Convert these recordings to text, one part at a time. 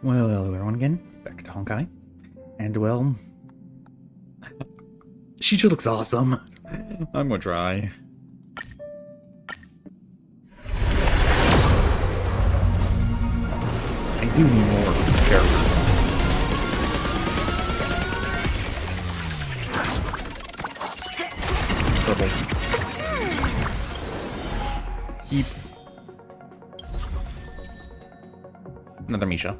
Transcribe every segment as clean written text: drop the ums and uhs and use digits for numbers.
Well, hello everyone again. Back to Honkai. And well, she just looks awesome. I'm gonna try. I do need more characters. Purple. Keep. Another Misha.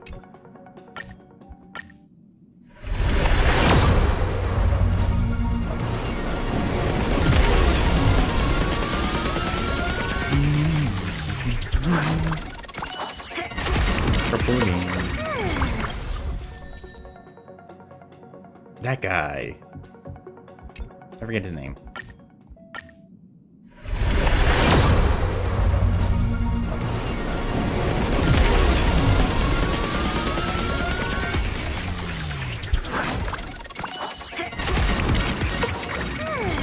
That guy. I forget his name.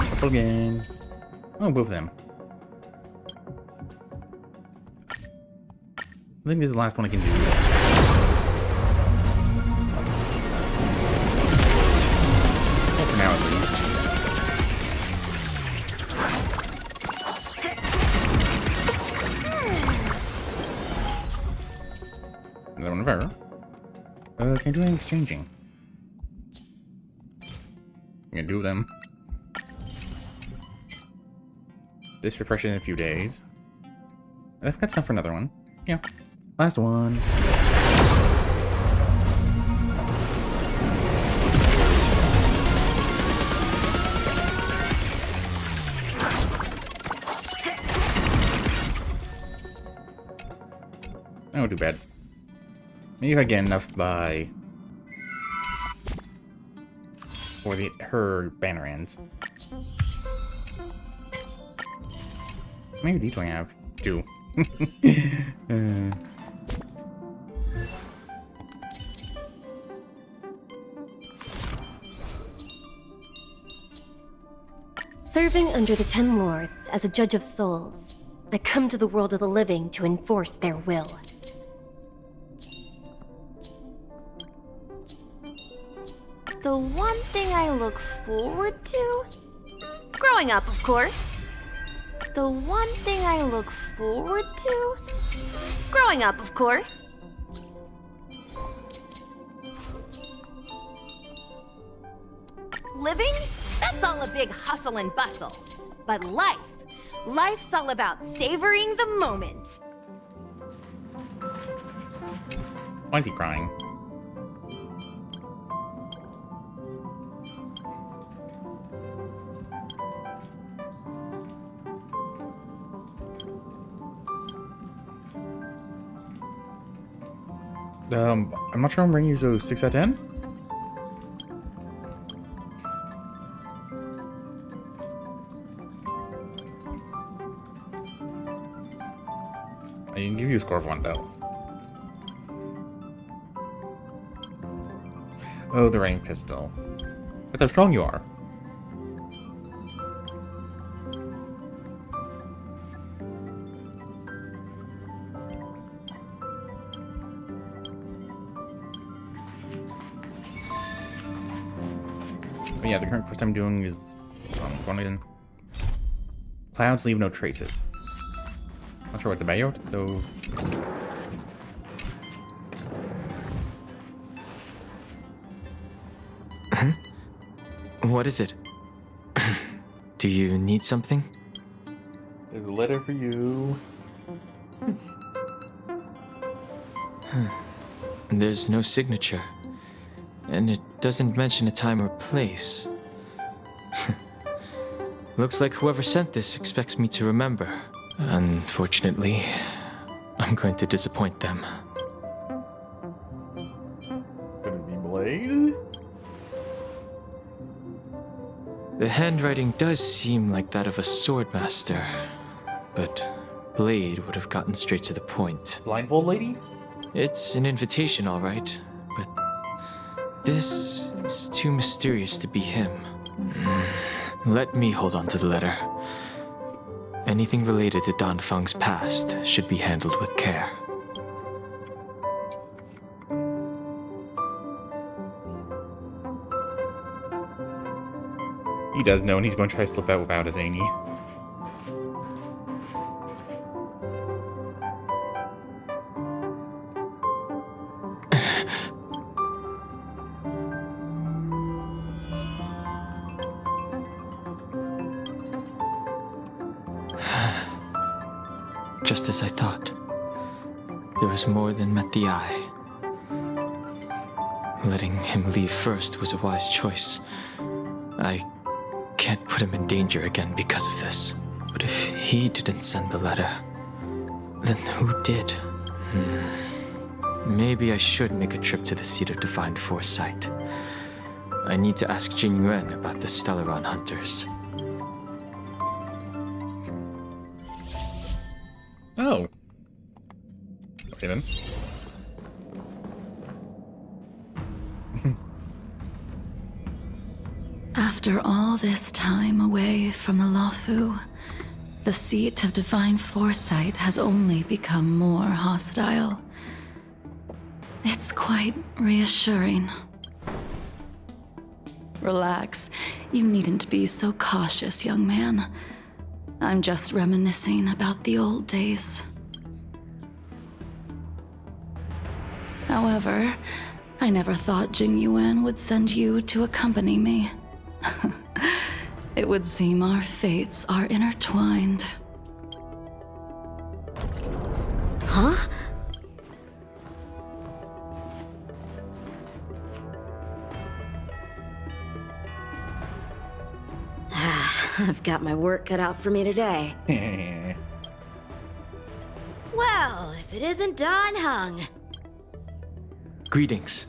Purple again. Oh, both of them. I think this is the last one I can do. Well, for now at least. Another one of her. Can I do any exchanging? I'm gonna do them. This repression in a few days. I've got stuff for another one. Yeah. Last one. Oh, too bad. Maybe if I get enough by... Or her banner ends. Maybe these one I have. Two. Serving under the Ten Lords as a judge of souls, I come to the world of the living to enforce their will. The one thing I look forward to? Growing up, of course. The one thing I look forward to? Growing up, of course. Living? That's all a big hustle and bustle. But life's all about savoring the moment. Why is he crying? I'm not sure I'm bringing you so 6 out of 10. I can give you a score of 1 though. Oh, the rain pistol. That's how strong you are. But yeah, the current course I'm doing is going in. Clouds leave no traces. Not sure what's about, so What is it? Do you need something? there's a letter for you. There's no signature. And it doesn't mention a time or place. Looks like whoever sent this expects me to remember. Unfortunately, I'm going to disappoint them. Could it be Blade? The handwriting does seem like that of a swordmaster, but Blade would have gotten straight to the point. Blindfold lady? It's an invitation, all right, but this is too mysterious to be him. Let me hold on to the letter. Anything related to Dan Feng's past should be handled with care. He does know, and he's going to try to slip out without his Amy. Just as I thought. There was more than met the eye. Letting him leave first was a wise choice. I can't put him in danger again because of this. But if he didn't send the letter, then who did? Maybe I should make a trip to the Seat of Divine Foresight. I need to ask Jingliu about the Stellaron hunters. Oh. Okay then. After all this time away from the Luofu, the Seat of Divine Foresight has only become more hostile. It's quite reassuring. Relax. You needn't be so cautious, young man. I'm just reminiscing about the old days. However, I never thought Jingliu would send you to accompany me. It would seem our fates are intertwined. Huh? I've got my work cut out for me today. Well, if it isn't Don Hung. Greetings.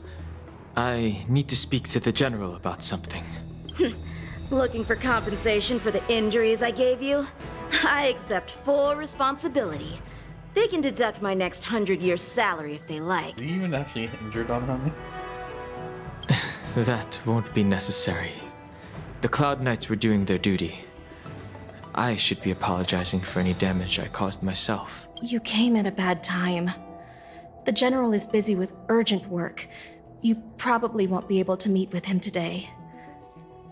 I need to speak to the General about something. Looking for compensation for the injuries I gave you? I accept full responsibility. They can deduct my next 100 years' salary if they like. Is he even actually injured on him? That won't be necessary. The Cloud Knights were doing their duty. I should be apologizing for any damage I caused myself. You came at a bad time. The General is busy with urgent work. You probably won't be able to meet with him today.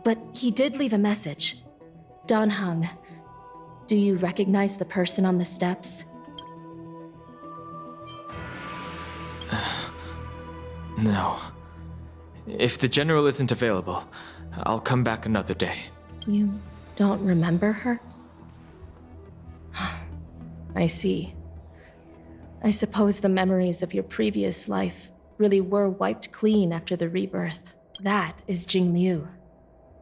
But he did leave a message. Don Hung. Do you recognize the person on the steps? No. If the General isn't available, I'll come back another day. You don't remember her? I see. I suppose the memories of your previous life really were wiped clean after the rebirth. That is Jingliu,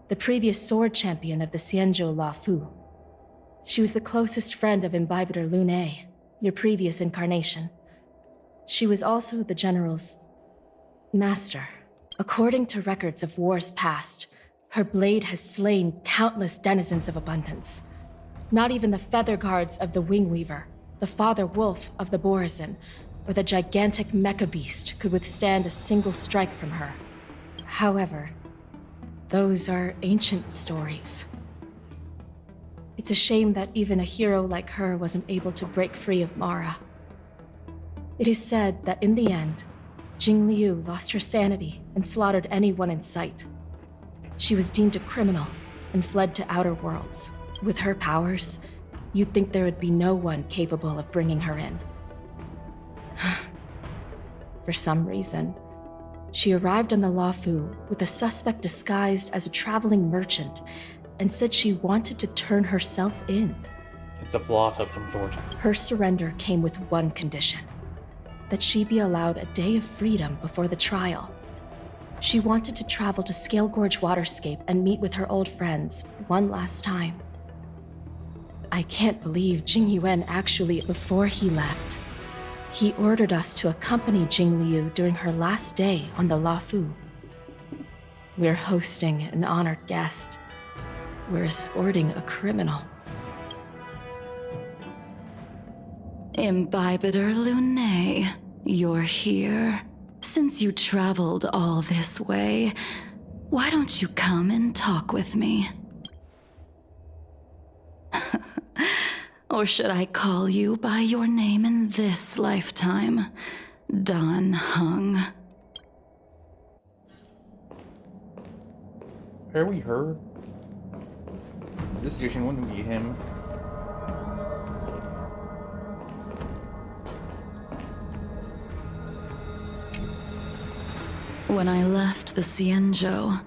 the previous sword champion of the Xianzhou Luofu. She was the closest friend of Imbibitor Lune, your previous incarnation. She was also the General's master. According to records of wars past, her blade has slain countless denizens of abundance. Not even the feather guards of the Wingweaver, the father wolf of the Borazon, or the gigantic mecha beast could withstand a single strike from her. However, those are ancient stories. It's a shame that even a hero like her wasn't able to break free of Mara. It is said that in the end, Jingliu lost her sanity and slaughtered anyone in sight. She was deemed a criminal and fled to outer worlds. With her powers, you'd think there would be no one capable of bringing her in. For some reason, she arrived on the Luofu with a suspect disguised as a traveling merchant and said she wanted to turn herself in. It's a plot of some sort. Her surrender came with one condition: that she be allowed a day of freedom before the trial. She wanted to travel to Scale Gorge Waterscape and meet with her old friends one last time. I can't believe Jingliu actually, before he left, he ordered us to accompany Jingliu during her last day on the Luofu. We're hosting an honored guest. We're escorting a criminal. Imbibitor Lune, you're here. Since you traveled all this way, why don't you come and talk with me? Or should I call you by your name in this lifetime? Don Hung. Are we her? this situation wouldn't be him. When I left the Xianzhou,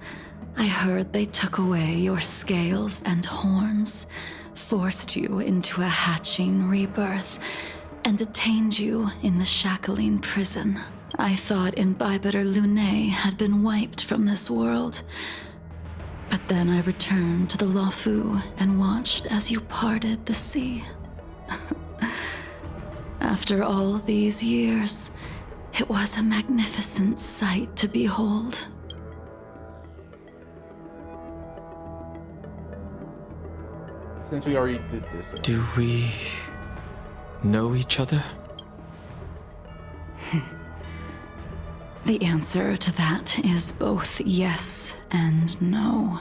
I heard they took away your scales and horns, forced you into a hatching rebirth, and detained you in the shackling prison. I thought Imbibitor Lunae had been wiped from this world. But then I returned to the Luofu and watched as you parted the sea. After all these years, it was a magnificent sight to behold. Since we already did this. Do we know each other? The answer to that is both yes and no.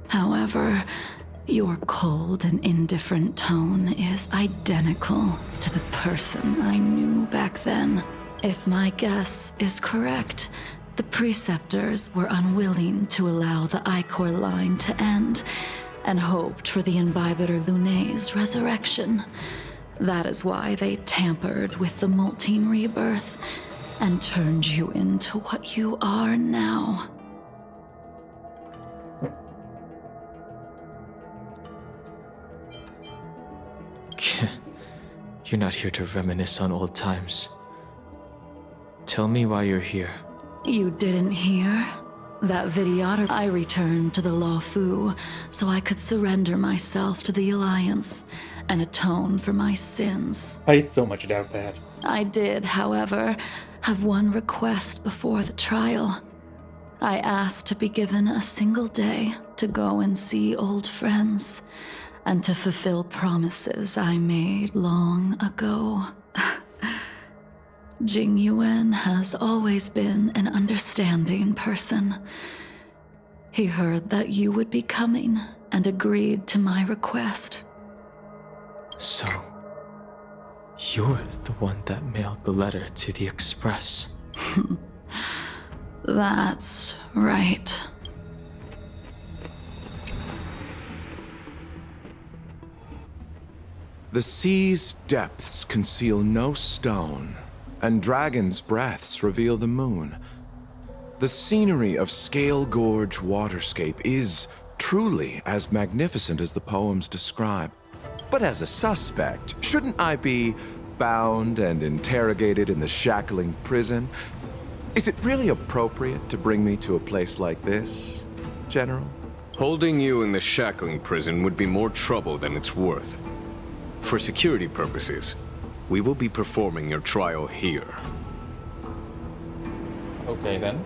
However, your cold and indifferent tone is identical to the person I knew back then. If my guess is correct, the preceptors were unwilling to allow the Ichor line to end and hoped for the Imbibitor Lunae's resurrection. That is why they tampered with the molting rebirth and turned you into what you are now. You're not here to reminisce on old times. Tell me why you're here. You didn't hear? That videotape. I returned to the Luofu so I could surrender myself to the Alliance and atone for my sins. I so much doubt that. I did, however, have one request before the trial. I asked to be given a single day to go and see old friends and to fulfill promises I made long ago. Jingyuan has always been an understanding person. He heard that you would be coming and agreed to my request. So, you're the one that mailed the letter to the Express. That's right. The sea's depths conceal no stone, and dragons' breaths reveal the moon. The scenery of Scale Gorge waterscape is truly as magnificent as the poems describe. But as a suspect, shouldn't I be bound and interrogated in the shackling prison? Is it really appropriate to bring me to a place like this, General? Holding you in the shackling prison would be more trouble than it's worth. For security purposes, we will be performing your trial here. Okay then.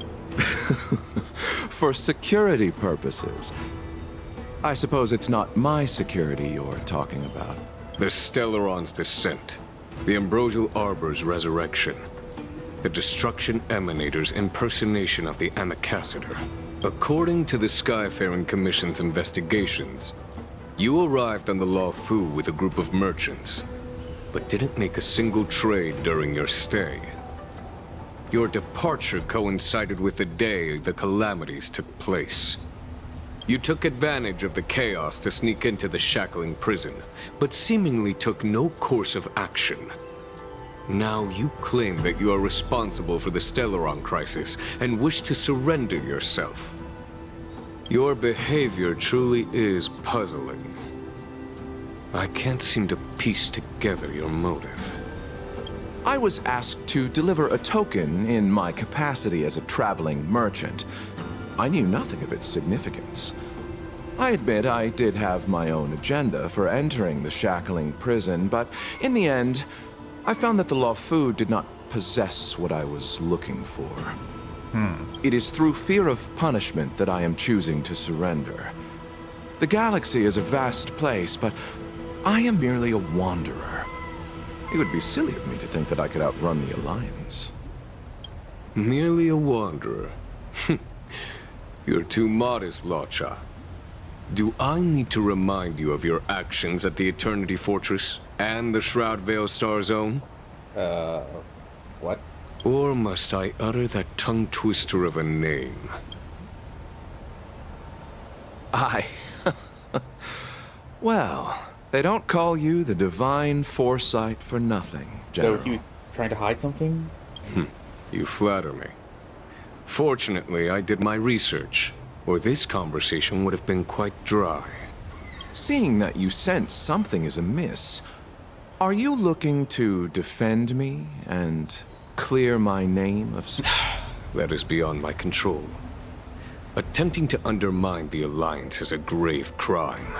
For security purposes. I suppose it's not my security you're talking about. The Stellaron's descent, the Ambrosial Arbor's resurrection, the Destruction Emanator's impersonation of the Amicassator. According to the Skyfaring Commission's investigations, you arrived on the Luofu with a group of merchants, but didn't make a single trade during your stay. Your departure coincided with the day the calamities took place. You took advantage of the chaos to sneak into the shackling prison, but seemingly took no course of action. Now you claim that you are responsible for the Stellaron crisis and wish to surrender yourself. Your behavior truly is puzzling. I can't seem to piece together your motive. I was asked to deliver a token in my capacity as a traveling merchant. I knew nothing of its significance. I admit I did have my own agenda for entering the shackling prison, but in the end, I found that the Luofu did not possess what I was looking for. It is through fear of punishment that I am choosing to surrender. The galaxy is a vast place, but I am merely a wanderer. It would be silly of me to think that I could outrun the Alliance. Merely a wanderer. You're too modest, Locha. Do I need to remind you of your actions at the Eternity Fortress and the Shroud Veil Star Zone? What? Or must I utter that tongue twister of a name? Well, they don't call you the Divine Foresight for nothing, General. So he was trying to hide something? You flatter me. Fortunately, I did my research, or this conversation would have been quite dry. Seeing that you sense something is amiss, are you looking to defend me and clear my name of... That is beyond my control. Attempting to undermine the Alliance is a grave crime.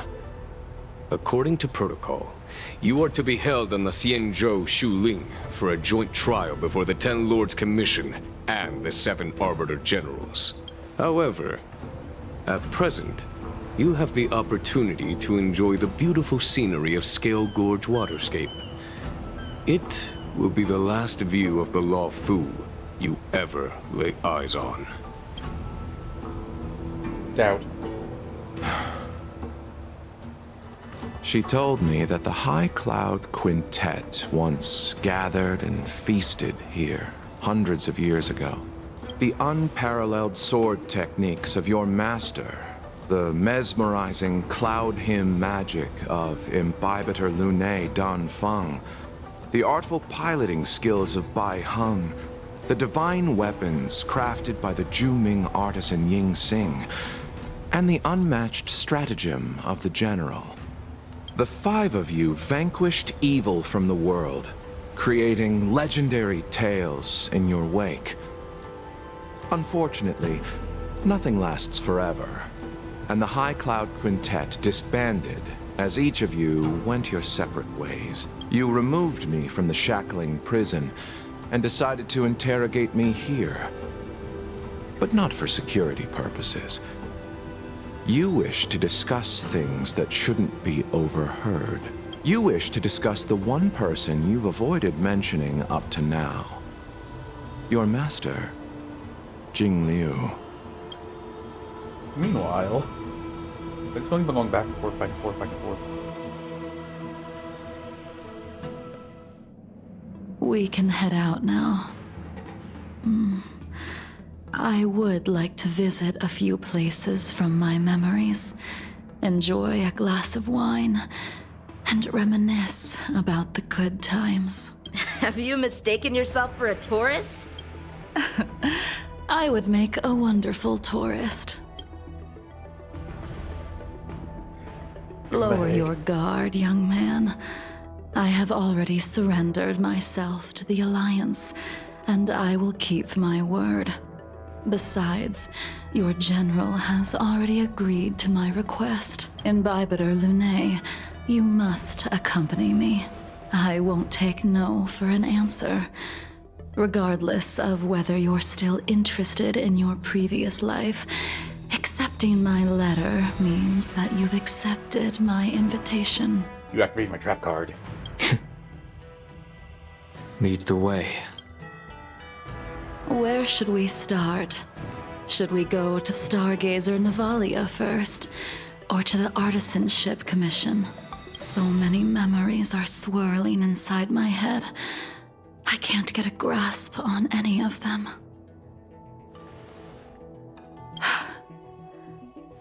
According to protocol, you are to be held on the Xianzhou Shuling for a joint trial before the Ten Lords Commission and the 7 Arbiter Generals. However, at present, you have the opportunity to enjoy the beautiful scenery of Scale Gorge Waterscape. It will be the last view of the Law Fu you ever lay eyes on. Doubt. She told me that the High Cloud Quintet once gathered and feasted here hundreds of years ago. The unparalleled sword techniques of your master, the mesmerizing cloud hymn magic of Imbibitor Lune Dan Feng, the artful piloting skills of Bai Heng, the divine weapons crafted by the Ju-Ming artisan Ying Xing, and the unmatched stratagem of the General. The 5 of you vanquished evil from the world, creating legendary tales in your wake. Unfortunately, nothing lasts forever, and the High Cloud Quintet disbanded as each of you went your separate ways. You removed me from the shackling prison and decided to interrogate me here. But not for security purposes. You wish to discuss things that shouldn't be overheard. You wish to discuss the one person you've avoided mentioning up to now. Your master, Jingliu. Meanwhile, it's going back and forth, back and forth, back and forth. We can head out now. I would like to visit a few places from my memories, enjoy a glass of wine, and reminisce about the good times. Have you mistaken yourself for a tourist? I would make a wonderful tourist. Lower your guard, young man. I have already surrendered myself to the Alliance, and I will keep my word. Besides, your general has already agreed to my request. Imbibitor Lune, you must accompany me. I won't take no for an answer. Regardless of whether you're still interested in your previous life, accepting my letter means that you've accepted my invitation. You activated my trap card. Lead the way. Where should we start? Should we go to Stargazer Navalia first, or to the Artisanship Commission? So many memories are swirling inside my head. I can't get a grasp on any of them.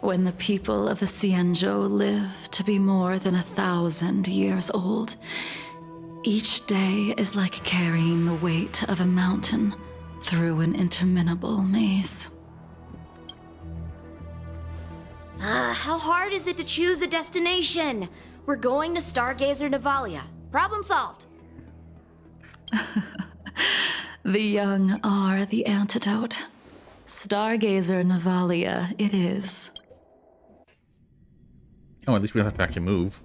When the people of the Xianzhou live to be more than 1,000 years old, each day is like carrying the weight of a mountain through an interminable maze. How hard is it to choose a destination? We're going to Stargazer Navalia. Problem solved. The young are the antidote. Stargazer Navalia it is. Oh, at least we don't have to actually move.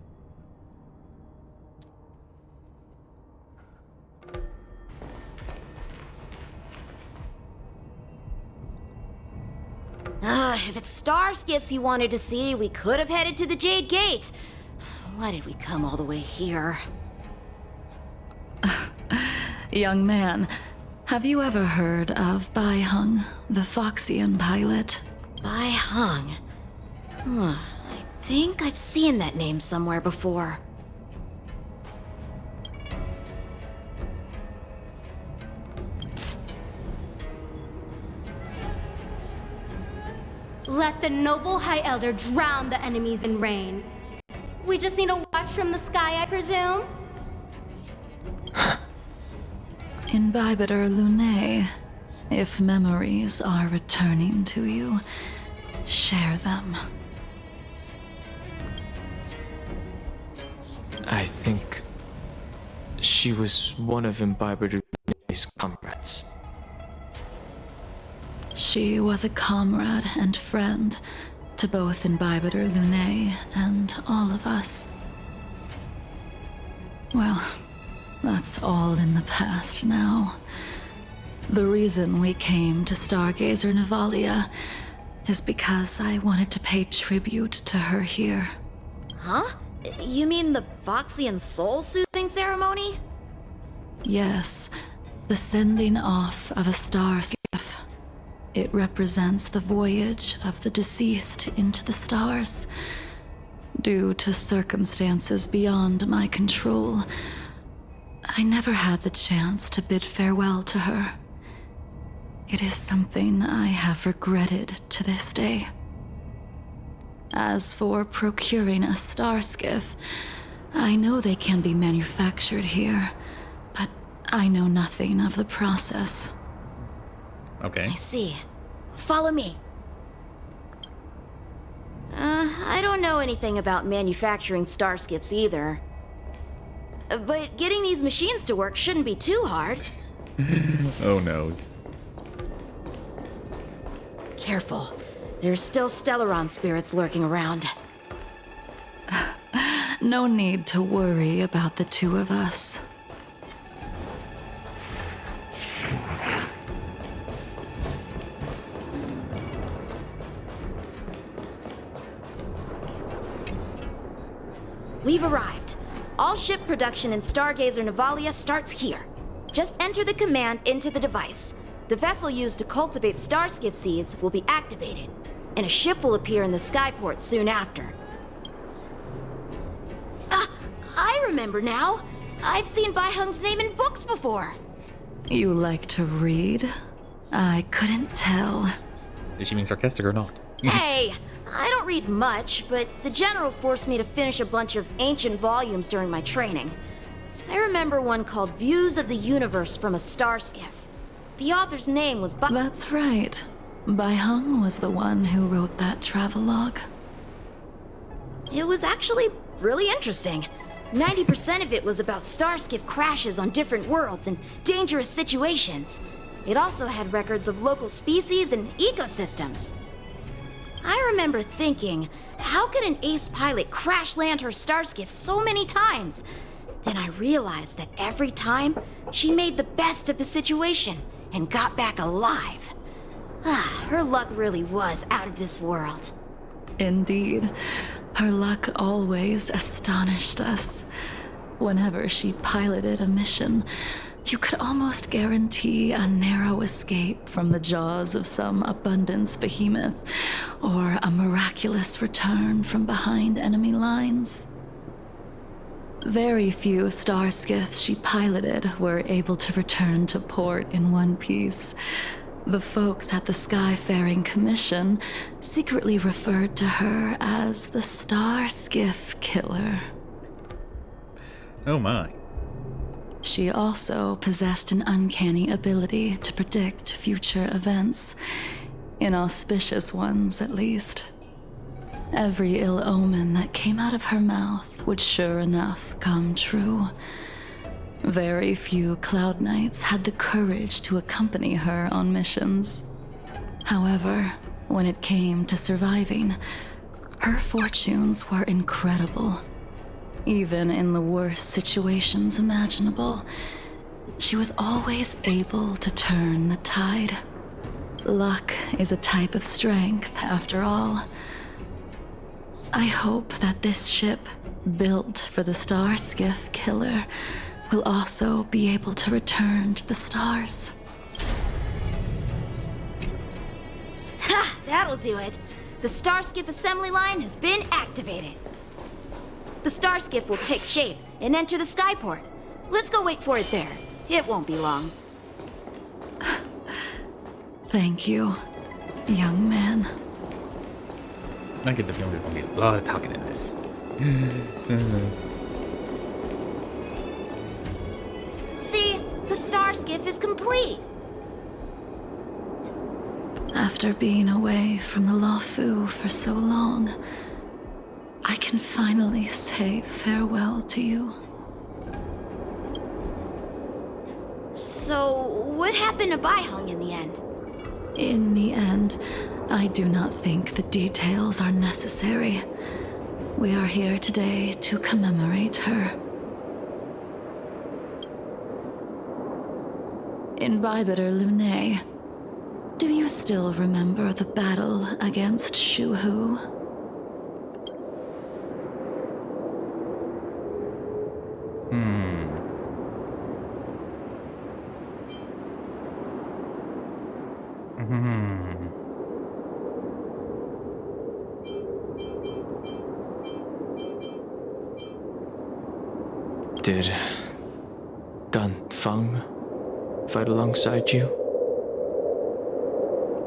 If it's star skips you wanted to see, we could have headed to the Jade Gate. Why did we come all the way here? Young man, have you ever heard of Bai Heng, the Foxian pilot? Bai Heng. I think I've seen that name somewhere before. Let the noble High Elder drown the enemies in rain. We just need a watch from the sky, I presume? Imbibitor Lunae, if memories are returning to you, share them. I think she was one of Imbibitor's comrades. She was a comrade and friend to both Imbibitor Lunae and all of us. Well, that's all in the past now. The reason we came to Stargazer Navalia is because I wanted to pay tribute to her here. Huh? You mean the Foxian soul-soothing ceremony? Yes, the sending off of a star skiff. It represents the voyage of the deceased into the stars. Due to circumstances beyond my control, I never had the chance to bid farewell to her. It is something I have regretted to this day. As for procuring a star skiff, I know they can be manufactured here, but I know nothing of the process. Okay. I see. Follow me. I don't know anything about manufacturing star skiffs either. But getting these machines to work shouldn't be too hard. Oh no. Careful. There's still Stellaron spirits lurking around. No need to worry about the two of us. We've arrived. All ship production in Stargazer Navalia starts here. Just enter the command into the device. The vessel used to cultivate starskiff seeds will be activated, and a ship will appear in the skyport soon after. I remember now. I've seen Baihung's name in books before. You like to read? I couldn't tell. Is she being sarcastic or not? Hey, I don't read much, but the general forced me to finish a bunch of ancient volumes during my training. I remember one called Views of the Universe from a Starskiff. The author's name was That's right. Baihung was the one who wrote that travelogue. It was actually really interesting. 90% of it was about starskiff crashes on different worlds and dangerous situations. It also had records of local species and ecosystems. I remember thinking, how could an ace pilot crash land her starskiff so many times? Then I realized that every time, she made the best of the situation and got back alive. Her luck really was out of this world. Indeed. Her luck always astonished us. Whenever she piloted a mission, you could almost guarantee a narrow escape from the jaws of some abundance behemoth, or a miraculous return from behind enemy lines. Very few star skiffs she piloted were able to return to port in one piece. The folks at the Skyfaring Commission secretly referred to her as the Star Skiff Killer. Oh my. She also possessed an uncanny ability to predict future events, inauspicious ones at least. Every ill omen that came out of her mouth would sure enough come true. Very few Cloud Knights had the courage to accompany her on missions. However, when it came to surviving, her fortunes were incredible. Even in the worst situations imaginable, she was always able to turn the tide. Luck is a type of strength, after all. I hope that this ship, built for the Star Skiff Killer, will also be able to return to the stars. Ha! That'll do it. The Starskiff assembly line has been activated. The Starskiff will take shape and enter the skyport. Let's go wait for it there. It won't be long. Thank you, young man. I get the feeling there's gonna be a lot of talking in this. See, the star skiff is complete. After being away from the Luofu for so long, I can finally say farewell to you. So, what happened to Baiheng in the end? In the end, I do not think the details are necessary. We are here today to commemorate her. Imbibitor Lune, do you still remember the battle against Shuhu? Did Ganfeng fight alongside you?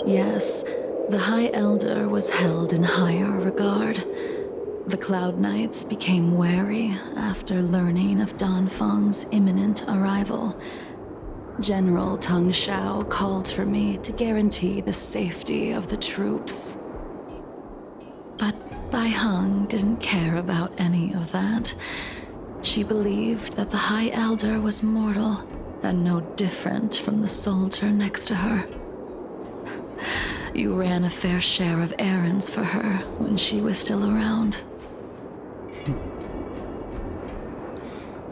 Yes, the High Elder was held in higher regard. The Cloud Knights became wary after learning of Danfeng's imminent arrival. General Teng Shao called for me to guarantee the safety of the troops. But Baiheng didn't care about any of that. She believed that the High Elder was mortal and no different from the soldier next to her. You ran a fair share of errands for her when she was still around.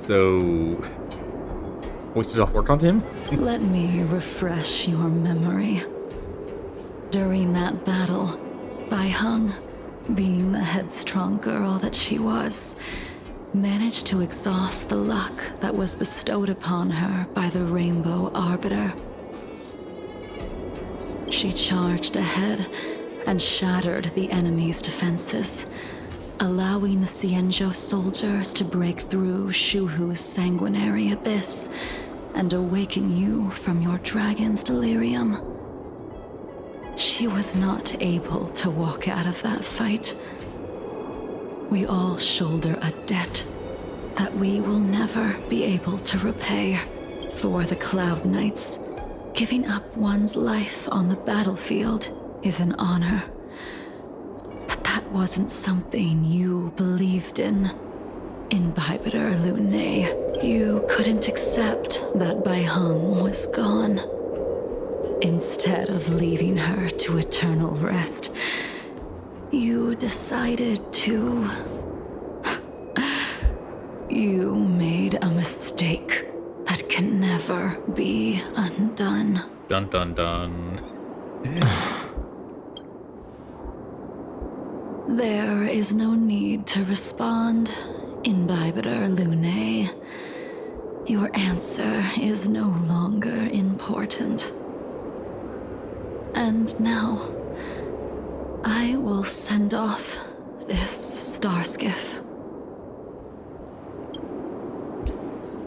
So, wasted off work on him? Let me refresh your memory. During that battle, Baiheng, being the headstrong girl that she was, managed to exhaust the luck that was bestowed upon her by the Rainbow Arbiter. She charged ahead and shattered the enemy's defenses, allowing the Xianzhou soldiers to break through Shuhu's sanguinary abyss and awaken you from your dragon's delirium. She was not able to walk out of that fight. We all shoulder a debt that we will never be able to repay. For the Cloud Knights, giving up one's life on the battlefield is an honor. But that wasn't something you believed in. Imbibitor Lune, you couldn't accept that Baiheng was gone. Instead of leaving her to eternal rest, you decided to... You made a mistake that can never be undone. Dun dun dun. There is no need to respond, Imbibitor Lune. Your answer is no longer important. And now, I will send off this star skiff.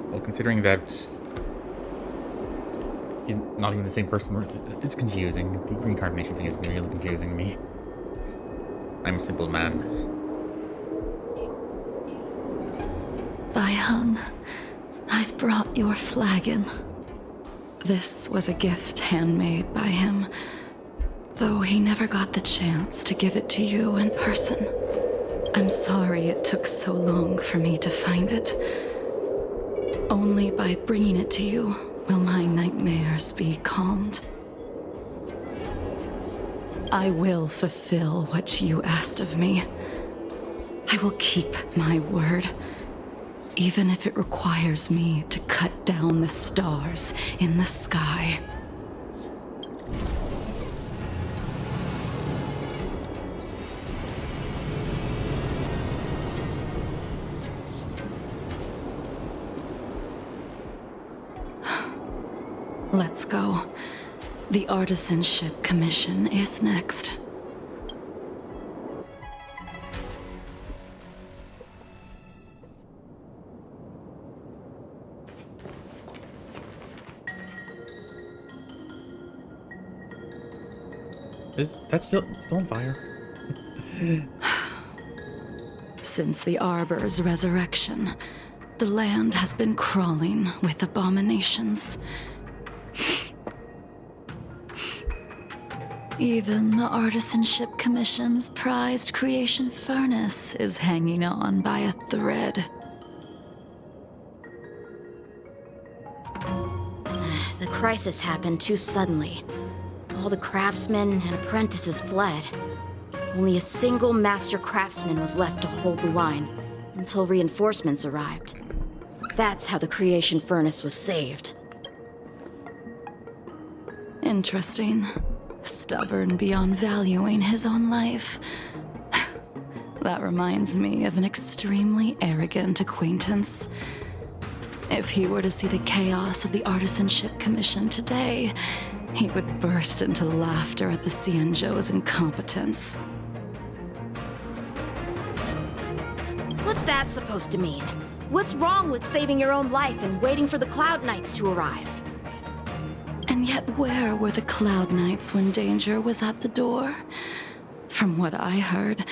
Well, considering that he's not even the same person, it's confusing. The reincarnation thing is really confusing me. I'm a simple man. Baiheng, I've brought your flagon. This was a gift handmade by him, though he never got the chance to give it to you in person. I'm sorry it took so long for me to find it. Only by bringing it to you will my nightmares be calmed. I will fulfill what you asked of me. I will keep my word, even if it requires me to cut down the stars in the sky. Let's go. The artisanship commission is next. Is that still on fire? Since the Arbor's resurrection, the land has been crawling with abominations. Even the Artisanship Commission's prized creation furnace is hanging on by a thread. The crisis happened too suddenly. All the craftsmen and apprentices fled. Only a single master craftsman was left to hold the line until reinforcements arrived. That's how the creation furnace was saved. Interesting. Stubborn beyond valuing his own life. That reminds me of an extremely arrogant acquaintance. If he were to see the chaos of the Artisanship Commission today, he would burst into laughter at the Xianzhou's incompetence. What's that supposed to mean? What's wrong with saving your own life and waiting for the Cloud Knights to arrive? And yet where were the Cloud Knights when danger was at the door? From what I heard,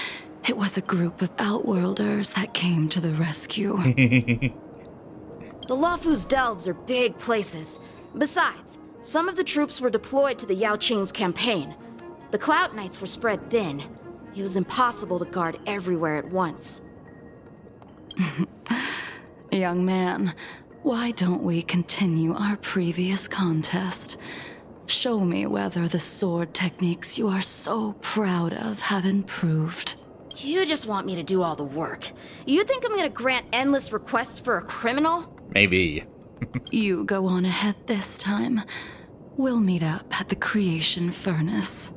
it was a group of Outworlders that came to the rescue. The Luofu's delves are big places. Besides, some of the troops were deployed to the Yao Qing's campaign. The Cloud Knights were spread thin. It was impossible to guard everywhere at once. Young man, why don't we continue our previous contest? Show me whether the sword techniques you are so proud of have improved. You just want me to do all the work. You think I'm gonna grant endless requests for a criminal? Maybe. You go on ahead this time. We'll meet up at the creation furnace.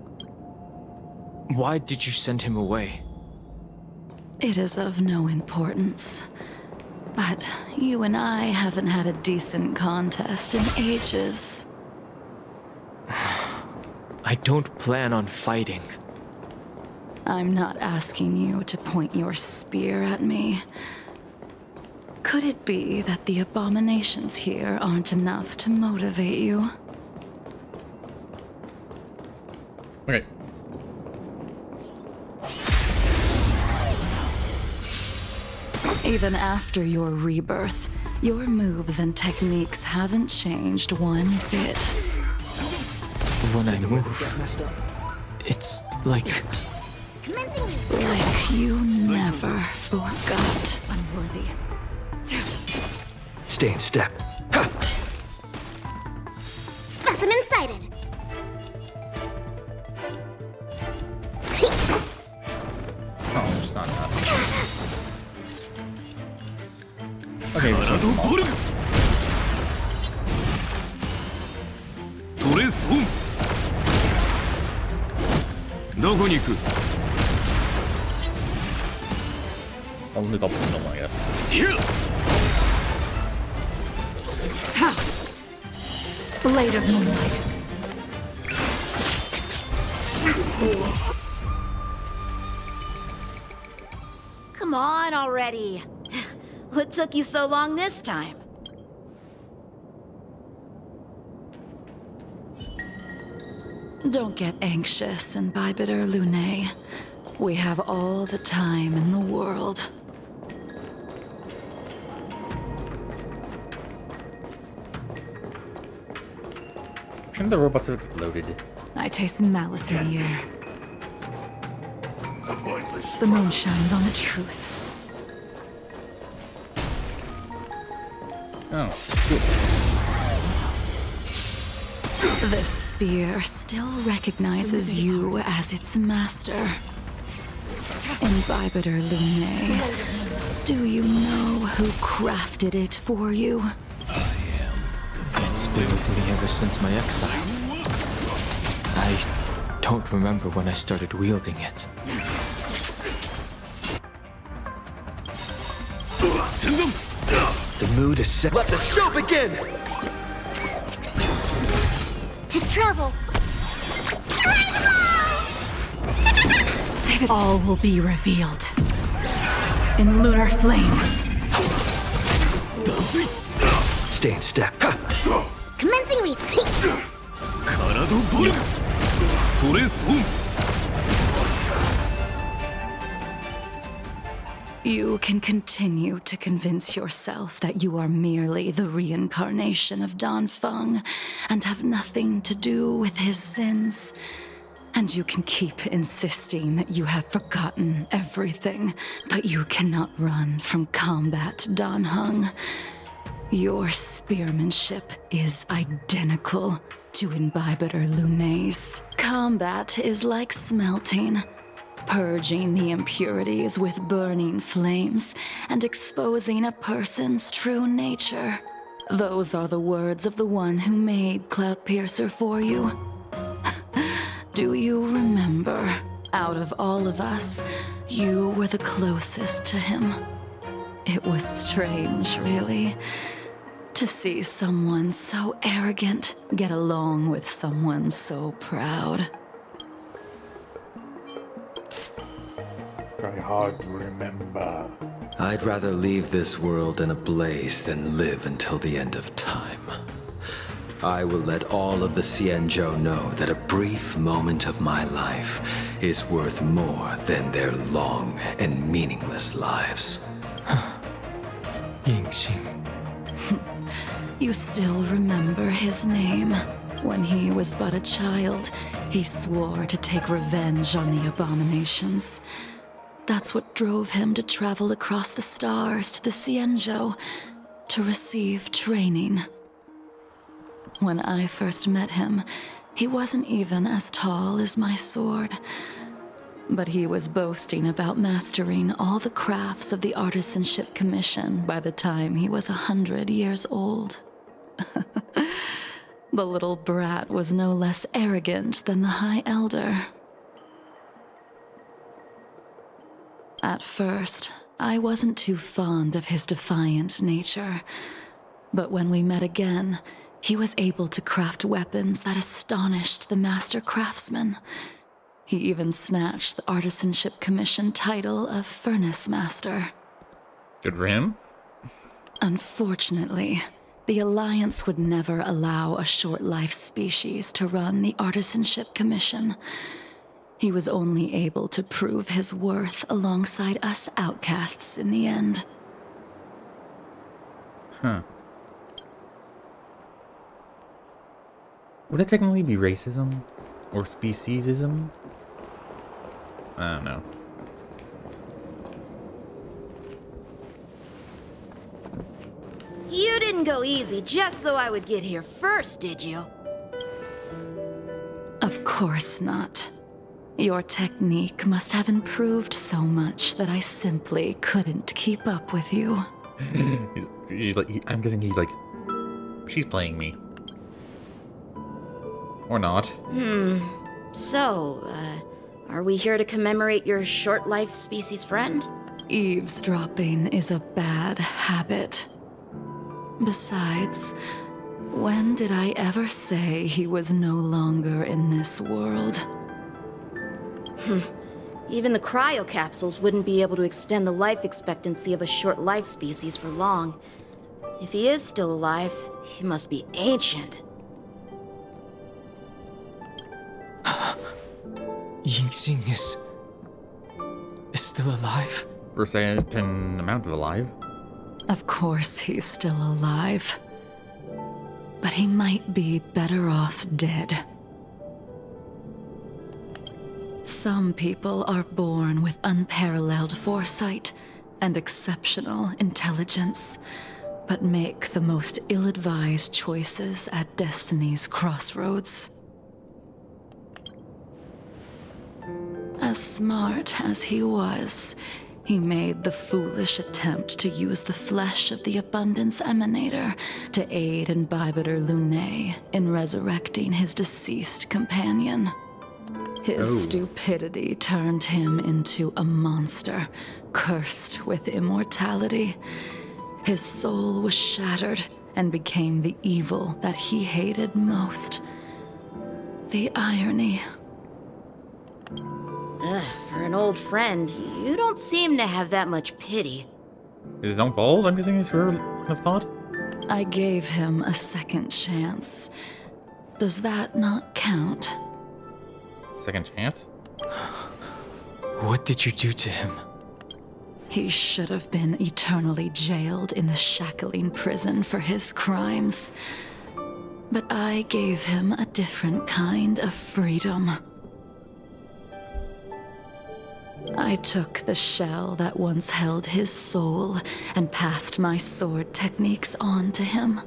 Why did you send him away? It is of no importance. But you and I haven't had a decent contest in ages. I don't plan on fighting. I'm not asking you to point your spear at me. Could it be that the abominations here aren't enough to motivate you? Okay. Even after your rebirth, your moves and techniques haven't changed one bit. When I move, it's like Like you never forgot. Unworthy. Stay in step. Ha! Specimen sighted. Oh, it's not enough. Okay, we're so small. トレソンどこに行く Only double normal, I guess. Blade of Moonlight. Come on already. What took you so long this time? Don't get anxious, Imbibitor Lunae. We have all the time in the world. Shouldn't the robots have exploded? I taste malice in the air. The moon shines on the truth. Oh, cool. This spear still recognizes you as its master. Imbibitor Lunae, do you know who crafted it for you? It's been with me ever since my exile. I don't remember when I started wielding it. The mood is set. Let the show begin! To travel. Save it. All will be revealed. In lunar flame. Stay in step. Ha! Commencing reach. 体ボルグ トレソン You can continue to convince yourself that you are merely the reincarnation of Dan Feng and have nothing to do with his sins. And you can keep insisting that you have forgotten everything, but you cannot run from combat, Dan Heng. Your spearmanship is identical to Imbibitor Lunay's. Combat is like smelting, purging the impurities with burning flames and exposing a person's true nature. Those are the words of the one who made Cloudpiercer for you. Do you remember? Out of all of us, you were the closest to him. It was strange, really, to see someone so arrogant get along with someone so proud. Very hard to remember. I'd rather leave this world in a blaze than live until the end of time. I will let all of the Xianzhou know that a brief moment of my life is worth more than their long and meaningless lives. Yingxing. You still remember his name. When he was but a child, he swore to take revenge on the abominations. That's what drove him to travel across the stars to the Xianzhou to receive training. When I first met him, he wasn't even as tall as my sword. But he was boasting about mastering all the crafts of the Artisanship Commission by the time he was 100 years old. The little brat was no less arrogant than the High Elder. At first, I wasn't too fond of his defiant nature. But when we met again, he was able to craft weapons that astonished the master craftsman. He even snatched the Artisanship Commission title of Furnace Master. Good for him. Unfortunately, the Alliance would never allow a short-life species to run the Artisanship Commission. He was only able to prove his worth alongside us outcasts in the end. Huh. Would that technically be racism? Or speciesism? I don't know. You didn't go easy just so I would get here first, did you? Of course not. Your technique must have improved so much that I simply couldn't keep up with you. She's like, I'm guessing he's like, she's playing me. Or not. So, are we here to commemorate your short-life species friend? Eavesdropping is a bad habit. Besides, when did I ever say he was no longer in this world? Even the cryocapsules wouldn't be able to extend the life expectancy of a short-life species for long. If he is still alive, he must be ancient. Yingxing is still alive? For a certain amount of alive. Of course he's still alive. But he might be better off dead. Some people are born with unparalleled foresight and exceptional intelligence, but make the most ill-advised choices at destiny's crossroads. As smart as he was, he made the foolish attempt to use the flesh of the Abundance Emanator to aid Imbibitor Lunay in resurrecting his deceased companion. His stupidity turned him into a monster, cursed with immortality. His soul was shattered and became the evil that he hated most. The irony. For an old friend, you don't seem to have that much pity. Is his own fault? I'm guessing it's her line of thought. I gave him a second chance. Does that not count? Second chance? What did you do to him? He should have been eternally jailed in the shackling prison for his crimes. But I gave him a different kind of freedom. I took the shell that once held his soul and passed my sword techniques on to him.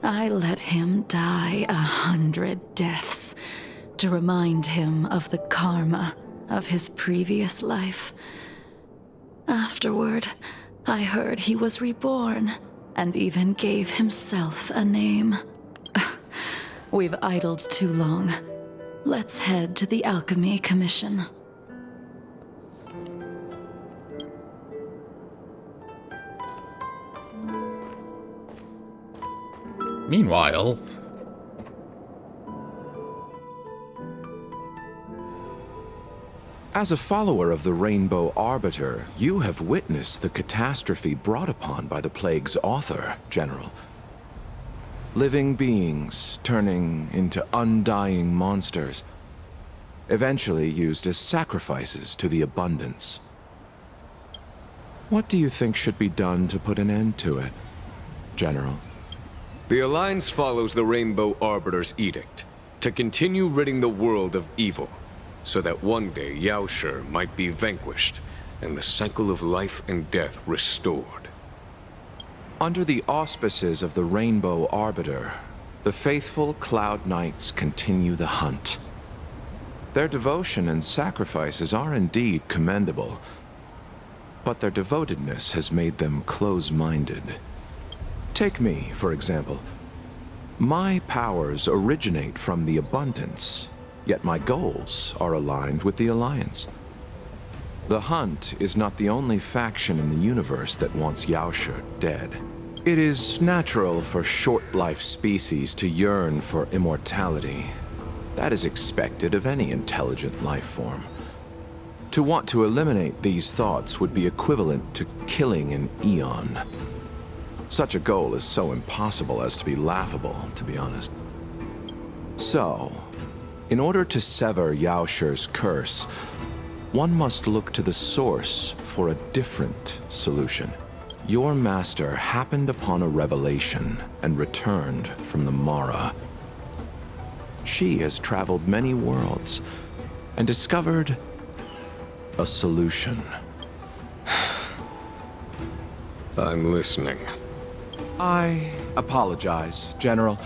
I let him die 100 deaths to remind him of the karma of his previous life. Afterward, I heard he was reborn and even gave himself a name. We've idled too long. Let's head to the Alchemy Commission. Meanwhile, as a follower of the Rainbow Arbiter, you have witnessed the catastrophe brought upon by the plague's author, General. Living beings turning into undying monsters, eventually used as sacrifices to the abundance. What do you think should be done to put an end to it, General? The Alliance follows the Rainbow Arbiter's edict to continue ridding the world of evil, so that one day Yaoshi might be vanquished and the cycle of life and death restored. Under the auspices of the Rainbow Arbiter, the faithful Cloud Knights continue the hunt. Their devotion and sacrifices are indeed commendable, but their devotedness has made them close-minded. Take me, for example. My powers originate from the abundance, yet my goals are aligned with the Alliance. The Hunt is not the only faction in the universe that wants Yaoshi dead. It is natural for short-life species to yearn for immortality. That is expected of any intelligent life form. To want to eliminate these thoughts would be equivalent to killing an eon. Such a goal is so impossible as to be laughable, to be honest. So, in order to sever Yaoshi's curse, one must look to the source for a different solution. Your master happened upon a revelation and returned from the Mara. She has traveled many worlds and discovered a solution. I'm listening. I apologize, General.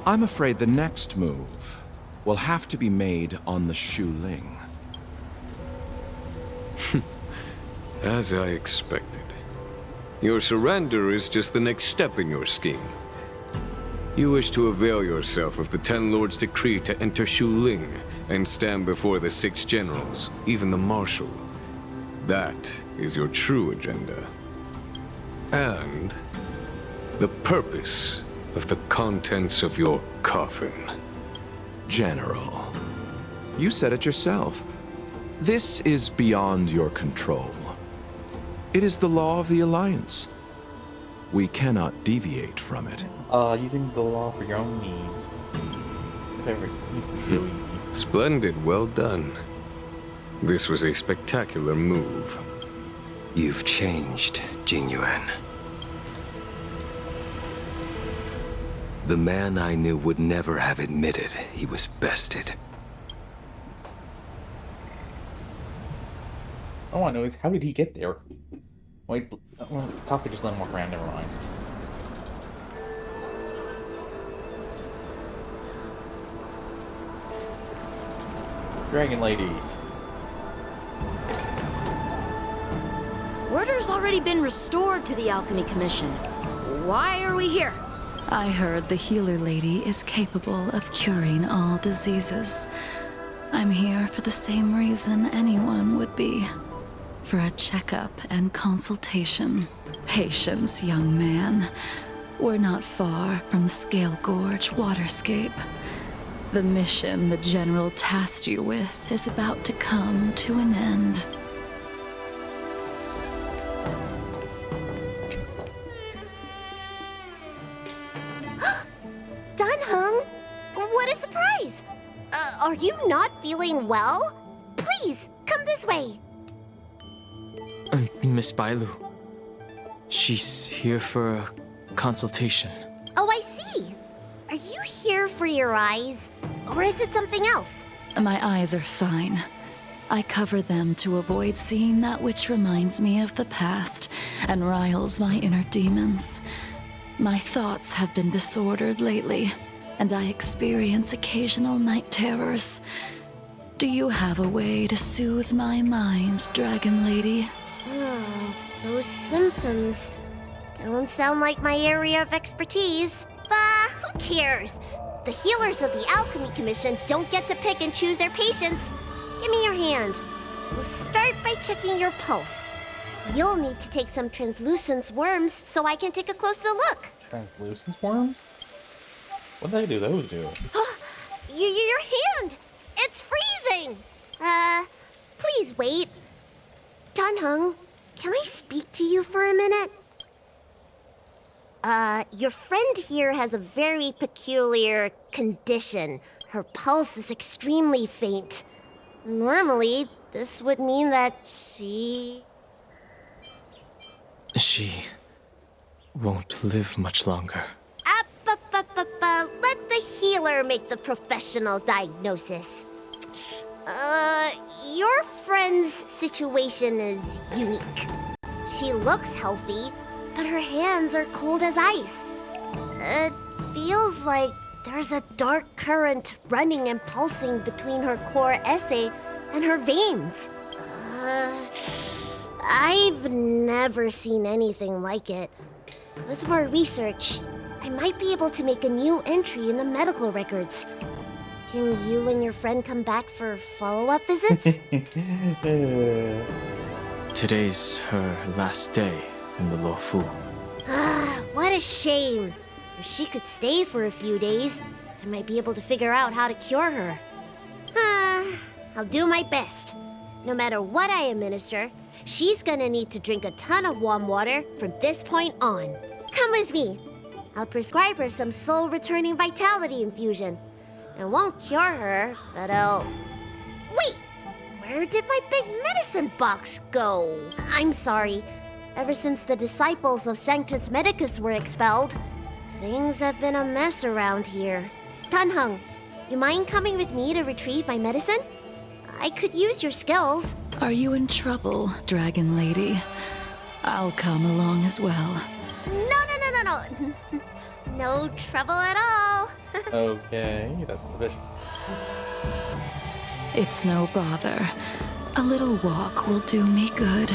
I'm afraid the next move will have to be made on the Shu Ling. As I expected. Your surrender is just the next step in your scheme. You wish to avail yourself of the Ten Lords' decree to enter Shu Ling and stand before the 6 generals, even the Marshal. That is your true agenda. And the purpose of the contents of your coffin. General, you said it yourself. This is beyond your control. It is the law of the Alliance. We cannot deviate from it. Using the law for your own needs. Splendid, well done. This was a spectacular move. You've changed, Jingliu. The man I knew would never have admitted he was bested. All I want to know is, how did he get there? Wait, well, Top could just let him walk around, never mind. Dragon Lady. Order's already been restored to the Alchemy Commission. Why are we here? I heard the healer lady is capable of curing all diseases. I'm here for the same reason anyone would be. For a checkup and consultation. Patience, young man. We're not far from Scale Gorge waterscape. The mission the General tasked you with is about to come to an end. Dunhung, what a surprise! Are you not feeling well? Please, come this way. Miss Bailu. She's here for a consultation. Oh, I see. Are you here for your eyes? Or is it something else? My eyes are fine. I cover them to avoid seeing that which reminds me of the past and riles my inner demons. My thoughts have been disordered lately, and I experience occasional night terrors. Do you have a way to soothe my mind, Dragon Lady? Those symptoms don't sound like my area of expertise. Bah, who cares? The healers of the Alchemy Commission don't get to pick and choose their patients. Give me your hand. We'll start by checking your pulse. You'll need to take some translucence worms so I can take a closer look. Translucence worms? What the heck do those do? Your hand! It's freezing! Please wait. Dunhung, can I speak to you for a minute? Your friend here has a very peculiar condition. Her pulse is extremely faint. Normally, this would mean that she won't live much longer. Let the healer make the professional diagnosis. Your friend's situation is unique. She looks healthy, but her hands are cold as ice. It feels like there's a dark current running and pulsing between her core esse and her veins. I've never seen anything like it. With more research, I might be able to make a new entry in the medical records. Can you and your friend come back for follow-up visits? Today's her last day in the Luofu. What a shame. If she could stay for a few days, I might be able to figure out how to cure her. I'll do my best. No matter what I administer, she's gonna need to drink a ton of warm water from this point on. Come with me. I'll prescribe her some soul-returning vitality infusion. It won't cure her, but I'll... Wait! Where did my big medicine box go? I'm sorry. Ever since the disciples of Sanctus Medicus were expelled, things have been a mess around here. Dunhung, you mind coming with me to retrieve my medicine? I could use your skills. Are you in trouble, Dragon Lady? I'll come along as well. No. No trouble at all. Okay, that's suspicious. It's no bother. A little walk will do me good.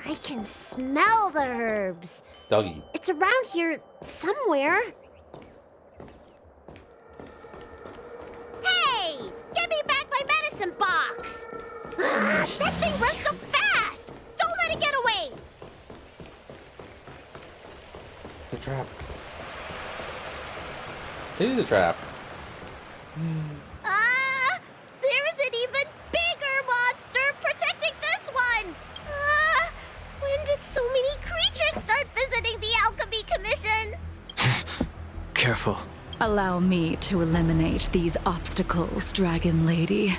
I can smell the herbs. Doggy. It's around here somewhere. Hey! Give me back my medicine box! That thing runs so fast! Don't let it get away! The trap. It is a trap. There's an even bigger monster protecting this one! When did so many creatures start visiting the Alchemy Commission? Careful. Allow me to eliminate these obstacles, Dragon Lady.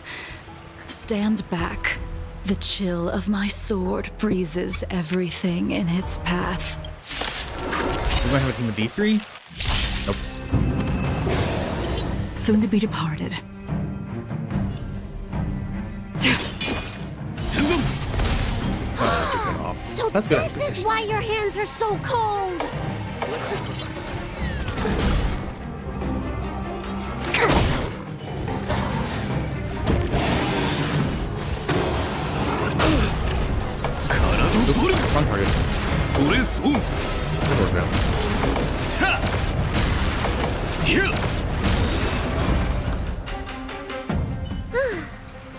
Stand back. The chill of my sword freezes everything in its path. We're gonna have a team of these three? Nope. Soon to be departed. Just went off. So That's good. this is why your hands are so cold! Wrong target. Good work, man.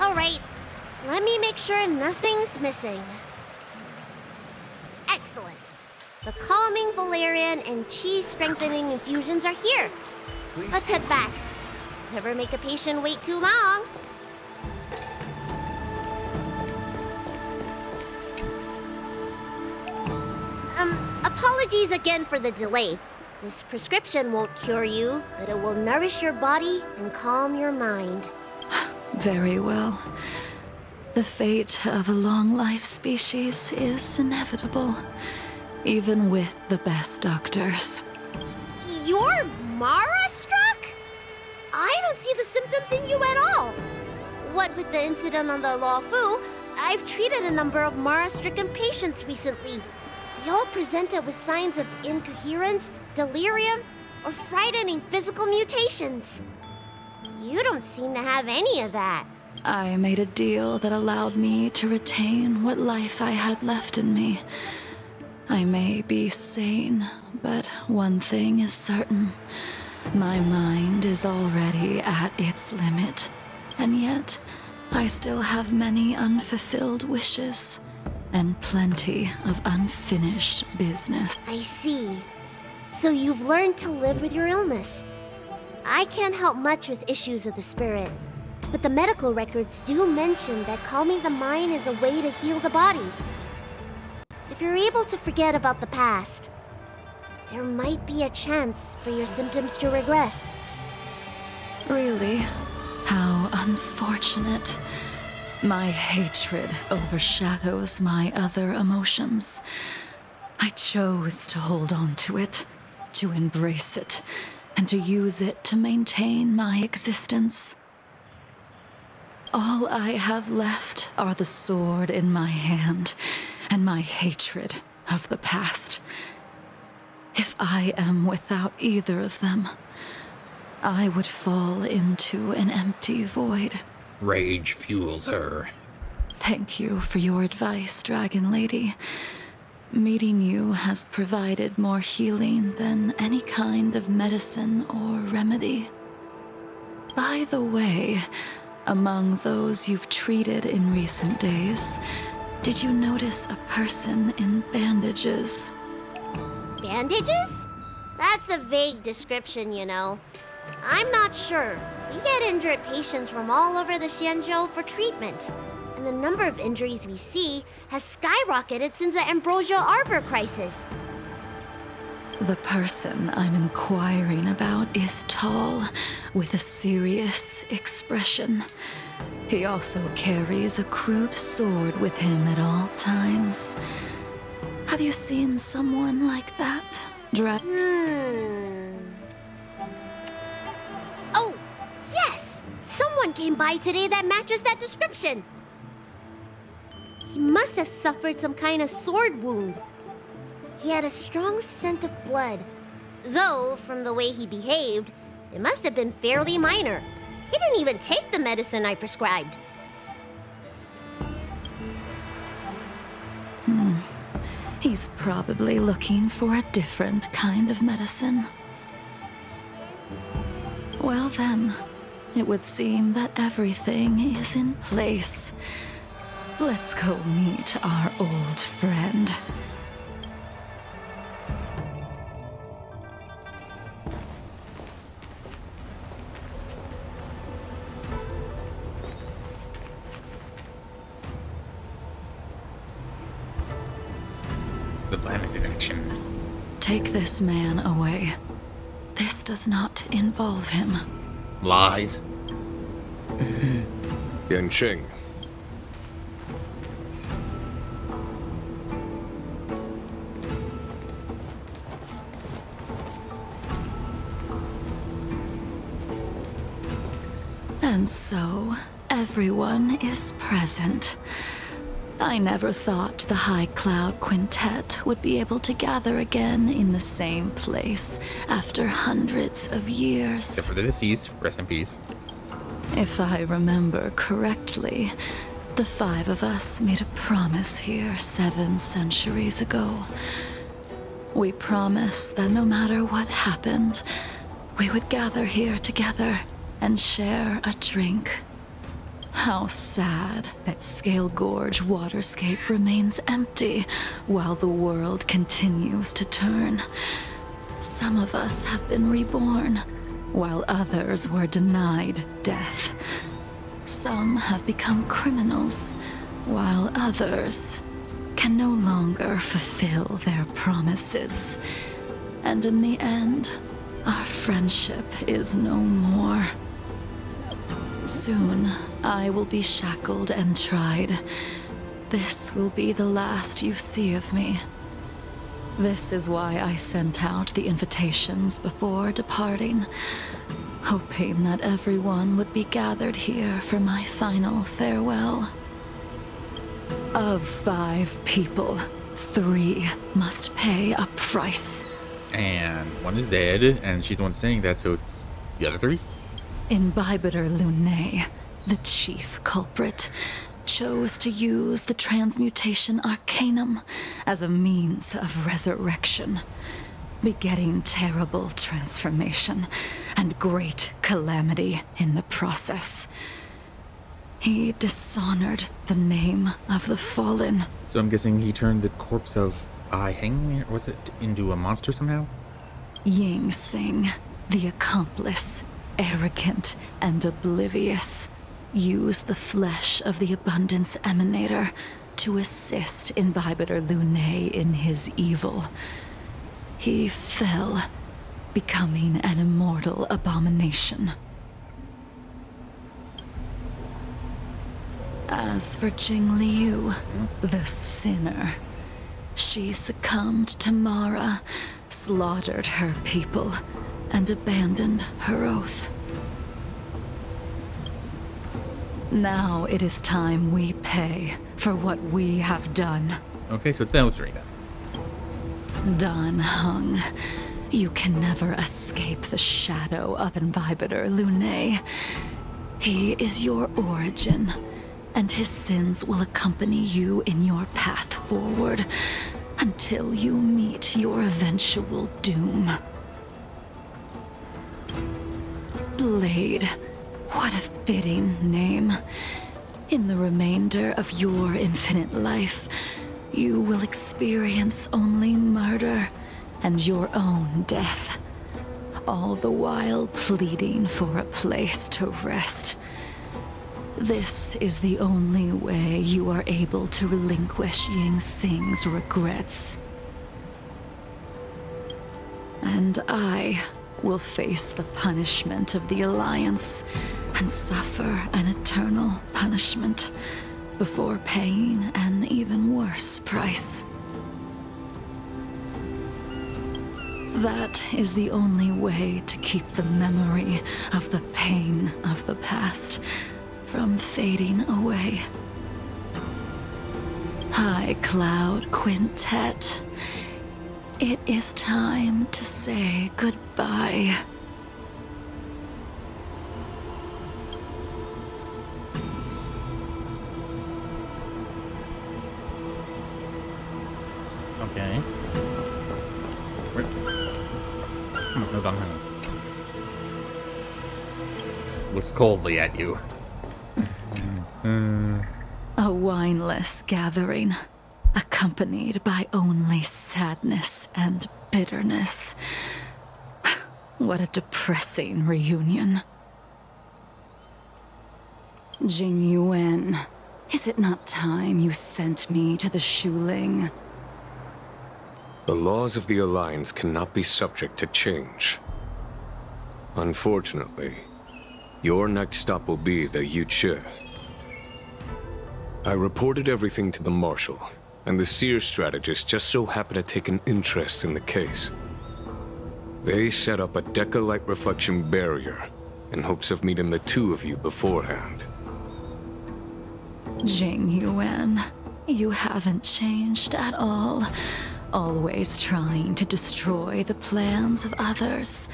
Alright, let me make sure nothing's missing. Excellent. The calming valerian and chi strengthening infusions are here. Let's head back. Never make a patient wait too long. Apologies again for the delay. This prescription won't cure you, but it will nourish your body and calm your mind. Very well. The fate of a long-life species is inevitable, even with the best doctors. You're Mara-struck? I don't see the symptoms in you at all. What with the incident on the Law Fu, I've treated a number of Mara-stricken patients recently. They all presented with signs of incoherence, delirium, or frightening physical mutations. You don't seem to have any of that. I made a deal that allowed me to retain what life I had left in me. I may be sane, but one thing is certain. My mind is already at its limit, and yet I still have many unfulfilled wishes and plenty of unfinished business. I see. So you've learned to live with your illness. I can't help much with issues of the spirit, but the medical records do mention that calming the mind is a way to heal the body. If you're able to forget about the past, there might be a chance for your symptoms to regress. Really? How unfortunate. My hatred overshadows my other emotions. I chose to hold on to it, to embrace it, and to use it to maintain my existence. All I have left are the sword in my hand and my hatred of the past. If I am without either of them, I would fall into an empty void. Rage fuels her. Thank you for your advice, Dragon Lady. Meeting you has provided more healing than any kind of medicine or remedy. By the way, among those you've treated in recent days, did you notice a person in bandages? Bandages? That's a vague description, you know. I'm not sure. We get injured patients from all over the Xianzhou for treatment. And the number of injuries we see has skyrocketed since the Ambrosial Arbor crisis. The person I'm inquiring about is tall, with a serious expression. He also carries a crude sword with him at all times. Have you seen someone like that, Oh, yes! Someone came by today that matches that description. He must have suffered some kind of sword wound. He had a strong scent of blood, though from the way he behaved, it must have been fairly minor. He didn't even take the medicine I prescribed. He's probably looking for a different kind of medicine. Well then, it would seem that everything is in place. Let's go meet our old friend. The plan is in action. Take this man away. This does not involve him. Lies. Yanqing. And so, everyone is present. I never thought the High Cloud Quintet would be able to gather again in the same place after hundreds of years. Except for the deceased. Rest in peace. If I remember correctly, the five of us made a promise here 7 centuries ago. We promised that no matter what happened, we would gather here together and share a drink. How sad that Scale Gorge waterscape remains empty while the world continues to turn. Some of us have been reborn, while others were denied death. Some have become criminals, while others can no longer fulfill their promises. And in the end, our friendship is no more. Soon, I will be shackled and tried. This will be the last you see of me. This is why I sent out the invitations before departing, hoping that everyone would be gathered here for my final farewell. Of 5 people, 3 must pay a price. And one is dead, and she's the one saying that, so it's the other 3? Imbibitor Lunae, the chief culprit, chose to use the transmutation arcanum as a means of resurrection, begetting terrible transformation and great calamity in the process. He dishonored the name of the fallen. So I'm guessing he turned the corpse of Hang, or was it, into a monster somehow? Ying Sing, the accomplice, arrogant and oblivious, used the flesh of the Abundance Emanator to assist Imbibitor Lunae in his evil. He fell, becoming an immortal abomination. As for Jingliu, the sinner, she succumbed to Mara, slaughtered her people, and abandoned her oath. Now it is time we pay for what we have done. Okay, so it's those 3 then. Dan Heng, you can never escape the shadow of Imbibitor Lunae. He is your origin, and his sins will accompany you in your path forward until you meet your eventual doom. Blade, what a fitting name. In the remainder of your infinite life, you will experience only murder and your own death, all the while pleading for a place to rest. This is the only way you are able to relinquish Ying Sing's regrets. And I will face the punishment of the Alliance and suffer an eternal punishment before paying an even worse price. That is the only way to keep the memory of the pain of the past from fading away. High Cloud Quintet, it is time to say goodbye. Okay. No Gong Heng. Looks coldly at you. A wineless gathering, accompanied by only sadness and bitterness. What a depressing reunion. Jingyuan, is it not time you sent me to the Shuling? The laws of the Alliance cannot be subject to change. Unfortunately, your next stop will be the Yuche. I reported everything to the Marshal, and the Seer strategist just so happened to take an interest in the case. They set up a Deca-light reflection barrier in hopes of meeting the 2 of you beforehand. Jingyuan, you haven't changed at all. Always trying to destroy the plans of others.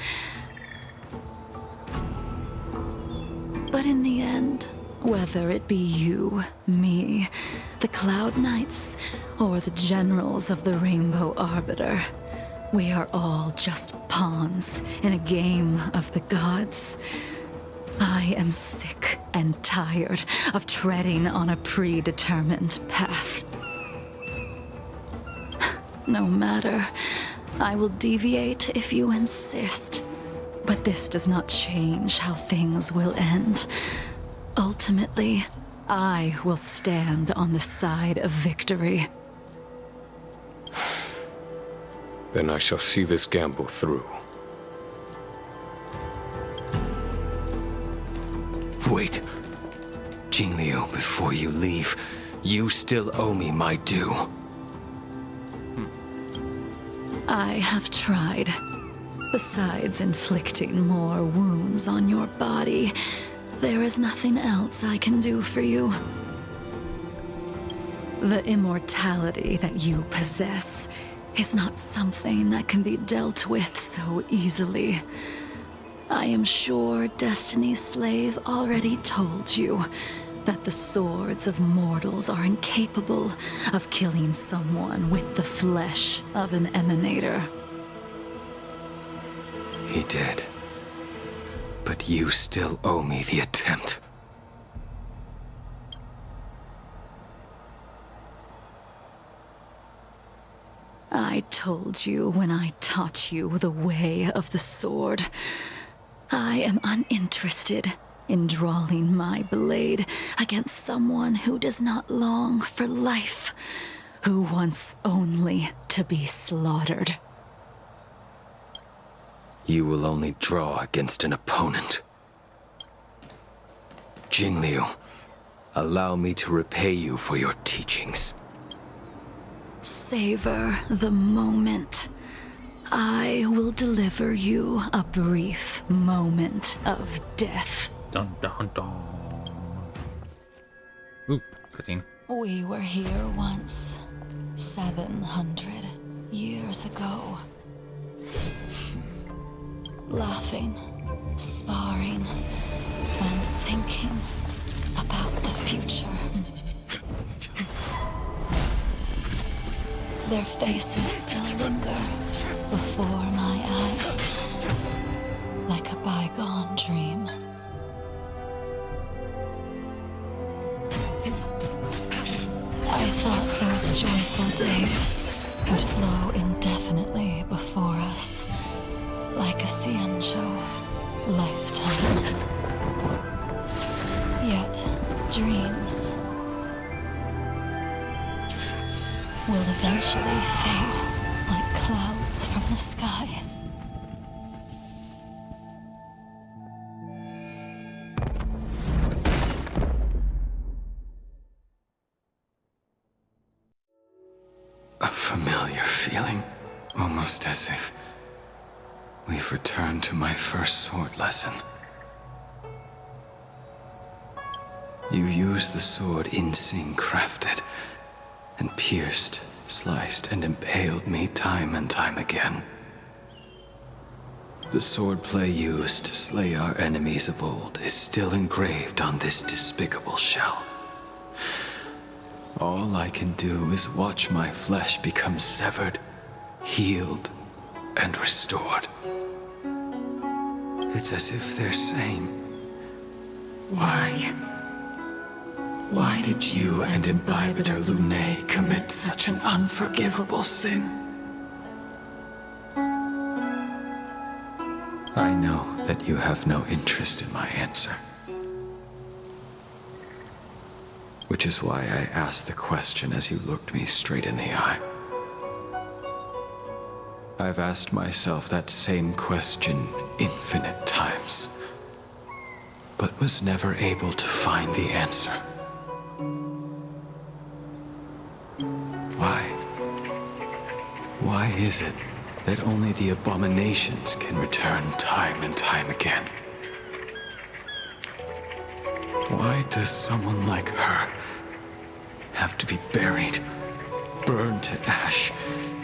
But in the end, whether it be you, me, the Cloud Knights, or the generals of the Rainbow Arbiter, we are all just pawns in a game of the gods. I am sick and tired of treading on a predetermined path. No matter, I will deviate if you insist. But this does not change how things will end. Ultimately, I will stand on the side of victory. Then I shall see this gamble through. Wait. Jingliu, before you leave, you still owe me my due. I have tried. Besides inflicting more wounds on your body, there is nothing else I can do for you. The immortality that you possess is not something that can be dealt with so easily. I am sure Destiny's Slave already told you that the swords of mortals are incapable of killing someone with the flesh of an emanator. He did. But you still owe me the attempt. I told you when I taught you the way of the sword. I am uninterested in drawing my blade against someone who does not long for life, who wants only to be slaughtered. You will only draw against an opponent. Jingliu, allow me to repay you for your teachings. Savor the moment. I will deliver you a brief moment of death. Dun dun dun. Ooh, Pristine. We were here once, 700 years ago. Laughing, sparring, and thinking about the future. Their faces still linger before my eyes, like a bygone dream. I thought those joyful days would flow indefinitely before us, like a Xianzhou lifetime. Yet, dreams will eventually fade like clouds from the sky. A familiar feeling, almost as if we've returned to my first sword lesson. You used the sword Insing crafted, and pierced, sliced, and impaled me time and time again. The swordplay used to slay our enemies of old is still engraved on this despicable shell. All I can do is watch my flesh become severed, healed, and restored. It's as if they're saying, Why did you and Imbibitor Lunae commit such an unforgivable sin? I know that you have no interest in my answer. Which is why I asked the question as you looked me straight in the eye. I've asked myself that same question infinite times, but was never able to find the answer. Why is it that only the abominations can return time and time again? Why does someone like her have to be buried, burned to ash,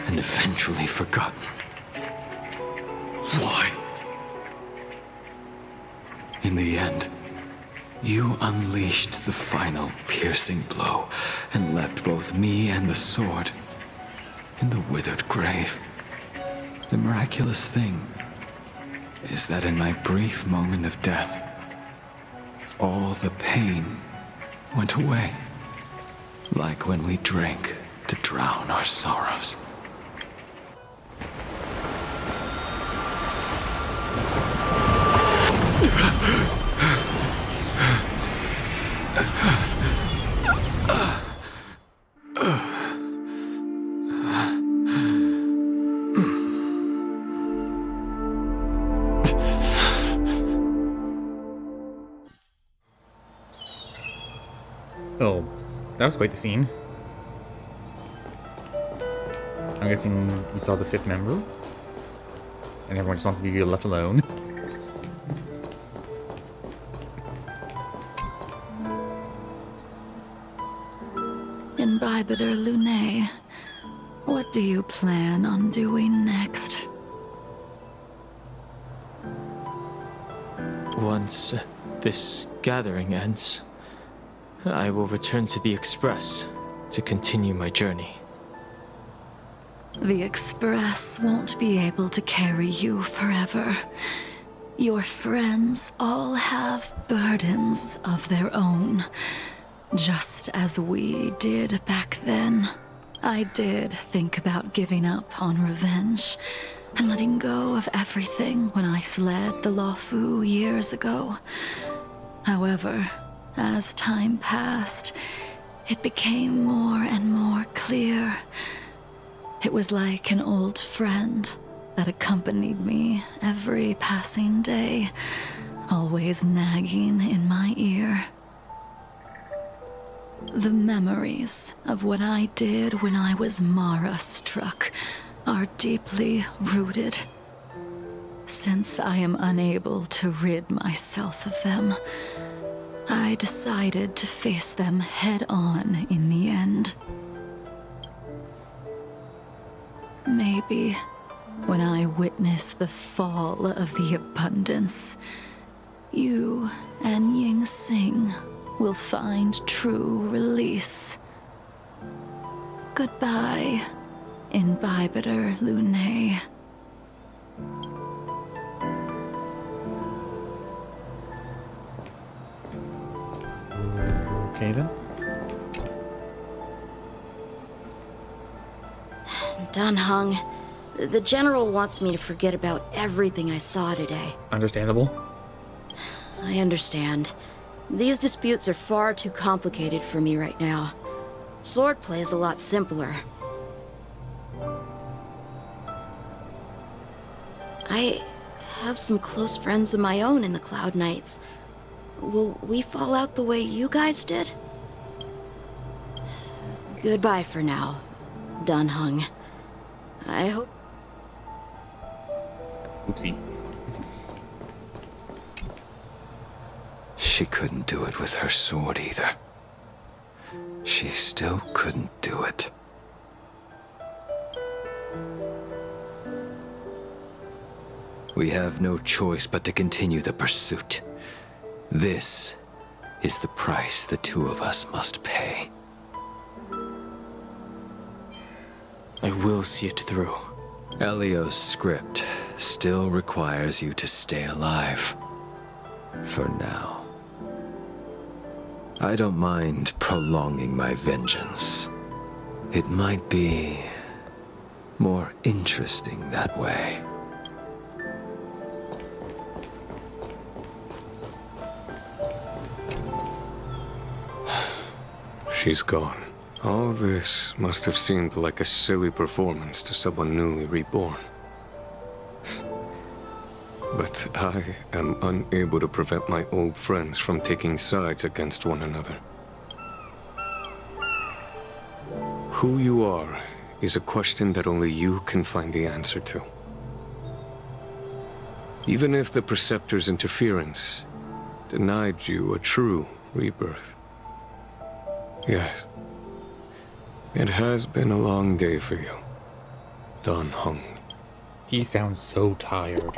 and eventually forgotten? Why? In the end, you unleashed the final piercing blow and left both me and the sword in the withered grave. The miraculous thing is that in my brief moment of death, all the pain went away, like when we drank to drown our sorrows. was quite the scene. I'm guessing you saw the 5th member. And everyone just wants to be left alone. Imbibitor Lunae, what do you plan on doing next? Once this gathering ends, I will return to the Express to continue my journey. The Express won't be able to carry you forever. Your friends all have burdens of their own, just as we did back then. I did think about giving up on revenge and letting go of everything when I fled the Luofu years ago. However, as time passed, it became more and more clear. It was like an old friend that accompanied me every passing day, always nagging in my ear. The memories of what I did when I was Mara-struck are deeply rooted. Since I am unable to rid myself of them, I decided to face them head-on in the end. Maybe when I witness the fall of the abundance, you and Ying Sing will find true release. Goodbye, Imbibitor Lunae. Okay then. Dan Heng, the General wants me to forget about everything I saw today. Understandable. I understand. These disputes are far too complicated for me right now. Swordplay is a lot simpler. I have some close friends of my own in the Cloud Knights. Will we fall out the way you guys did? Goodbye for now, Dan Heng. I hope... Oopsie. She couldn't do it with her sword either. She still couldn't do it. We have no choice but to continue the pursuit. This is the price the two of us must pay. I will see it through. Elio's script still requires you to stay alive. For now. I don't mind prolonging my vengeance. It might be more interesting that way. She's gone. All this must have seemed like a silly performance to someone newly reborn. But I am unable to prevent my old friends from taking sides against one another. Who you are is a question that only you can find the answer to. Even if the Preceptor's interference denied you a true rebirth. Yes. It has been a long day for you, Dan Heng. He sounds so tired.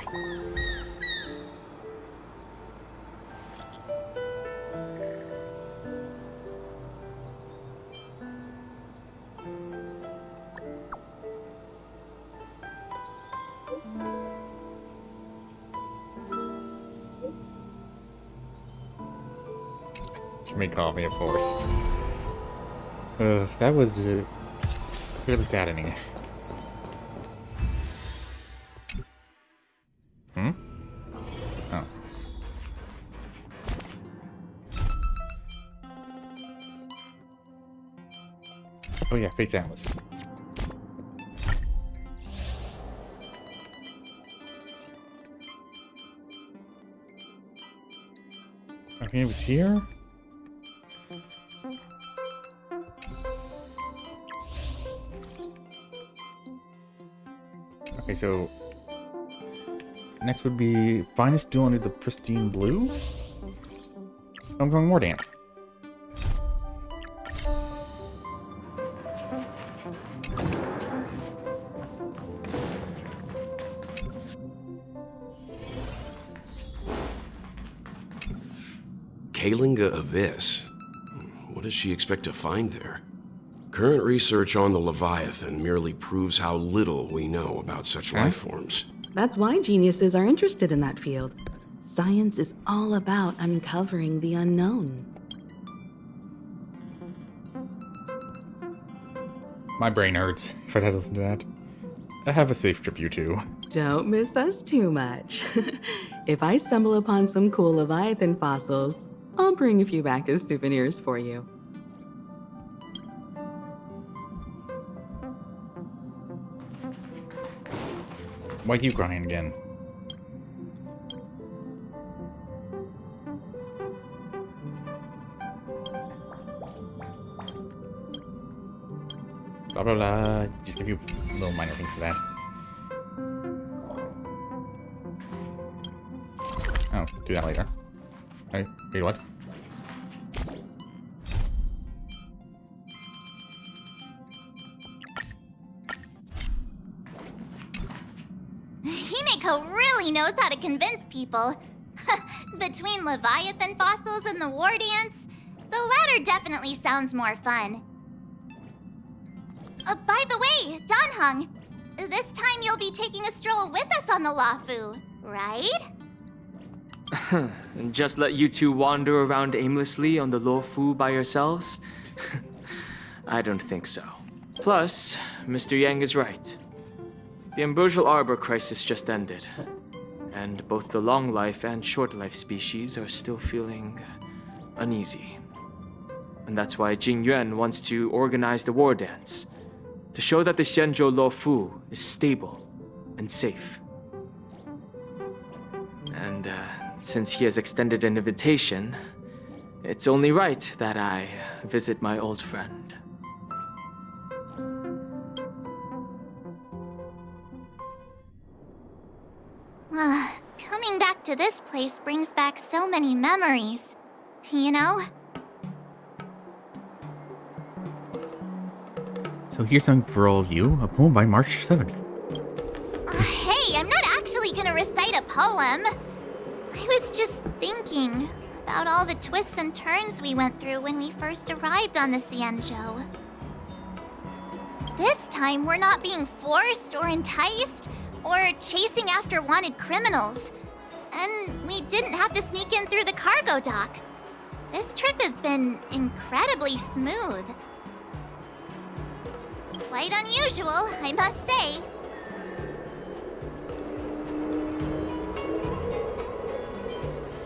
She made coffee, of course. That was really saddening. Hmm? Oh. Oh yeah, Fate's Atlas. Okay, it was here? Okay, so next would be finest duel under the Pristine Blue. I'm going more dance. Kalinga Abyss. What does she expect to find there? Current research on the Leviathan merely proves how little we know about such life forms. That's why geniuses are interested in that field. Science is all about uncovering the unknown. My brain hurts if I had to listen to that. I have a safe trip, you two. Don't miss us too much. If I stumble upon some cool Leviathan fossils, I'll bring a few back as souvenirs for you. Why are you crying again? Blah blah blah. Just give you little minor things for that. Oh, do that later. Okay, wait, what? Himeko really knows how to convince people. Between Leviathan fossils and the war dance, the latter definitely sounds more fun. By the way, Danhung, this time you'll be taking a stroll with us on the Lafu, right? And just let you two wander around aimlessly on the Luofu by yourselves? I don't think so. Plus, Mr. Yang is right. The Ambrosial Arbor crisis just ended, and both the long life and short life species are still feeling uneasy. And that's why Jingyuan wants to organize the war dance, to show that the Xianzhou Luofu is stable and safe. And since he has extended an invitation, it's only right that I visit my old friend. Coming back to this place brings back so many memories, you know? So here's something for all of you, a poem by March 7th. Hey, I'm not actually gonna recite a poem. I was just thinking about all the twists and turns we went through when we first arrived on the Xianzhou. This time, we're not being forced or enticed or chasing after wanted criminals. And we didn't have to sneak in through the cargo dock. This trip has been incredibly smooth. Quite unusual, I must say.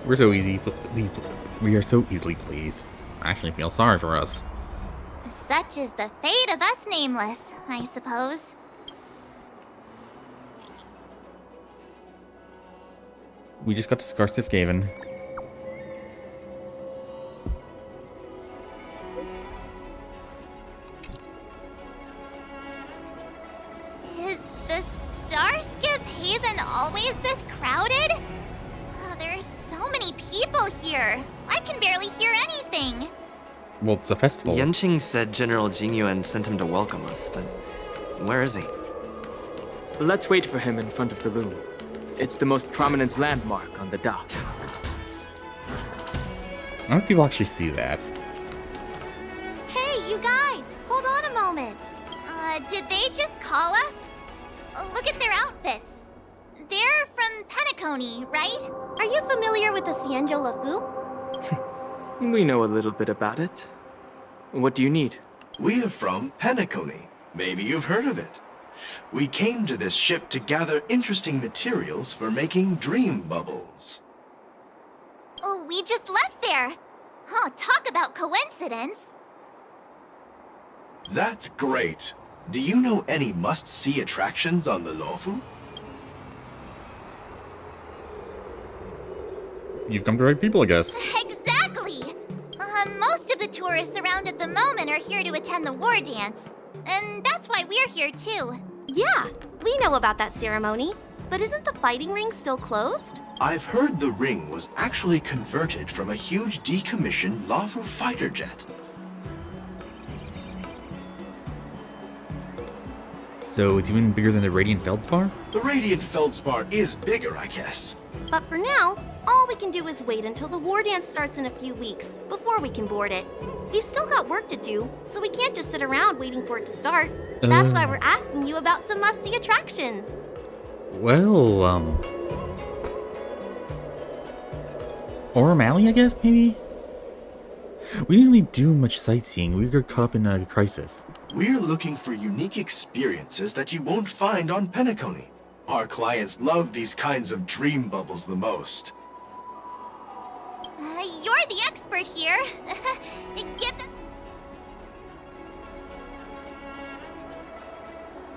We're so easy. We are so easily pleased. I actually feel sorry for us. Such is the fate of us nameless, I suppose. We just got to Scarsif Gaven. Is the Starskip Haven always this crowded? Oh, there's so many people here. I can barely hear anything. Well, it's a festival. Yanqing said General Jingyuan sent him to welcome us, but where is he? Let's wait for him in front of the room. It's the most prominent landmark on the dock. I don't know if people actually see that. Hey, you guys! Hold on a moment. Did they just call us? Look at their outfits. They're from Penacony, right? Are you familiar with the Xianzhou Luofu? We know a little bit about it. What do you need? We are from Penacony. Maybe you've heard of it. We came to this ship to gather interesting materials for making dream bubbles. Oh, we just left there. Oh, talk about coincidence. That's great. Do you know any must-see attractions on the Luofu? You've come to the right people, I guess. Exactly! Most of the tourists around at the moment are here to attend the war dance. And that's why we're here, too. Yeah, We know about that ceremony, but isn't the fighting ring still closed? I've heard the ring was actually converted from a huge decommissioned Lafu fighter jet. So it's even bigger than the Radiant Feldspar? The Radiant Feldspar is bigger, I guess. But for now, all we can do is wait until the war dance starts in a few weeks before we can board it. We've still got work to do, so we can't just sit around waiting for it to start. That's why we're asking you about some must-see attractions. Well, Orem Alley, I guess, maybe? We didn't really do much sightseeing. We got caught up in a crisis. We're looking for unique experiences that you won't find on Penacony. Our clients love these kinds of dream bubbles the most. You're the expert here. Get the...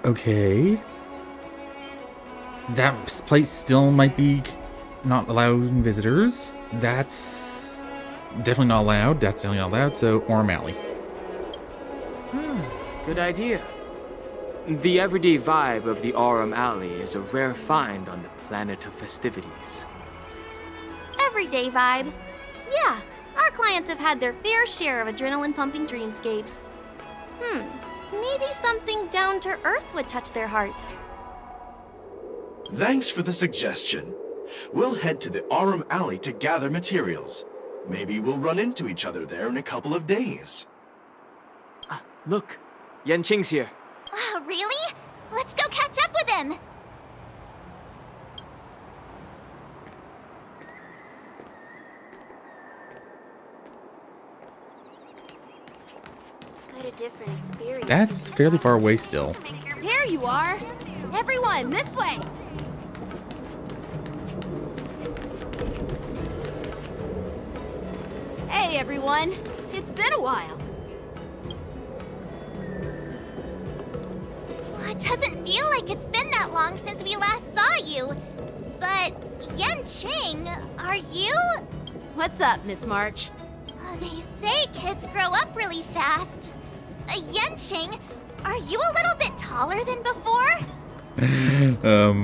Okay. That place still might be not allowing visitors. That's definitely not allowed. That's definitely not allowed. So, Orem Alley. Good idea. The everyday vibe of the Orem Alley is a rare find on the planet of festivities. Everyday vibe. Yeah, our clients have had their fair share of adrenaline-pumping dreamscapes. Maybe something down to earth would touch their hearts. Thanks for the suggestion. We'll head to the Orem Alley to gather materials. Maybe we'll run into each other there in a couple of days. Look, Yanqing's here. Really? Let's go catch up with him! Quite a different experience. That's fairly far away still. There you are! Everyone, this way! Hey, everyone! It's been a while. It doesn't feel like it's been that long since we last saw you. But, Yanqing, are you? What's up, Miss March? They say kids grow up really fast. Yanqing, are you a little bit taller than before?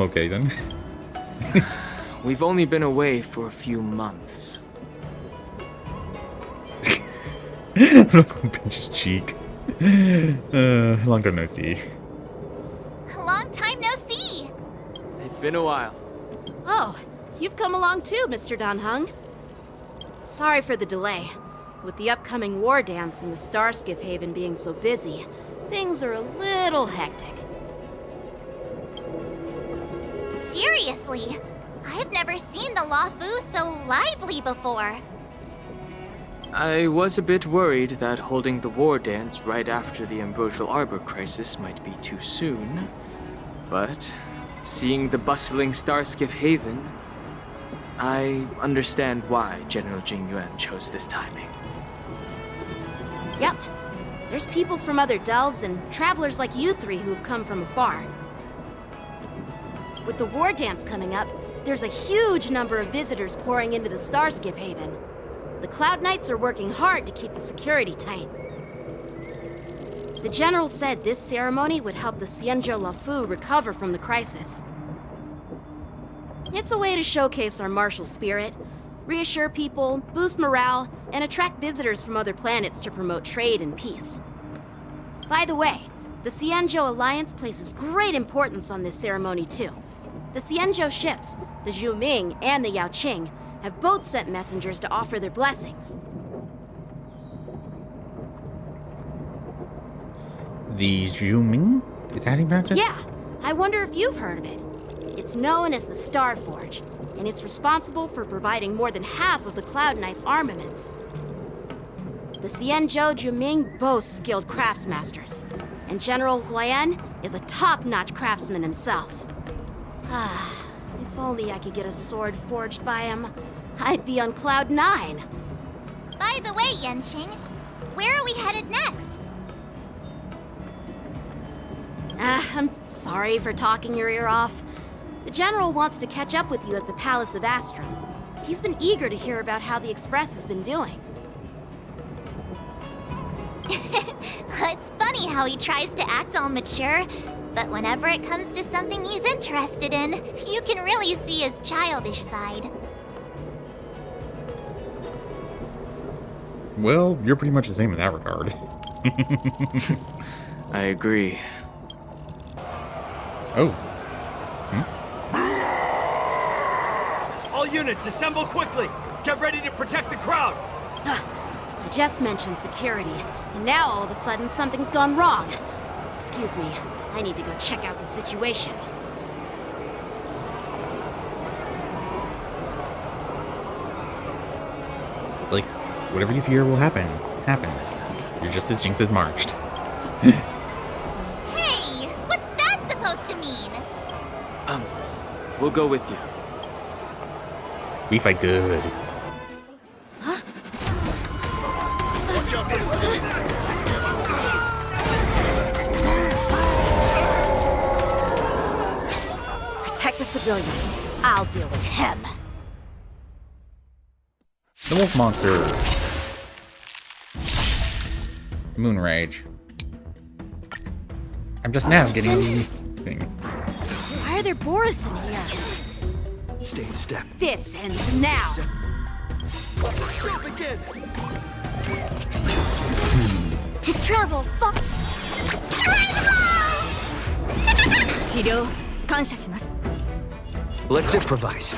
Okay then. We've only been away for a few months. I'm not gonna pinch his cheek. Long time no see. Long time no see. It's been a while. Oh, you've come along too, Mr. Danheng. Sorry for the delay. With the upcoming war dance and the Starskiff Haven being so busy, things are a little hectic. Seriously, I've never seen the Lafu so lively before. I was a bit worried that holding the war dance right after the Ambrosial Arbor crisis might be too soon. But seeing the bustling Starskiff Haven, I understand why General Jingliu chose this timing. Yep. There's people from other delves and travelers like you three who've come from afar. With the war dance coming up, there's a huge number of visitors pouring into the Starskiff Haven. The Cloud Knights are working hard to keep the security tight. The General said this ceremony would help the Xianzhou Lafu recover from the crisis. It's a way to showcase our martial spirit, reassure people, boost morale, and attract visitors from other planets to promote trade and peace. By the way, the Xianzhou Alliance places great importance on this ceremony too. The Xianzhou ships, the Zhuming and the Yaoqing, have both sent messengers to offer their blessings. The Zhuming? Is that how you pronounce it? Yeah, I wonder if you've heard of it. It's known as the Star Forge, and it's responsible for providing more than half of the Cloud Knights' armaments. The Xianzhou Zhuming boasts skilled craftsmasters, and General Huayan is a top-notch craftsman himself. If only I could get a sword forged by him, I'd be on Cloud 9. By the way, Yanqing, where are we headed next? I'm sorry for talking your ear off. The General wants to catch up with you at the Palace of Astrum. He's been eager to hear about how the Express has been doing. It's funny how he tries to act all mature, But whenever it comes to something he's interested in, you can really see his childish side. Well, you're pretty much the same in that regard. I agree. Oh. All units, assemble quickly! Get ready to protect the crowd! I just mentioned security, and now all of a sudden something's gone wrong. Excuse me, I need to go check out the situation. Like, whatever you fear will happen, happens. You're just as Jinx has marched. Hey! What's that supposed to mean? We'll go with you. We fight good. Protect the civilians. I'll deal with him. The wolf monster. Moon Rage. I'm just now getting the thing. Why are there Boris in here? Stay in step. This ends now. Begin! To travel, fuck. Let's improvise.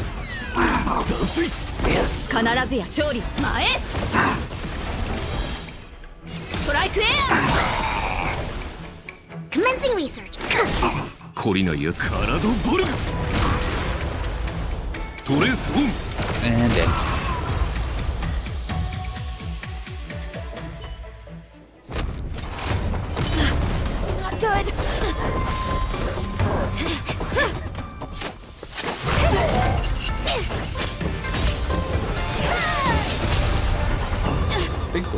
Commencing research. 懲りないやつカナドボルグトレースオン And in. Not good. Think so.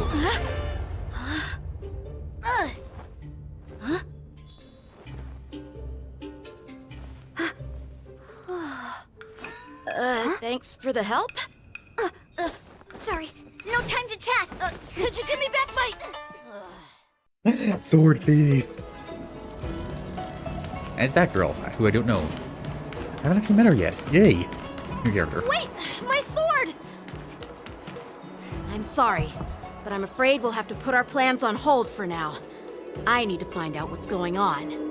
Thanks for the help. Sorry, no time to chat. Could you give me back my... Sword thief. And it's that girl, who I don't know. I haven't actually met her yet. Yay. New character. Wait, my sword! I'm sorry, but I'm afraid we'll have to put our plans on hold for now. I need to find out what's going on.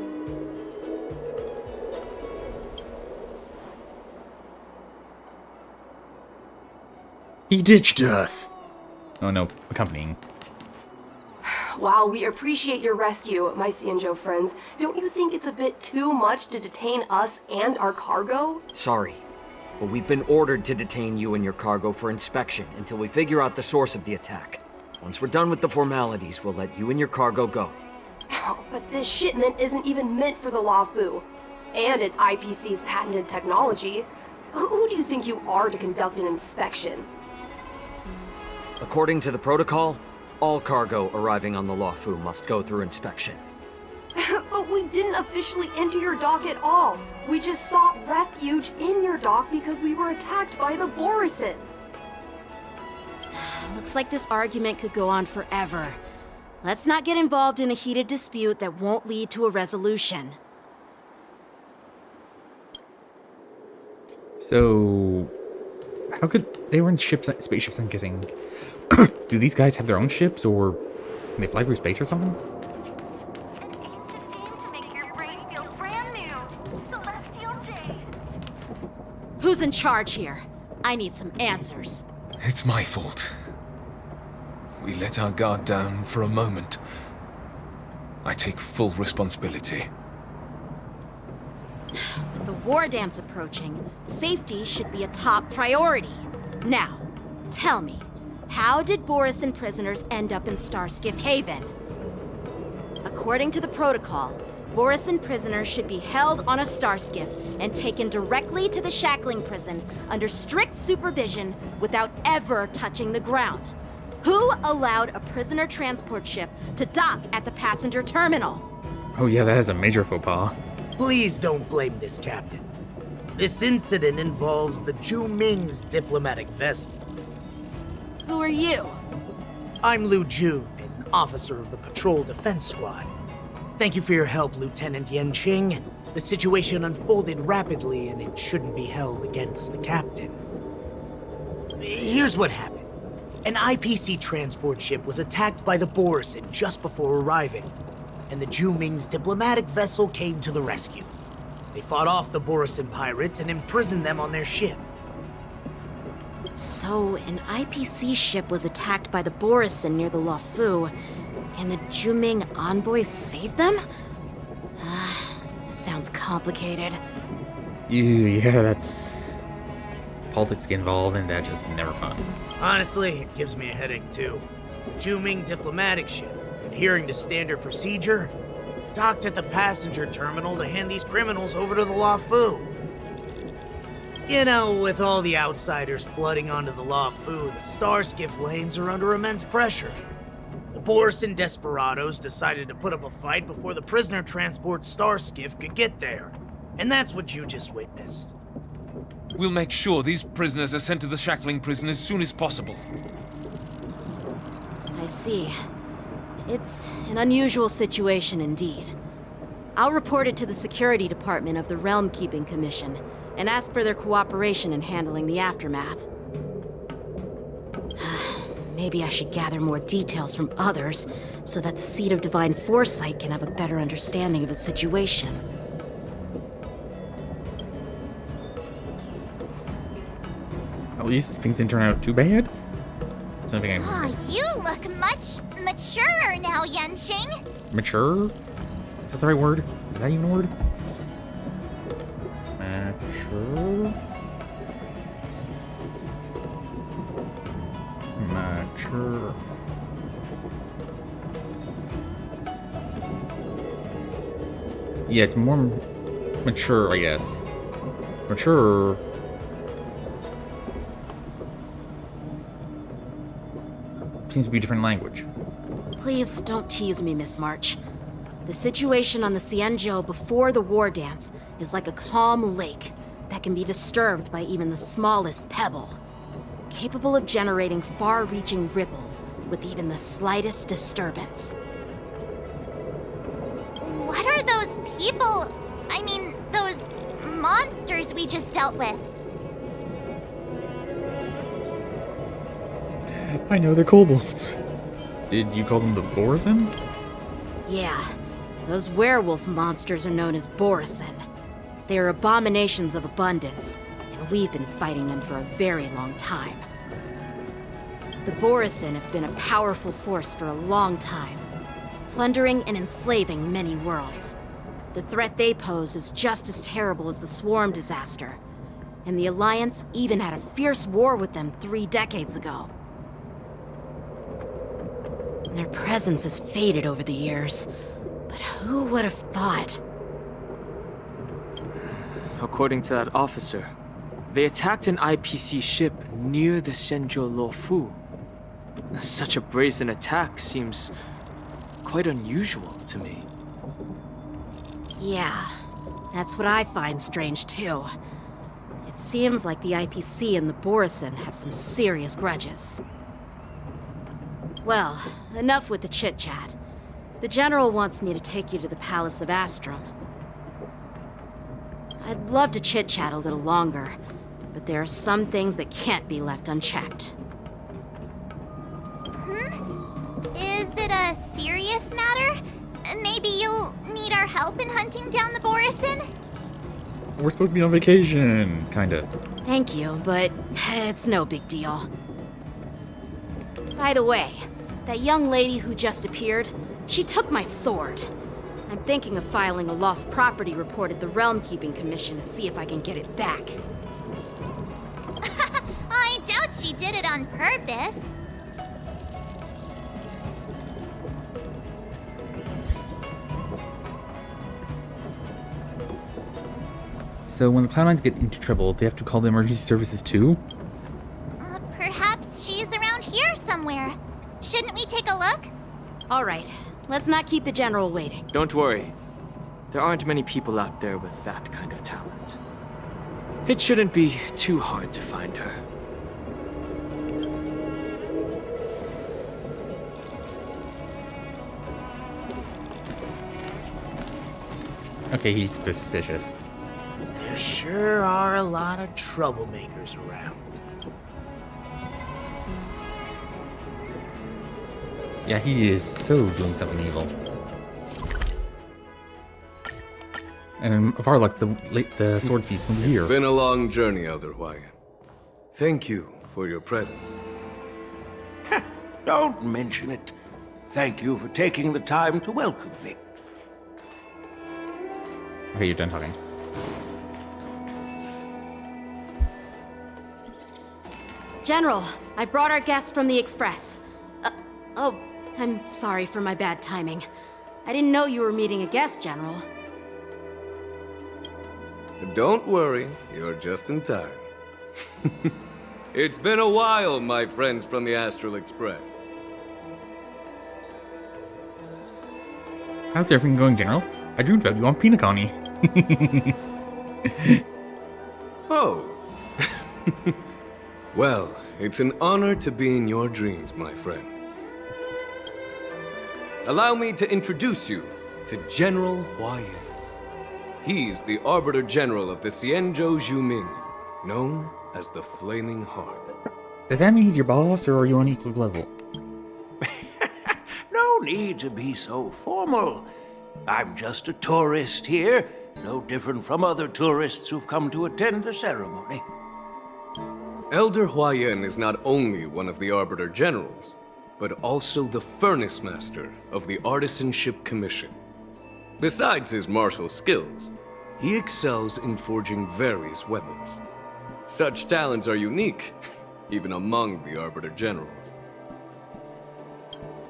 He ditched us. Oh no, accompanying. While we appreciate your rescue, my Xianzhou friends, don't you think it's a bit too much to detain us and our cargo? Sorry, but we've been ordered to detain you and your cargo for inspection until we figure out the source of the attack. Once we're done with the formalities, we'll let you and your cargo go. But this shipment isn't even meant for the Luofu. And it's IPC's patented technology. Who do you think you are to conduct an inspection? According to the protocol, all cargo arriving on the Luofu must go through inspection. But we didn't officially enter your dock at all. We just sought refuge in your dock because we were attacked by the Borisin. Looks like this argument could go on forever. Let's not get involved in a heated dispute that won't lead to a resolution. So, how could they were in spaceships? I'm guessing. Do these guys have their own ships, or can they fly through space or something? Who's in charge here? I need some answers. It's my fault. We let our guard down for a moment. I take full responsibility. With the war dance approaching, safety should be a top priority. Now, tell me, how did Borisin prisoners end up in Starskiff Haven? According to the protocol, Borisin prisoners should be held on a starskiff and taken directly to the shackling prison under strict supervision without ever touching the ground. Who allowed a prisoner transport ship to dock at the passenger terminal? Oh yeah, that is a major faux pas. Please don't blame this captain. This incident involves the Zhu Ming's diplomatic vessel. Who are you? I'm Lu Jun, an officer of the Patrol Defense Squad. Thank you for your help, Lieutenant Yanqing. The situation unfolded rapidly, and it shouldn't be held against the captain. Here's what happened. An IPC transport ship was attacked by the Borison just before arriving, and the Juming's diplomatic vessel came to the rescue. They fought off the Borison pirates and imprisoned them on their ship. So, an IPC ship was attacked by the Borison near the Luofu, and the Juming envoys saved them? This sounds complicated. Yeah, that's... Politics get involved, and that's just never fun. Honestly, it gives me a headache too. Juming diplomatic ship, adhering to standard procedure, docked at the passenger terminal to hand these criminals over to the Luofu. You know, with all the outsiders flooding onto the Luofu, the Starskiff lanes are under immense pressure. The Borison desperados decided to put up a fight before the prisoner transport Starskiff could get there. And that's what you just witnessed. We'll make sure these prisoners are sent to the shackling prison as soon as possible. I see. It's an unusual situation indeed. I'll report it to the security department of the Realm Keeping Commission and ask for their cooperation in handling the aftermath. Maybe I should gather more details from others so that the Seat of Divine Foresight can have a better understanding of the situation. At least things didn't turn out too bad. Something I... Oh, you look much maturer now, Yanqing. Mature? Is that the right word? Is that even a word? Mature? Mature. Yeah, it's more mature, I guess. Mature. Seems to be a different language. Please don't tease me, Miss March. The situation on the Xianzhou before the war dance is like a calm lake that can be disturbed by even the smallest pebble, capable of generating far-reaching ripples with even the slightest disturbance. What are those people? I mean, those monsters we just dealt with? I know, they're kobolds. Did you call them the Borison? Yeah, those werewolf monsters are known as Borison. They are abominations of abundance, and we've been fighting them for a very long time. The Borison have been a powerful force for a long time, plundering and enslaving many worlds. The threat they pose is just as terrible as the Swarm disaster, and the Alliance even had a fierce war with them 3 decades ago. Their presence has faded over the years, but who would have thought? According to that officer, they attacked an IPC ship near the Xianzhou Luofu. Such a brazen attack seems quite unusual to me. Yeah, that's what I find strange too. It seems like the IPC and the Borison have some serious grudges. Well, enough with the chit-chat. The General wants me to take you to the Palace of Astrum. I'd love to chit-chat a little longer, but there are some things that can't be left unchecked. Is it a serious matter? Maybe you'll need our help in hunting down the Borison? We're supposed to be on vacation, kinda. Thank you, but it's no big deal. By the way, that young lady who just appeared, she took my sword. I'm thinking of filing a lost property report at the Realm Keeping Commission to see if I can get it back. I doubt she did it on purpose. So when the Cloud9s get into trouble, they have to call the emergency services too? Perhaps she's around here somewhere. Shouldn't we take a look? All right, let's not keep the General waiting. Don't worry. There aren't many people out there with that kind of talent. It shouldn't be too hard to find her. Okay, he's suspicious. There sure are a lot of troublemakers around. Yeah, he is so doing something evil. And of our luck, the sword feast will be here. It's been a long journey, Elder Hwayan. Thank you for your presence. Don't mention it. Thank you for taking the time to welcome me. Okay, you're done talking. General, I brought our guests from the Express. Oh, I'm sorry for my bad timing. I didn't know you were meeting a guest, General. Don't worry, you're just in time. It's been a while, my friends from the Astral Express. How's everything going, General? I dreamed about you on Pinaconi. Oh. Well, it's an honor to be in your dreams, my friend. Allow me to introduce you to General Hwayan. He's the Arbiter General of the Xianzhou Zhuming, known as the Flaming Heart. Does that mean he's your boss, or are you on equal level? No need to be so formal. I'm just a tourist here, no different from other tourists who've come to attend the ceremony. Elder Hwayan is not only one of the Arbiter Generals, but also the Furnace Master of the Artisanship Commission. Besides his martial skills, he excels in forging various weapons. Such talents are unique, even among the Arbiter Generals.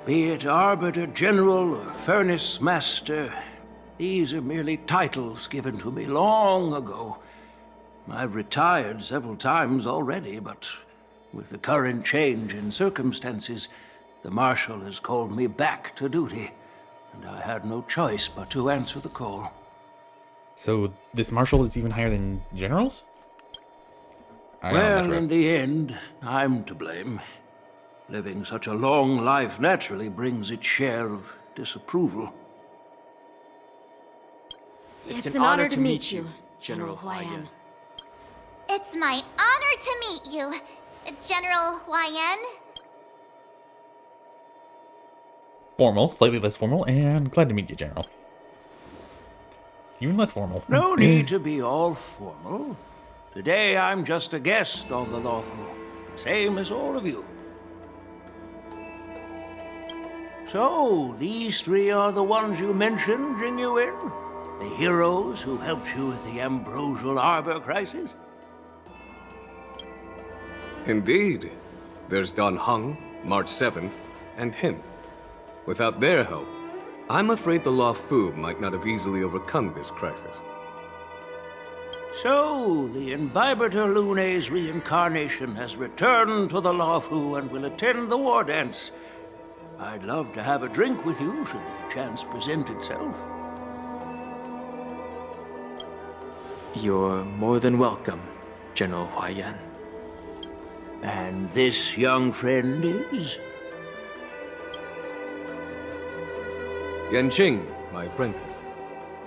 Be it Arbiter General or Furnace Master, these are merely titles given to me long ago. I've retired several times already, but with the current change in circumstances, the Marshal has called me back to duty, and I had no choice but to answer the call. So this Marshal is even higher than generals? Well, in the end, I'm to blame. Living such a long life naturally brings its share of disapproval. It's an honor to meet you, General Hwayan. It's my honor to meet you, General Hwayan. Formal, slightly less formal, and glad to meet you, General. Even less formal. No need to be all formal. Today I'm just a guest on the Lawfu, same as all of you. So, these three are the ones you mentioned, Jingliu? The heroes who helped you with the Ambrosial Arbor crisis? Indeed. There's Don Hung, March 7th, and him. Without their help, I'm afraid the Lawfu might not have easily overcome this crisis. So, the Imbibitor Lune's reincarnation has returned to the Lawfu and will attend the war dance. I'd love to have a drink with you should the chance present itself. You're more than welcome, General Hwayan. And this young friend is? Yanqing, my apprentice.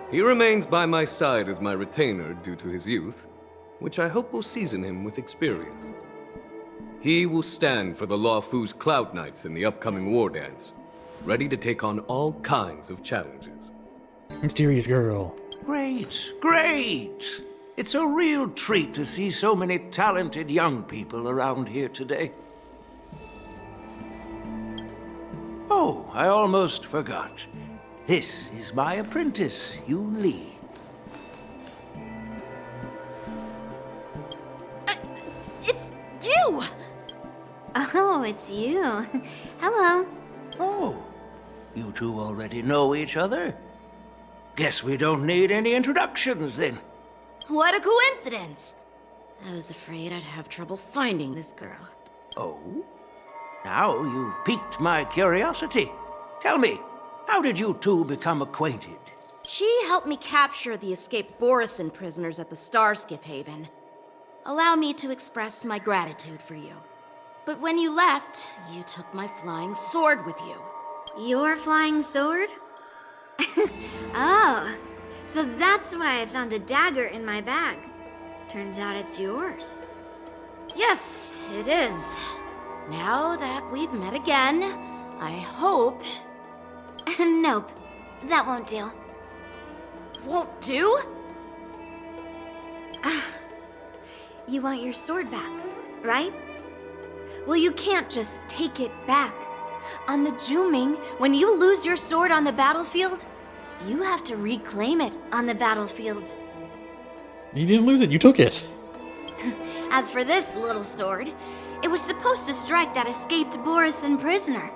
He remains by my side as my retainer due to his youth, which I hope will season him with experience. He will stand for the Lawfu's Cloud Knights in the upcoming war dance, ready to take on all kinds of challenges. Mysterious girl. Great, great! It's a real treat to see so many talented young people around here today. Oh, I almost forgot. This is my apprentice, Yoon Lee. It's you! Oh, it's you. Hello. Oh, you two already know each other? Guess we don't need any introductions then. What a coincidence! I was afraid I'd have trouble finding this girl. Oh? Now you've piqued my curiosity. Tell me, how did you two become acquainted? She helped me capture the escaped Borisin prisoners at the Starskiff Haven. Allow me to express my gratitude for you. But when you left, you took my flying sword with you. Your flying sword? Oh, So that's why I found a dagger in my bag. Turns out it's yours. Yes, it is. Now that we've met again, I hope... Nope, that won't do. Won't do? You want your sword back, right? Well, you can't just take it back. On the Juming, when you lose your sword on the battlefield, you have to reclaim it on the battlefield. You didn't lose it, you took it. As for this little sword, it was supposed to strike that escaped Borisin prisoner.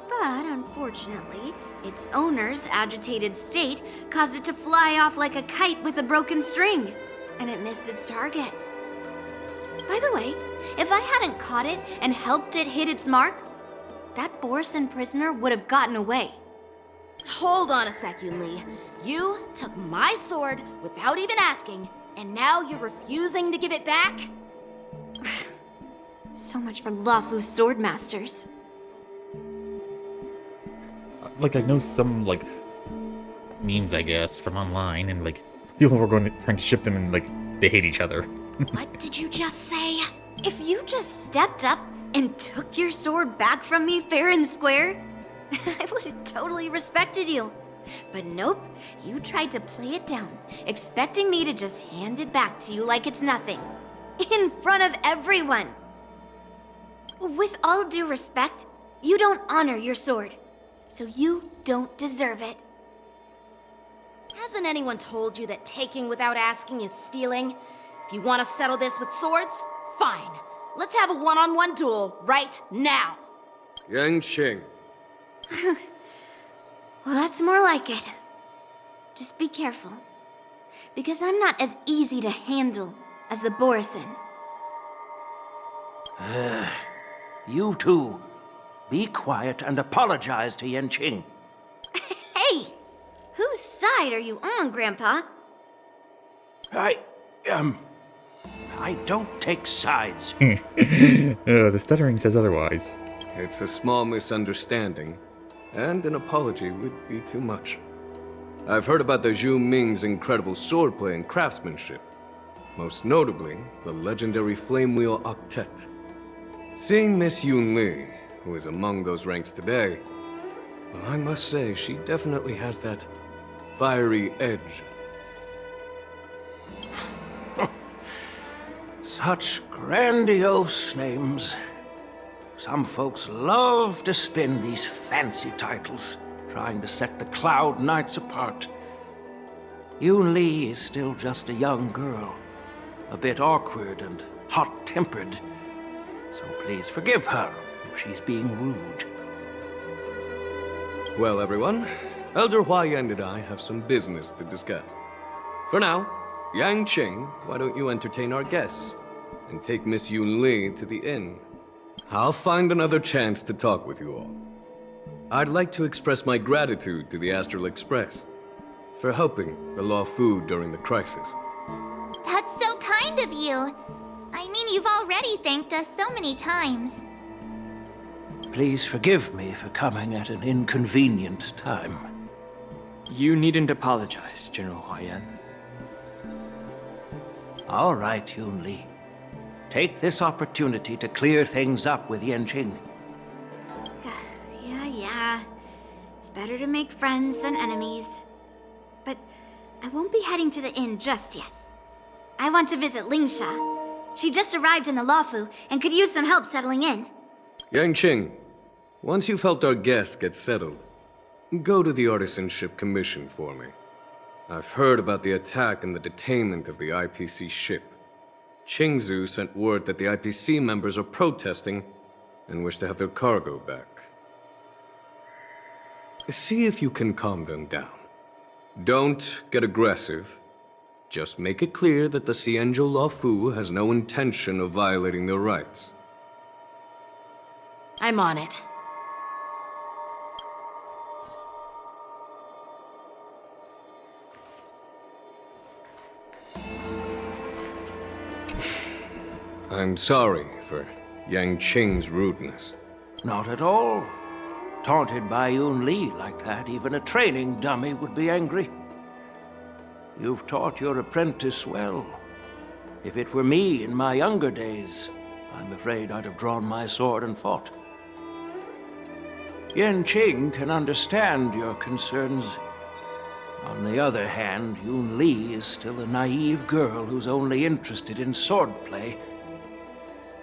But unfortunately, its owner's agitated state caused it to fly off like a kite with a broken string, and it missed its target. By the way, if I hadn't caught it and helped it hit its mark, that Borisin prisoner would have gotten away. Hold on a sec, Yunli. You took my sword without even asking, and now you're refusing to give it back? So much for Lafu's sword masters. Like, I know some, like, memes, I guess, from online, and, like, people were trying to ship them, and, like, they hate each other. What did you just say? If you just stepped up and took your sword back from me fair and square, I would have totally respected you. But nope, you tried to play it down, expecting me to just hand it back to you like it's nothing. In front of everyone. With all due respect, you don't honor your sword, so you don't deserve it. Hasn't anyone told you that taking without asking is stealing? If you want to settle this with swords, fine. Let's have a one-on-one duel right now. Yanqing. Well, that's more like it. Just be careful, because I'm not as easy to handle as the Borisin. You two, be quiet and apologize to Yanqing. Hey! Whose side are you on, Grandpa? I don't take sides. The stuttering says otherwise. It's a small misunderstanding, and an apology would be too much. I've heard about the Zhu Ming's incredible swordplay and craftsmanship, most notably the legendary Flame Wheel Octet. Seeing Miss Yunli, who is among those ranks today, well, I must say she definitely has that fiery edge. Such grandiose names. Some folks love to spin these fancy titles, trying to set the Cloud Knights apart. Yunli is still just a young girl, a bit awkward and hot-tempered. So please forgive her if she's being rude. Well, everyone, Elder Huayan and I have some business to discuss. For now, Yanqing, why don't you entertain our guests and take Miss Yunli to the inn? I'll find another chance to talk with you all. I'd like to express my gratitude to the Astral Express for helping the Luofu during the crisis. That's so kind of you. I mean, you've already thanked us so many times. Please forgive me for coming at an inconvenient time. You needn't apologize, General Huayan. All right, Yunli. Take this opportunity to clear things up with Yanqing. Yeah. It's better to make friends than enemies. But I won't be heading to the inn just yet. I want to visit Lingsha. She just arrived in the Luofu and could use some help settling in. Yanqing, once you've helped our guests get settled, go to the Artisanship Commission for me. I've heard about the attack and the detainment of the IPC ship. Qingzu sent word that the IPC members are protesting and wish to have their cargo back. See if you can calm them down. Don't get aggressive. Just make it clear that the Xianzhou Luofu has no intention of violating their rights. I'm on it. I'm sorry for Yanqing's rudeness. Not at all. Taunted by Yunli like that, even a training dummy would be angry. You've taught your apprentice well. If it were me in my younger days, I'm afraid I'd have drawn my sword and fought. Yan Qing can understand your concerns. On the other hand, Yun Li is still a naive girl who's only interested in swordplay.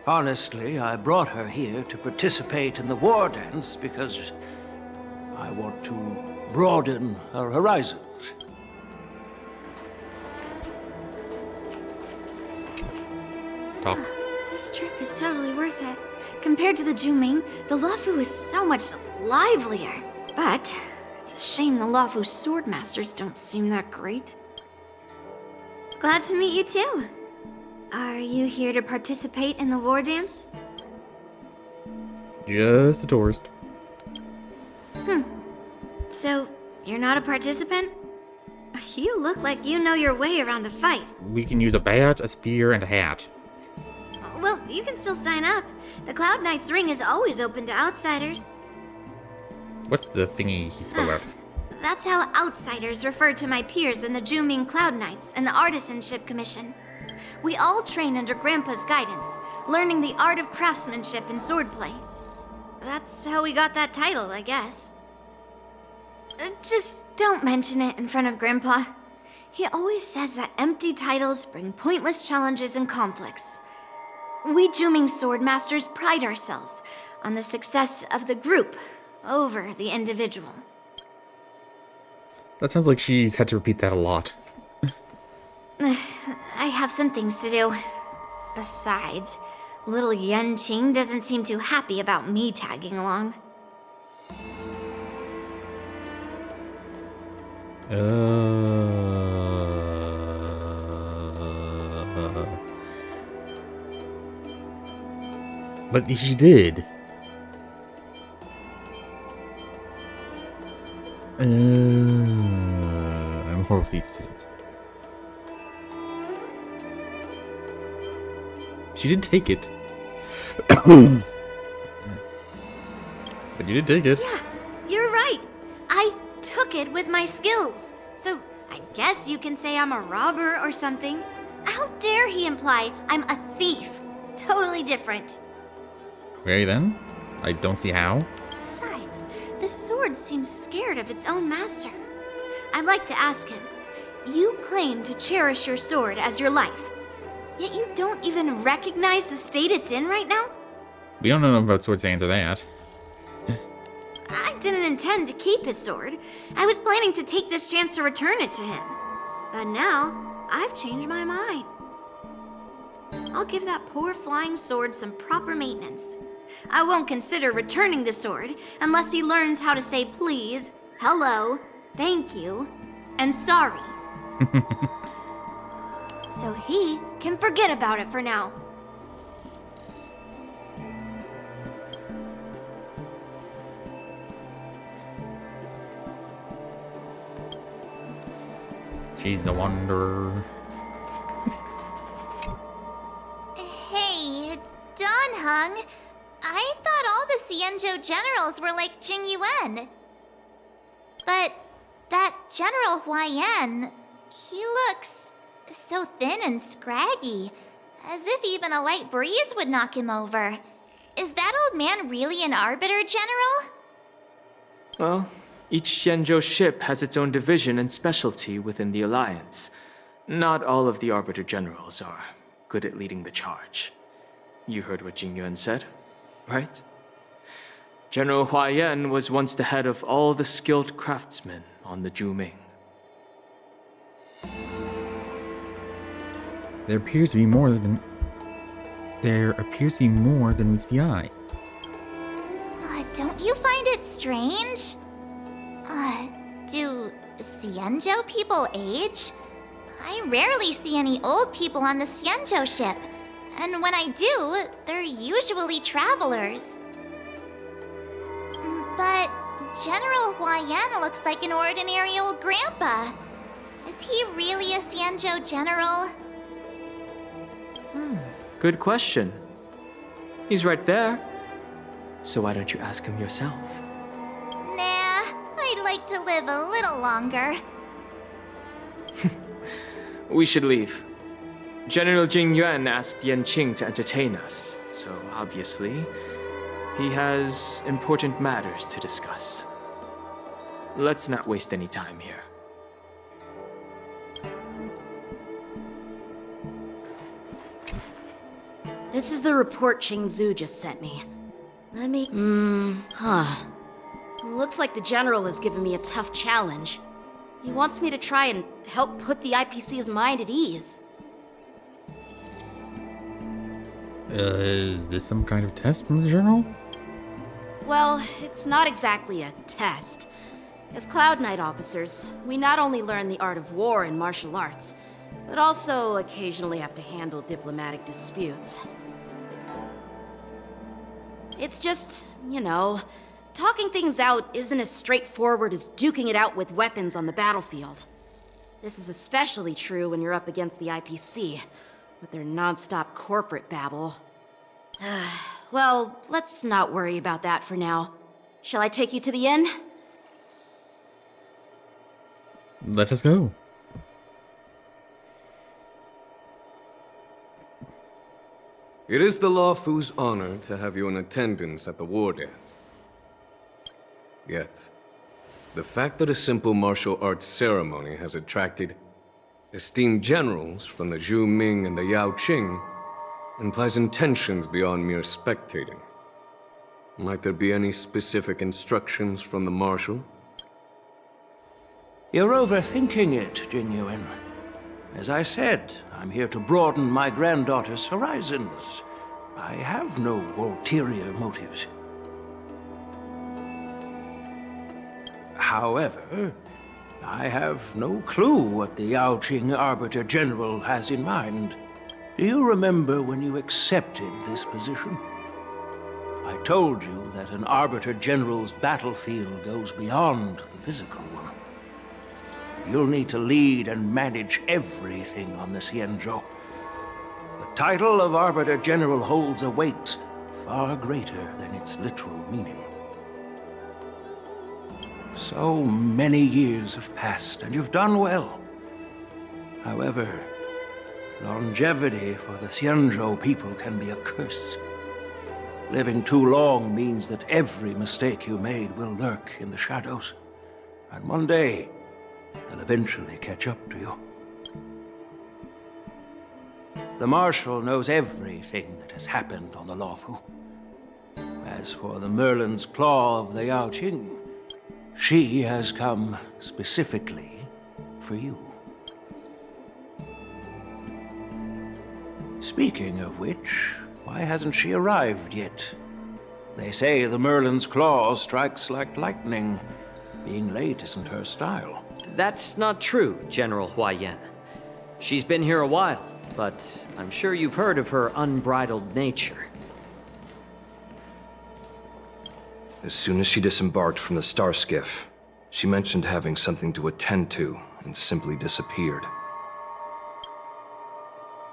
Honestly, I brought her here to participate in the war dance because I want to broaden her horizons. Talk. This trip is totally worth it. Compared to the Juming, the Luofu is so much livelier. But it's a shame the Luofu swordmasters don't seem that great. Glad to meet you too. Are you here to participate in the war dance? Just a tourist. So, you're not a participant? You look like you know your way around a fight. We can use a bat, a spear, and a hat. Well, you can still sign up. The Cloud Knight's ring is always open to outsiders. What's the thingy he spoke of? That's how outsiders refer to my peers in the Juming Cloud Knights and the Artisanship Commission. We all train under Grandpa's guidance, learning the art of craftsmanship and swordplay. That's how we got that title, I guess. Just don't mention it in front of Grandpa. He always says that empty titles bring pointless challenges and conflicts. We Juming swordmasters pride ourselves on the success of the group over the individual. That sounds like she's had to repeat that a lot. I have some things to do. Besides, little Yan Qing doesn't seem too happy about me tagging along. But she did. I'm horrible with these decisions. She did take it. But you did take it. Yeah, you're right. I took it with my skills. So I guess you can say I'm a robber or something. How dare he imply I'm a thief? Totally different. Okay then. I don't see how. Besides, the sword seems scared of its own master. I'd like to ask him. You claim to cherish your sword as your life, yet you don't even recognize the state it's in right now? We don't know about sword to answer that. I didn't intend to keep his sword. I was planning to take this chance to return it to him. But now, I've changed my mind. I'll give that poor flying sword some proper maintenance. I won't consider returning the sword unless he learns how to say please, hello, thank you, and sorry. So he can forget about it for now. She's a wanderer. Hey, Don Hung. I thought all the Xianzhou generals were like Jingliu. But that General Huaiyan, he looks so thin and scraggy, as if even a light breeze would knock him over. Is that old man really an Arbiter, General? Well, each Xianzhou ship has its own division and specialty within the Alliance. Not all of the Arbiter generals are good at leading the charge. You heard what Jingyuan said, right? General Huaiyan was once the head of all the skilled craftsmen on the Juming. There appears to be more than meets the eye. Don't you find it strange? Do Xianzhou people age? I rarely see any old people on the Xianzhou ship. And when I do, they're usually travelers. But General Huaiyan looks like an ordinary old grandpa. Is he really a Xianzhou general? Good question. He's right there. So why don't you ask him yourself? Nah, I'd like to live a little longer. We should leave. General Jingyuan asked Yan Qing to entertain us, so obviously, he has important matters to discuss. Let's not waste any time here. This is the report Qing Zhu just sent me. Let me... Looks like the General has given me a tough challenge. He wants me to try and help put the IPC's mind at ease. Is this some kind of test from the journal? Well, it's not exactly a test. As Cloud Knight officers, we not only learn the art of war and martial arts, but also occasionally have to handle diplomatic disputes. It's just, you know, talking things out isn't as straightforward as duking it out with weapons on the battlefield. This is especially true when you're up against the IPC, with their non-stop corporate babble. Well, let's not worry about that for now. Shall I take you to the inn? Let us go. It is the Luofu's honor to have you in attendance at the war dance. Yet, the fact that a simple martial arts ceremony has attracted esteemed generals from the Zhu Ming and the Yao Qing implies intentions beyond mere spectating. Might there be any specific instructions from the Marshal? You're overthinking it, Jingliu. As I said, I'm here to broaden my granddaughter's horizons. I have no ulterior motives. However, I have no clue what the Yao Qing Arbiter General has in mind. Do you remember when you accepted this position? I told you that an Arbiter General's battlefield goes beyond the physical one. You'll need to lead and manage everything on the Xianzhou. The title of Arbiter General holds a weight far greater than its literal meaning. So many years have passed, and you've done well. However, longevity for the Xianzhou people can be a curse. Living too long means that every mistake you made will lurk in the shadows. And one day, they'll eventually catch up to you. The Marshal knows everything that has happened on the Luofu. As for the Merlin's Claw of the Yao Qing, she has come specifically for you. Speaking of which, why hasn't she arrived yet? They say the Merlin's Claw strikes like lightning. Being late isn't her style. That's not true, General Huaiyan. She's been here a while, but I'm sure you've heard of her unbridled nature. As soon as she disembarked from the star skiff, she mentioned having something to attend to and simply disappeared.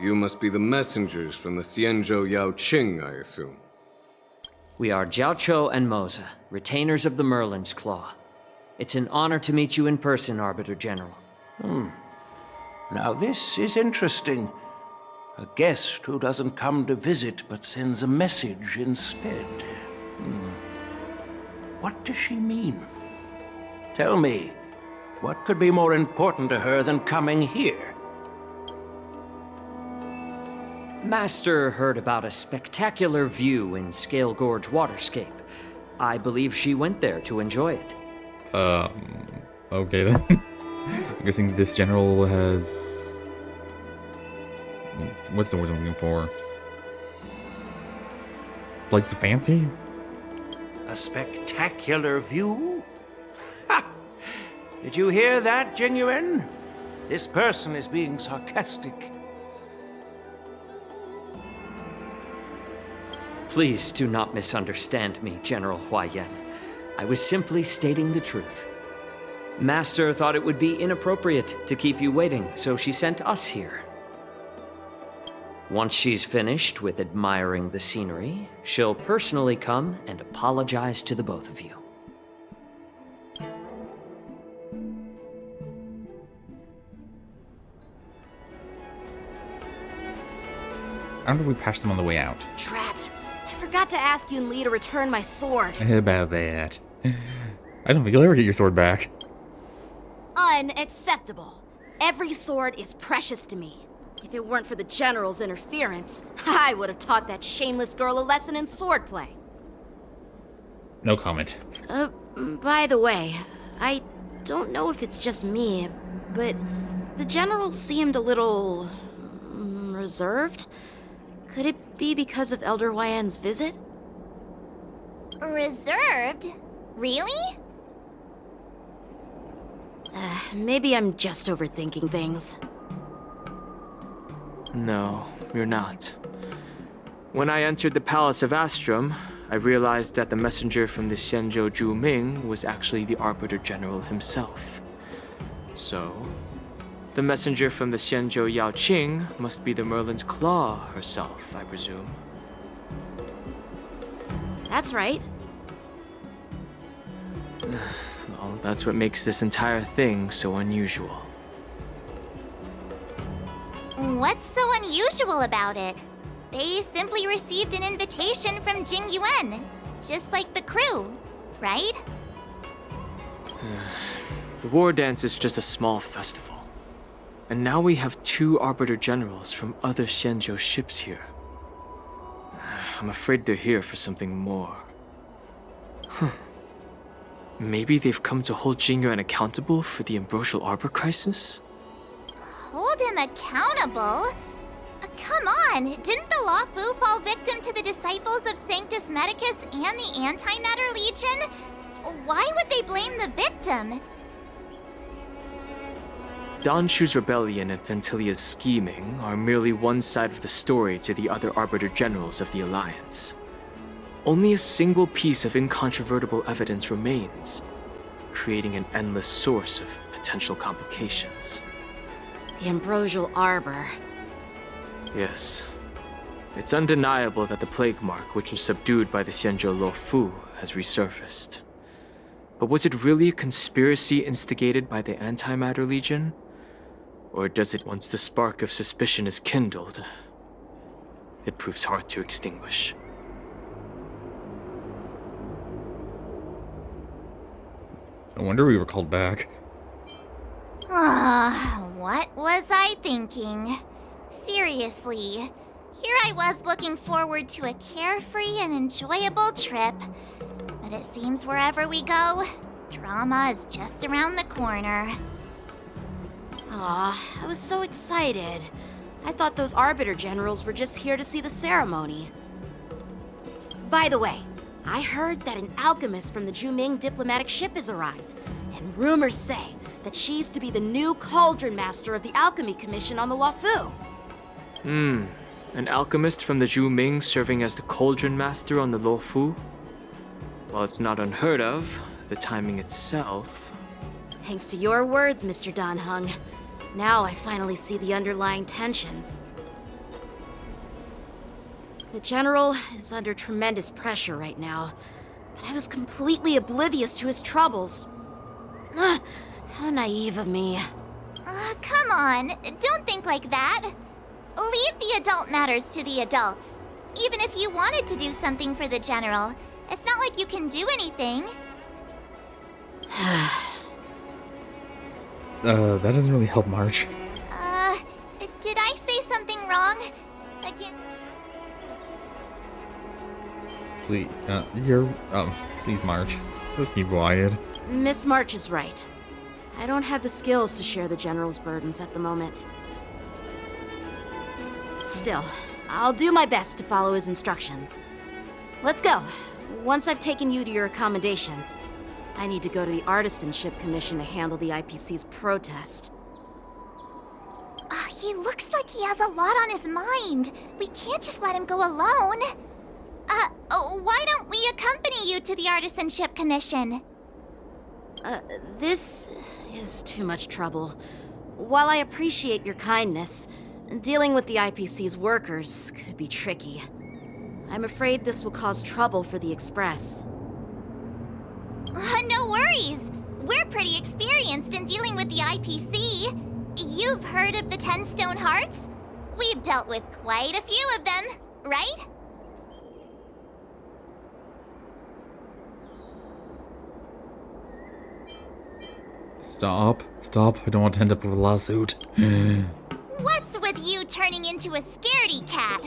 You must be the messengers from the Xianzhou Yao Qing, I assume. We are Jiaoqiu and Moza, retainers of the Merlin's Claw. It's an honor to meet you in person, Arbiter General. Now this is interesting. A guest who doesn't come to visit but sends a message instead. What does she mean? Tell me, what could be more important to her than coming here? Master heard about a spectacular view in Scale Gorge Waterscape. I believe she went there to enjoy it. Okay then. I'm guessing this general has... What's the word I'm looking for? Flights of fancy? A spectacular view? Ha! Did you hear that, Jingliu? This person is being sarcastic. Please do not misunderstand me, General Huaiyan. I was simply stating the truth. Master thought it would be inappropriate to keep you waiting, so she sent us here. Once she's finished with admiring the scenery, she'll personally come and apologize to the both of you. I wonder if we patched them on the way out. Drat. I forgot to ask Yun Li to return my sword. About that. I don't think you'll ever get your sword back. Unacceptable. Every sword is precious to me. If it weren't for the General's interference, I would have taught that shameless girl a lesson in swordplay. No comment. By the way, I don't know if it's just me, but the General seemed a little reserved. Could it be because of Elder Huayan's visit? Reserved? Really? Maybe I'm just overthinking things. No, you're not. When I entered the Palace of Astrum, I realized that the messenger from the Xianzhou Zhu Ming was actually the Arbiter General himself. So, the messenger from the Xianzhou Yao Qing must be the Merlin's Claw herself, I presume. That's right. Well, that's what makes this entire thing so unusual. What's so unusual about it? They simply received an invitation from Jingliu, just like the crew, right? The war dance is just a small festival. And now we have 2 Arbiter Generals from other Xianzhou ships here. I'm afraid they're here for something more. Maybe they've come to hold Jingliu accountable for the Ambrosial Arbor crisis? Hold him accountable? Come on, didn't the Luofu fall victim to the disciples of Sanctus Medicus and the Antimatter Legion? Why would they blame the victim? Danshu's rebellion and Ventilia's scheming are merely one side of the story to the other Arbiter Generals of the Alliance. Only a single piece of incontrovertible evidence remains, creating an endless source of potential complications. The Ambrosial Arbor. Yes. It's undeniable that the plague mark, which was subdued by the Xianzhou Luofu, has resurfaced. But was it really a conspiracy instigated by the Antimatter Legion? Or does it, once the spark of suspicion is kindled, it proves hard to extinguish? No wonder we were called back. What was I thinking? Seriously, here I was looking forward to a carefree and enjoyable trip. But it seems wherever we go, drama is just around the corner. Aw, I was so excited. I thought those Arbiter Generals were just here to see the ceremony. By the way, I heard that an alchemist from the Zhuming diplomatic ship has arrived, and rumors say that she's to be the new Cauldron Master of the Alchemy Commission on the Luofu. An alchemist from the Zhu Ming serving as the Cauldron Master on the Luofu? While it's not unheard of, the timing itself... Thanks to your words, Mr. Dan Heng. Now I finally see the underlying tensions. The General is under tremendous pressure right now, but I was completely oblivious to his troubles. How naive of me. Come on, don't think like that. Leave the adult matters to the adults. Even if you wanted to do something for the General, it's not like you can do anything. That doesn't really help March. Did I say something wrong? Again? Please, please, March. Just keep quiet. Miss March is right. I don't have the skills to share the General's burdens at the moment. Still, I'll do my best to follow his instructions. Let's go. Once I've taken you to your accommodations, I need to go to the Artisanship Commission to handle the IPC's protest. He looks like he has a lot on his mind. We can't just let him go alone. Why don't we accompany you to the Artisanship Commission? This is too much trouble. While I appreciate your kindness, dealing with the IPC's workers could be tricky. I'm afraid this will cause trouble for the Express. No worries. We're pretty experienced in dealing with the IPC. You've heard of the 10 Stone Hearts? We've dealt with quite a few of them, right? Stop. I don't want to end up with a lawsuit. What's with you turning into a scaredy cat?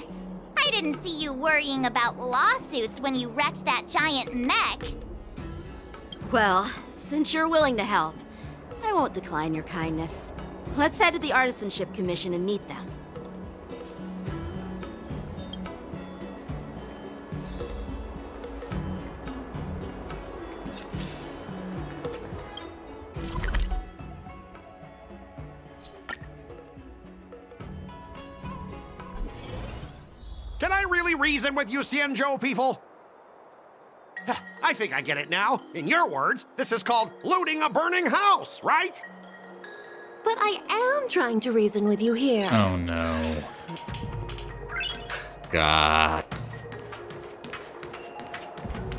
I didn't see you worrying about lawsuits when you wrecked that giant mech. Well, since you're willing to help, I won't decline your kindness. Let's head to the Artisanship Commission and meet them. Can I really reason with you Xianzhou people? I think I get it now. In your words, this is called looting a burning house, right? But I am trying to reason with you here. Oh no. Scott.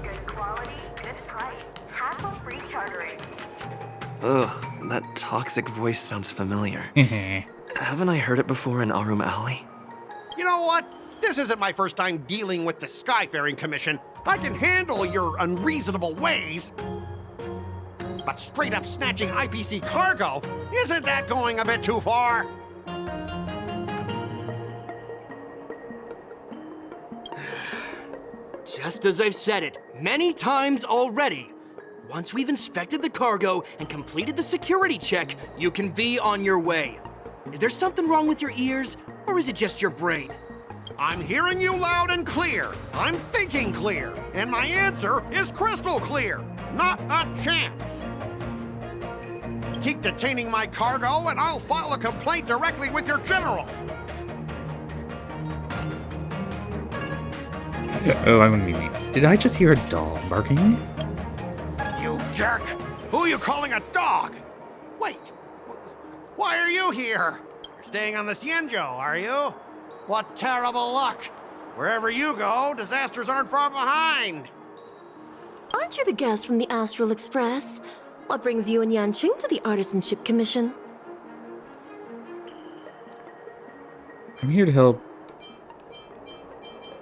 Good quality, good price. Hassle-free chartering. Ugh, that toxic voice sounds familiar. Haven't I heard it before in Arum Alley? You know what? This isn't my first time dealing with the Skyfaring Commission. I can handle your unreasonable ways. But straight up snatching IPC cargo, isn't that going a bit too far? Just as I've said it many times already. Once we've inspected the cargo and completed the security check, you can be on your way. Is there something wrong with your ears, or is it just your brain? I'm hearing you loud and clear. I'm thinking clear. And my answer is crystal clear. Not a chance. Keep detaining my cargo and I'll file a complaint directly with your general. Oh, I'm gonna be mean. Did I just hear a dog barking? You jerk! Who are you calling a dog? Wait, why are you here? You're staying on the Xianzhou, are you? What terrible luck! Wherever you go, disasters aren't far behind! Aren't you the guest from the Astral Express? What brings you and Yanqing to the Artisanship Commission? I'm here to help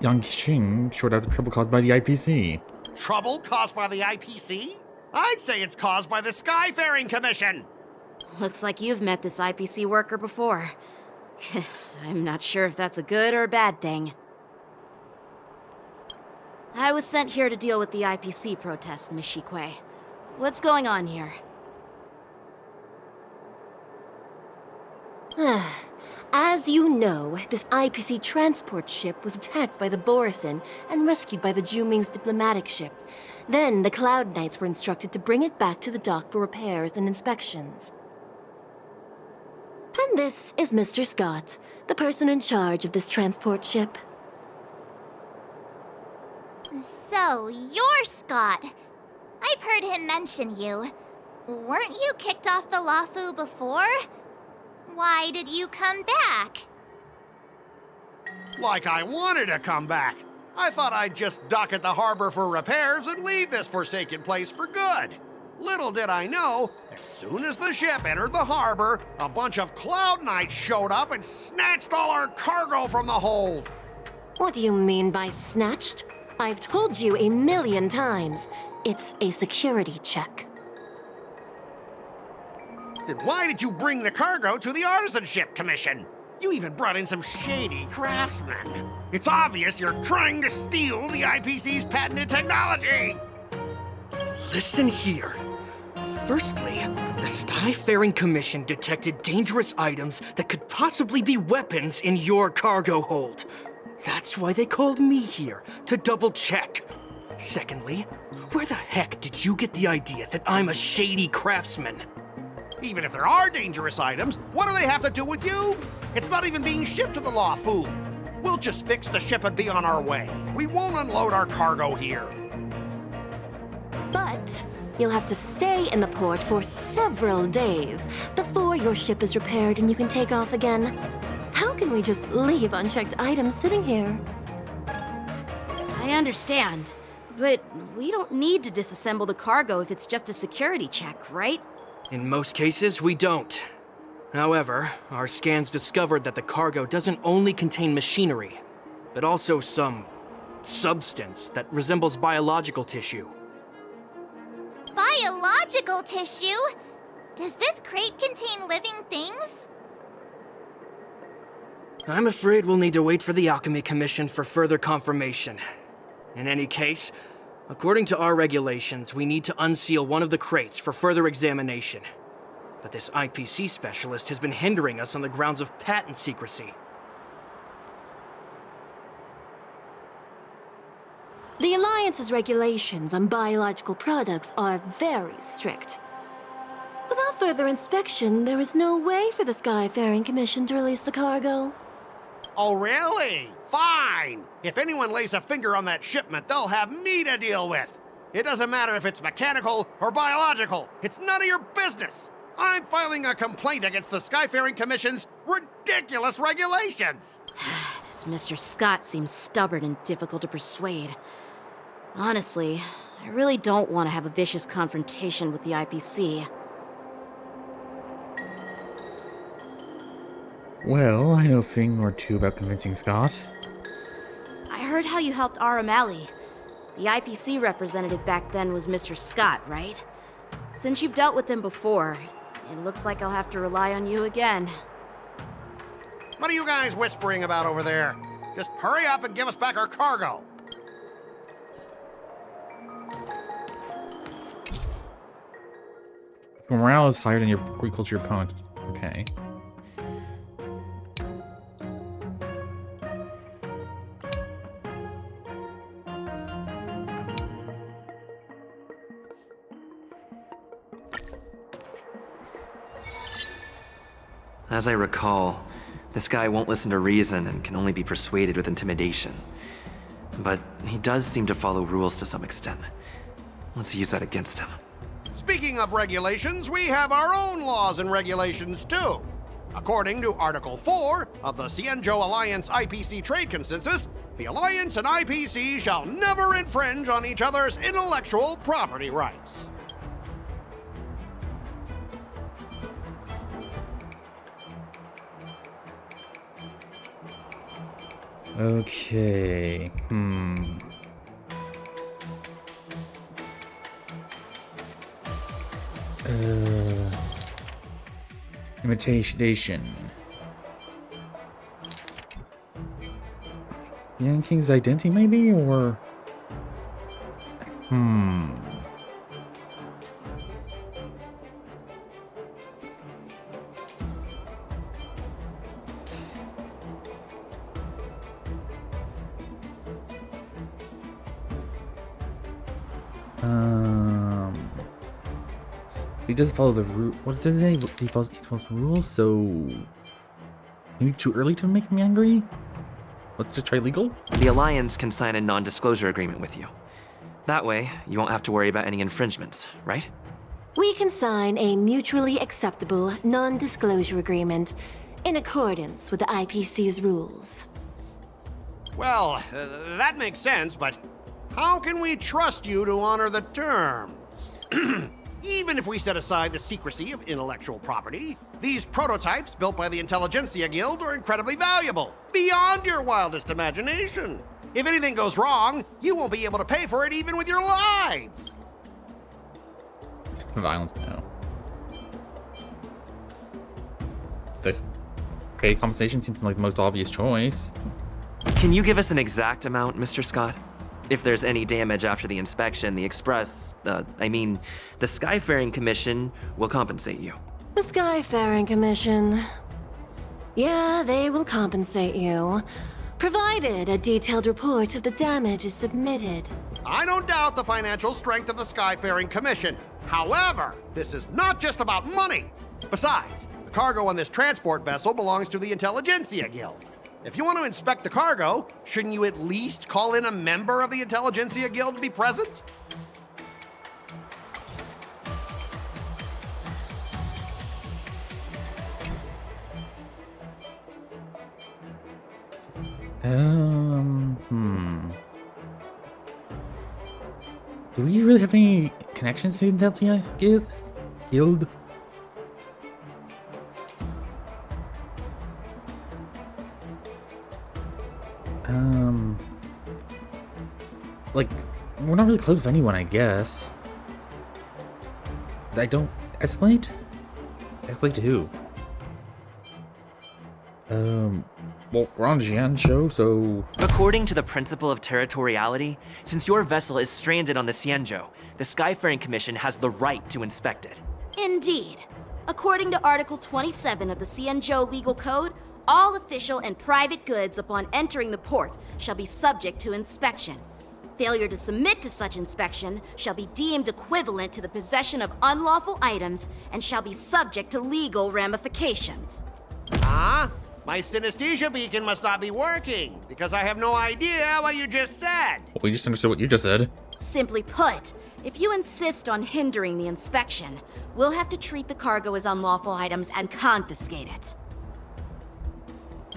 Yanqing sort out the trouble caused by the IPC. Trouble caused by the IPC? I'd say it's caused by the Skyfaring Commission! Looks like you've met this IPC worker before. I'm not sure if that's a good or a bad thing. I was sent here to deal with the IPC protest, Miss Shikui. What's going on here? As you know, this IPC transport ship was attacked by the Borisin and rescued by the Juming's diplomatic ship. Then the Cloud Knights were instructed to bring it back to the dock for repairs and inspections. And this is Mr. Scott, the person in charge of this transport ship. So, you're Scott. I've heard him mention you. Weren't you kicked off the Lafu before? Why did you come back? Like I wanted to come back. I thought I'd just dock at the harbor for repairs and leave this forsaken place for good. Little did I know, as soon as the ship entered the harbor, a bunch of Cloud Knights showed up and snatched all our cargo from the hold. What do you mean by snatched? I've told you 1,000,000 times. It's a security check. Then why did you bring the cargo to the Artisanship Commission? You even brought in some shady craftsmen. It's obvious you're trying to steal the IPC's patented technology. Listen here. Firstly, the Skyfaring Commission detected dangerous items that could possibly be weapons in your cargo hold. That's why they called me here, to double-check. Secondly, where the heck did you get the idea that I'm a shady craftsman? Even if there are dangerous items, what do they have to do with you? It's not even being shipped to the Lafu. We'll just fix the ship and be on our way. We won't unload our cargo here. But you'll have to stay in the port for several days before your ship is repaired and you can take off again. How can we just leave unchecked items sitting here? I understand, but we don't need to disassemble the cargo if it's just a security check, right? In most cases, we don't. However, our scans discovered that the cargo doesn't only contain machinery, but also some substance that resembles biological tissue. Biological tissue? Does this crate contain living things? I'm afraid we'll need to wait for the Alchemy Commission for further confirmation. In any case, according to our regulations, we need to unseal one of the crates for further examination. But this IPC specialist has been hindering us on the grounds of patent secrecy. The Alliance's regulations on biological products are very strict. Without further inspection, there is no way for the Skyfaring Commission to release the cargo. Oh, really? Fine! If anyone lays a finger on that shipment, they'll have me to deal with. It doesn't matter if it's mechanical or biological. It's none of your business. I'm filing a complaint against the Skyfaring Commission's ridiculous regulations. This Mr. Scott seems stubborn and difficult to persuade. Honestly, I really don't want to have a vicious confrontation with the IPC. Well, I know a thing or two about convincing Scott. I heard how you helped R. O'Malley. The IPC representative back then was Mr. Scott, right? Since you've dealt with him before, it looks like I'll have to rely on you again. What are you guys whispering about over there? Just hurry up and give us back our cargo. Morale is higher than your equal to your opponent. Okay. As I recall, this guy won't listen to reason and can only be persuaded with intimidation. But he does seem to follow rules to some extent. Let's use that against him. Speaking of regulations, we have our own laws and regulations too. According to Article 4 of the Xianzhou Alliance IPC Trade Consensus, the Alliance and IPC shall never infringe on each other's intellectual property rights. Okay. Imitation. Young King's identity, maybe, or he doesn't follow the rule. What does he? He follows the rules, so maybe too early to make me angry. Let's just try legal. The Alliance can sign a non-disclosure agreement with you. That way, you won't have to worry about any infringements, right? We can sign a mutually acceptable non-disclosure agreement in accordance with the IPC's rules. Well, that makes sense, but how can we trust you to honor the terms? Even if we set aside the secrecy of intellectual property, these prototypes built by the Intelligentsia Guild are incredibly valuable, beyond your wildest imagination. If anything goes wrong, you won't be able to pay for it even with your lives. Violence now. This pay compensation seems like the most obvious choice. Can you give us an exact amount, Mr. Scott? If there's any damage after the inspection, the Skyfaring Commission will compensate you. The Skyfaring Commission. Yeah, they will compensate you, provided a detailed report of the damage is submitted. I don't doubt the financial strength of the Skyfaring Commission. However, this is not just about money. Besides, the cargo on this transport vessel belongs to the Intelligentsia Guild. If you want to inspect the cargo, shouldn't you at least call in a member of the Intelligentsia Guild to be present? Do we really have any connections to the Intelligentsia Guild? Like, we're not really close with anyone, I guess. I don't... Escalate? Escalate to who? Well, we're on Jian show, so... According to the principle of territoriality, since your vessel is stranded on the Xianzhou, the Skyfaring Commission has the right to inspect it. Indeed. According to Article 27 of the Xianzhou Legal Code, all official and private goods upon entering the port shall be subject to inspection. Failure to submit to such inspection shall be deemed equivalent to the possession of unlawful items and shall be subject to legal ramifications. My synesthesia beacon must not be working, because I have no idea what you just said. Well, we just understood what you just said. Simply put, if you insist on hindering the inspection, we'll have to treat the cargo as unlawful items and confiscate it.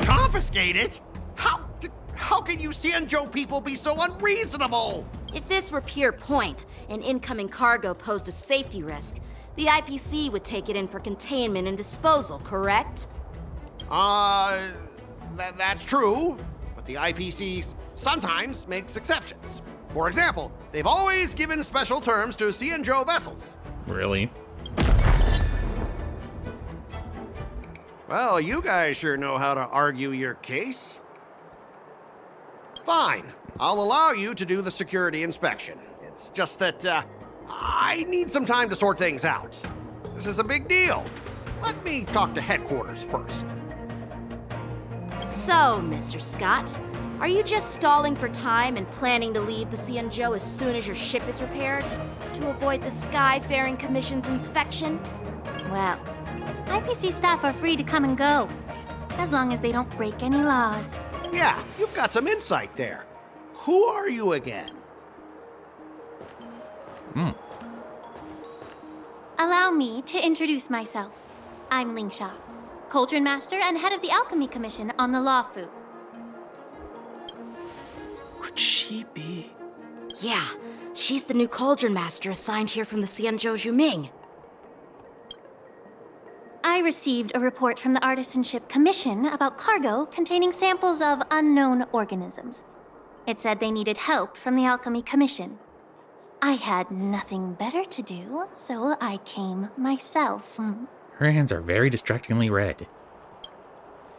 Confiscate it? How can you Xianzhou people be so unreasonable? If this were pure point, and incoming cargo posed a safety risk, the IPC would take it in for containment and disposal, correct? That's true, but the IPC sometimes makes exceptions. For example, they've always given special terms to Xianzhou vessels. Really? Well, you guys sure know how to argue your case. Fine, I'll allow you to do the security inspection. It's just that, I need some time to sort things out. This is a big deal. Let me talk to headquarters first. So, Mr. Scott, are you just stalling for time and planning to leave the Xianzhou as soon as your ship is repaired? To avoid the Skyfaring Commission's inspection? Well, IPC staff are free to come and go, as long as they don't break any laws. Yeah, you've got some insight there. Who are you again? Allow me to introduce myself. I'm Lingsha, Cauldron Master and head of the Alchemy Commission on the Luofu. Could she be? Yeah, she's the new Cauldron Master assigned here from the Xianzhou Zhuming. I received a report from the Artisanship Commission about cargo containing samples of unknown organisms. It said they needed help from the Alchemy Commission. I had nothing better to do, so I came myself. Her hands are very distractingly red.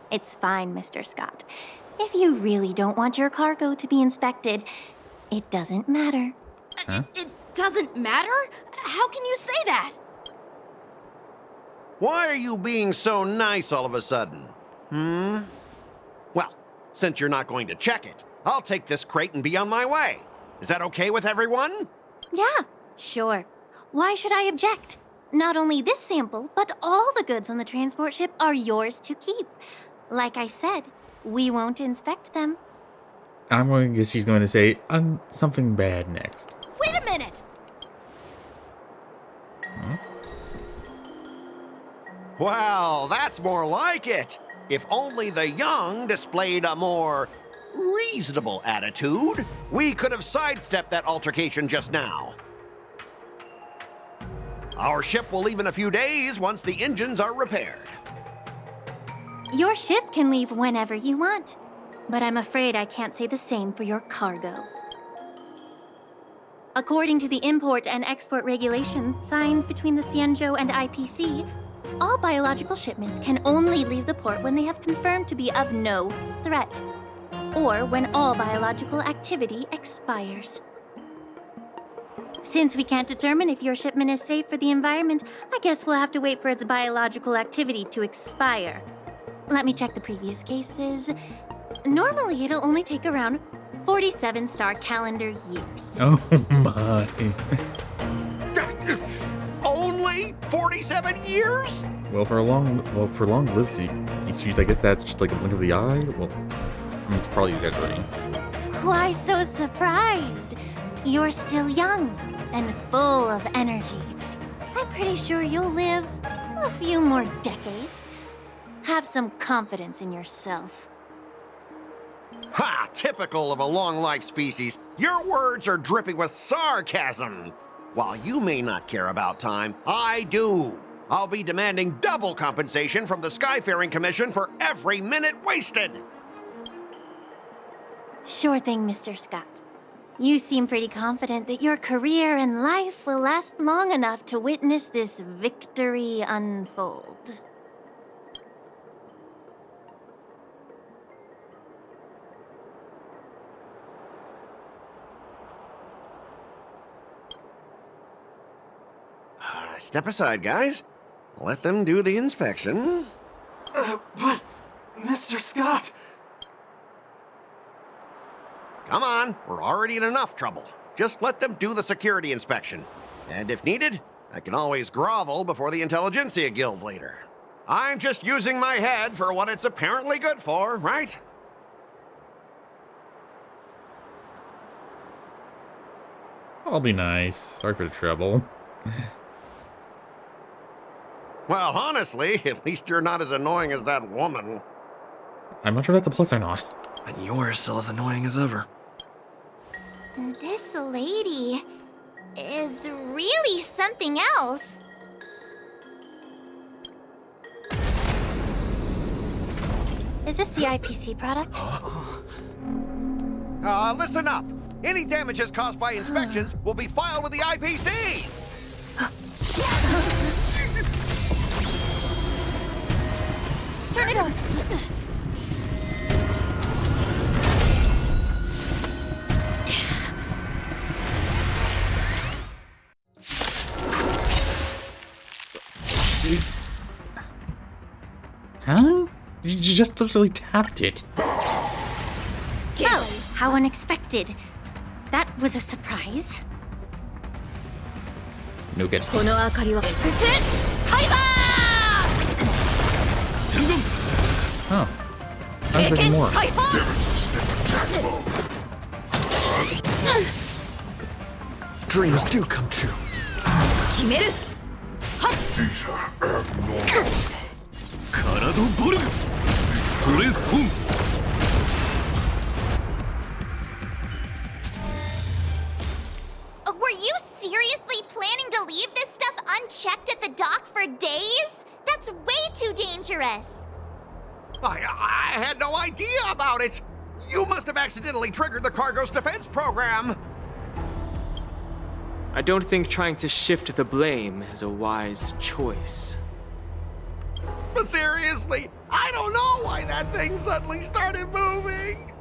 It's fine, Mr. Scott. If you really don't want your cargo to be inspected, it doesn't matter. Huh? It doesn't matter? How can you say that? Why are you being so nice all of a sudden? Well, since you're not going to check it, I'll take this crate and be on my way. Is that okay with everyone? Yeah, sure. Why should I object? Not only this sample, but all the goods on the transport ship are yours to keep. Like I said, we won't inspect them. I'm going to guess she's going to say something bad next. Wait a minute! Well, that's more like it. If only the young displayed a more reasonable attitude, we could have sidestepped that altercation just now. Our ship will leave in a few days once the engines are repaired. Your ship can leave whenever you want, but I'm afraid I can't say the same for your cargo. According to the import and export regulation signed between the Xianzhou and IPC, all biological shipments can only leave the port when they have confirmed to be of no threat, or when all biological activity expires. Since we can't determine if your shipment is safe for the environment, I guess we'll have to wait for its biological activity to expire. Let me check the previous cases. Normally, it'll only take around 47 star calendar years. Oh my. Only 47 years? Well, for prolonged live species, I guess that's just like a blink of the eye. Well, I mean, it's probably exaggerating. Why so surprised? You're still young and full of energy. I'm pretty sure you'll live a few more decades. Have some confidence in yourself. Ha! Typical of a long-life species. Your words are dripping with sarcasm. While you may not care about time, I do. I'll be demanding double compensation from the Skyfaring Commission for every minute wasted. Sure thing, Mr. Scott. You seem pretty confident that your career and life will last long enough to witness this victory unfold. Step aside, guys. Let them do the inspection. But, Mr. Scott... Come on, we're already in enough trouble. Just let them do the security inspection. And if needed, I can always grovel before the Intelligentsia Guild later. I'm just using my head for what it's apparently good for, right? I'll be nice. Sorry for the trouble. Well, honestly, at least you're not as annoying as that woman. I'm not sure that's a plus or not. But you're still as annoying as ever. This lady is really something else. Is this the IPC product? Listen up. Any damages caused by inspections will be filed with the IPC. Turn it off. Huh? You just literally tapped it. Oh, how unexpected. That was a surprise. No good. Oh, I was thinking more. Dreams do come true. These are abnormal. Karado Boru! Trace home! Were you seriously planning to leave this stuff unchecked at the dock for days? That's way too dangerous. I had no idea about it. You must have accidentally triggered the cargo's defense program. I don't think trying to shift the blame is a wise choice. But seriously, I don't know why that thing suddenly started moving.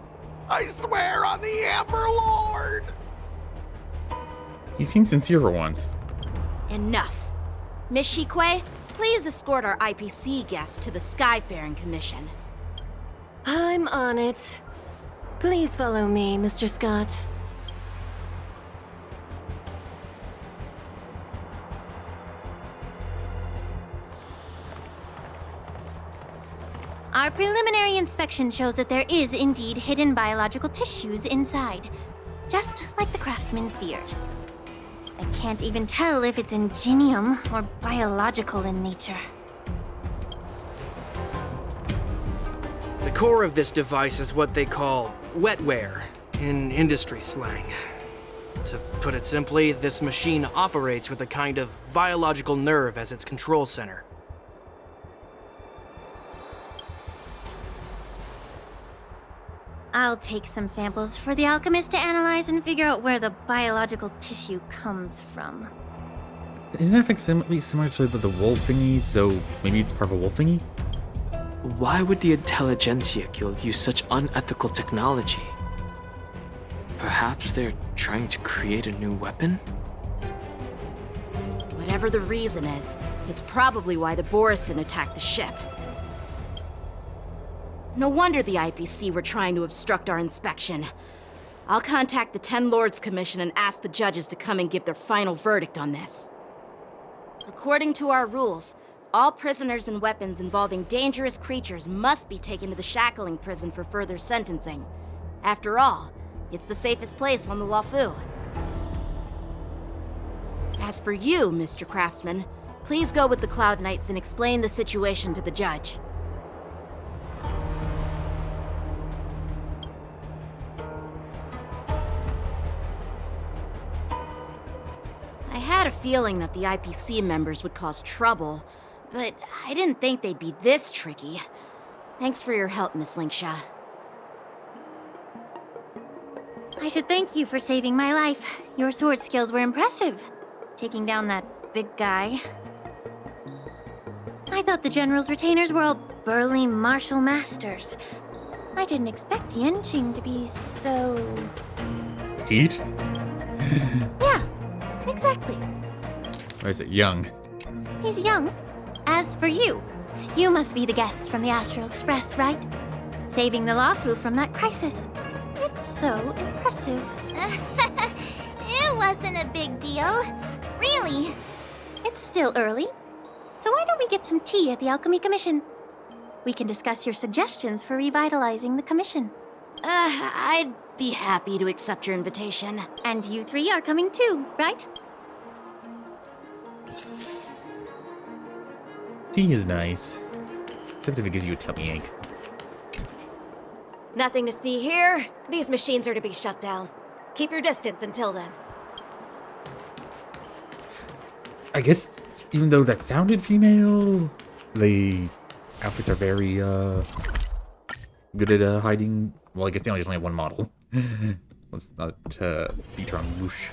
I swear on the Amber Lord. He seemed sincere for once. Enough. Miss Shikue, please escort our IPC guest to the Skyfaring Commission. I'm on it. Please follow me, Mr. Scott. Our preliminary inspection shows that there is indeed hidden biological tissues inside, just like the craftsman feared. I can't even tell if it's ingenium or biological in nature. The core of this device is what they call wetware in industry slang. To put it simply, this machine operates with a kind of biological nerve as its control center. I'll take some samples for the alchemist to analyze and figure out where the biological tissue comes from. Isn't that facsimile similar to the wolf thingy, so maybe it's part of a wolf thingy? Why would the Intelligentsia Guild use such unethical technology? Perhaps they're trying to create a new weapon? Whatever the reason is, it's probably why the Borisin attacked the ship. No wonder the IPC were trying to obstruct our inspection. I'll contact the Ten Lords Commission and ask the judges to come and give their final verdict on this. According to our rules, all prisoners and weapons involving dangerous creatures must be taken to the shackling prison for further sentencing. After all, it's the safest place on the Luofu. As for you, Mr. Craftsman, please go with the Cloud Knights and explain the situation to the judge. I had a feeling that the IPC members would cause trouble, but I didn't think they'd be this tricky. Thanks for your help, Miss Linksha. I should thank you for saving my life. Your sword skills were impressive. Taking down that big guy. I thought the General's retainers were all burly martial masters. I didn't expect Yanqing to be so... Petite? Yeah, exactly. Or is it young? He's young. As for you, you must be the guests from the Astral Express, right? Saving the Luofu from that crisis. It's so impressive. It wasn't a big deal. Really. It's still early. So why don't we get some tea at the Alchemy Commission? We can discuss your suggestions for revitalizing the commission. I'd be happy to accept your invitation. And you three are coming too, right? Tea is nice. Except if it gives you a tummy ache. Nothing to see here. These machines are to be shut down. Keep your distance until then. I guess, even though that sounded female, the outfits are very, good at, hiding. Well, I guess they only have one model. Let's not, beat her on the whoosh.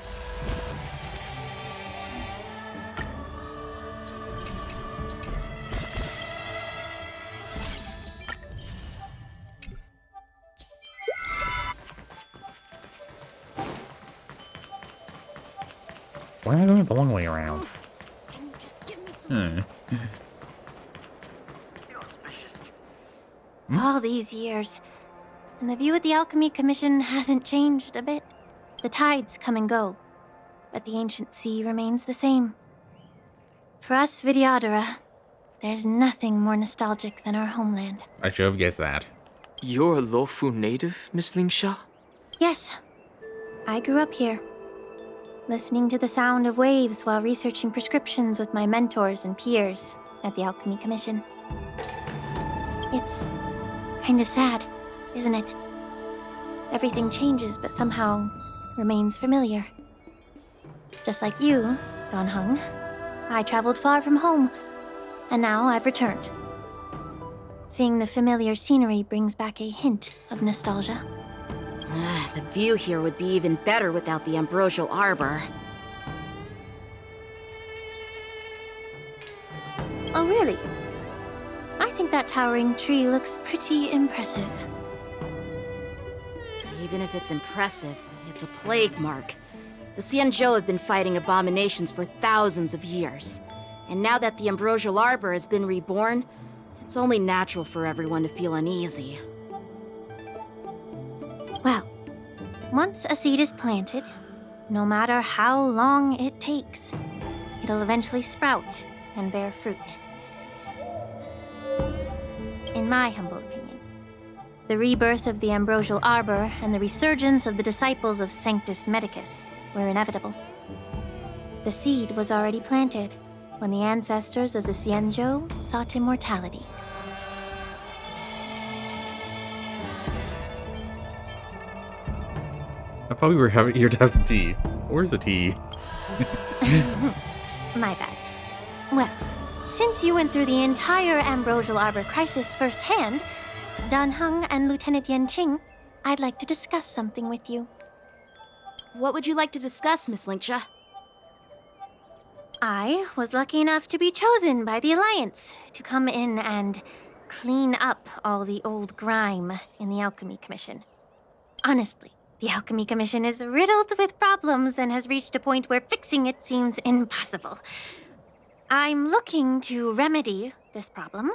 Why am I going the long way around? All these years, and the view at the Alchemy Commission hasn't changed a bit. The tides come and go, but the ancient sea remains the same. For us Vidyadhara, there's nothing more nostalgic than our homeland. I should have guessed that. You're a Luofu native, Miss Lingsha? Yes, I grew up here, listening to the sound of waves while researching prescriptions with my mentors and peers at the Alchemy Commission. It's kind of sad, isn't it? Everything changes but somehow remains familiar. Just like you, Don Hung, I traveled far from home, and now I've returned. Seeing the familiar scenery brings back a hint of nostalgia. The view here would be even better without the ambrosial arbor. Oh, really? I think that towering tree looks pretty impressive. Even if it's impressive, it's a plague mark. The Xianzhou have been fighting abominations for thousands of years. And now that the ambrosial arbor has been reborn, it's only natural for everyone to feel uneasy. Well, once a seed is planted, no matter how long it takes, it'll eventually sprout and bear fruit. In my humble opinion, the rebirth of the ambrosial arbor and the resurgence of the disciples of Sanctus Medicus were inevitable. The seed was already planted when the ancestors of the Xianzhou sought immortality. I thought we were here to have some tea. Where's the tea? My bad. Well, since you went through the entire ambrosial arbor crisis firsthand, Dan Heng and Lieutenant Yanqing, I'd like to discuss something with you. What would you like to discuss, Miss Lingsha? I was lucky enough to be chosen by the Alliance to come in and clean up all the old grime in the Alchemy Commission. Honestly, the Alchemy Commission is riddled with problems and has reached a point where fixing it seems impossible. I'm looking to remedy this problem,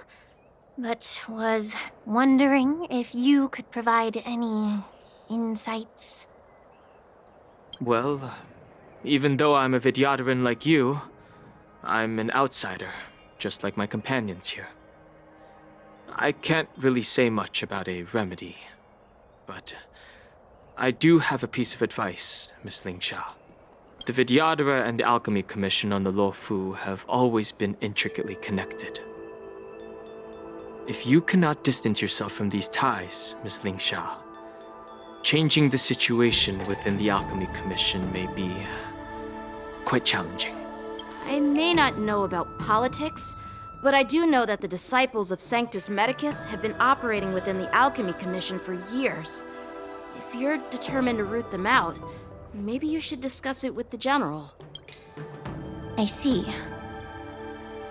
but was wondering if you could provide any insights. Well, even though I'm a Vidyadharan like you, I'm an outsider, just like my companions here. I can't really say much about a remedy, but I do have a piece of advice, Miss Lingsha. The Vidyadhara and the Alchemy Commission on the Luofu have always been intricately connected. If you cannot distance yourself from these ties, Miss Lingsha, changing the situation within the Alchemy Commission may be quite challenging. I may not know about politics, but I do know that the disciples of Sanctus Medicus have been operating within the Alchemy Commission for years. If you're determined to root them out, maybe you should discuss it with the General. I see.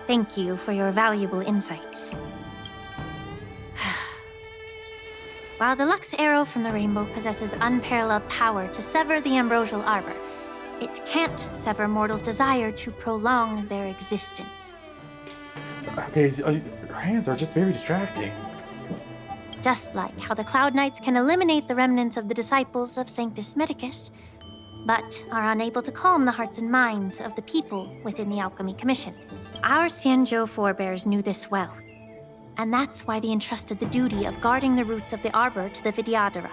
Thank you for your valuable insights. While the Lux Arrow from the Rainbow possesses unparalleled power to sever the Ambrosial Arbor, it can't sever mortals' desire to prolong their existence. Okay, your hands are just very distracting. Just like how the Cloud Knights can eliminate the remnants of the disciples of Sanctus Medicus, but are unable to calm the hearts and minds of the people within the Alchemy Commission. Our Xianzhou forebears knew this well, and that's why they entrusted the duty of guarding the roots of the Arbor to the Vidyadhara.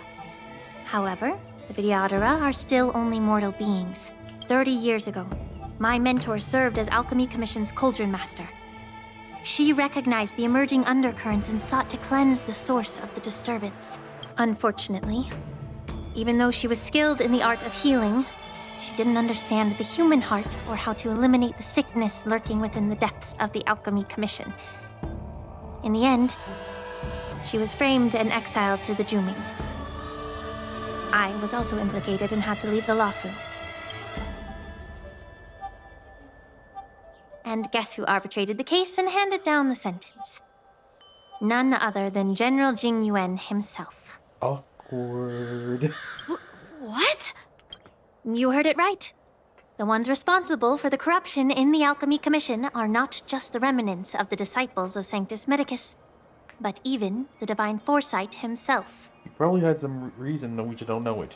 However, the Vidyadhara are still only mortal beings. 30 years ago, my mentor served as Alchemy Commission's Cauldron Master. She recognized the emerging undercurrents and sought to cleanse the source of the disturbance. Unfortunately, even though she was skilled in the art of healing, she didn't understand the human heart or how to eliminate the sickness lurking within the depths of the Alchemy Commission. In the end, she was framed and exiled to the Juming. I was also implicated and had to leave the Lafu. And guess who arbitrated the case and handed down the sentence? None other than General Jingliu himself. Awkward. What? You heard it right. The ones responsible for the corruption in the Alchemy Commission are not just the remnants of the disciples of Sanctus Medicus, but even the Divine Foresight himself. He probably had some reason that we just don't know it.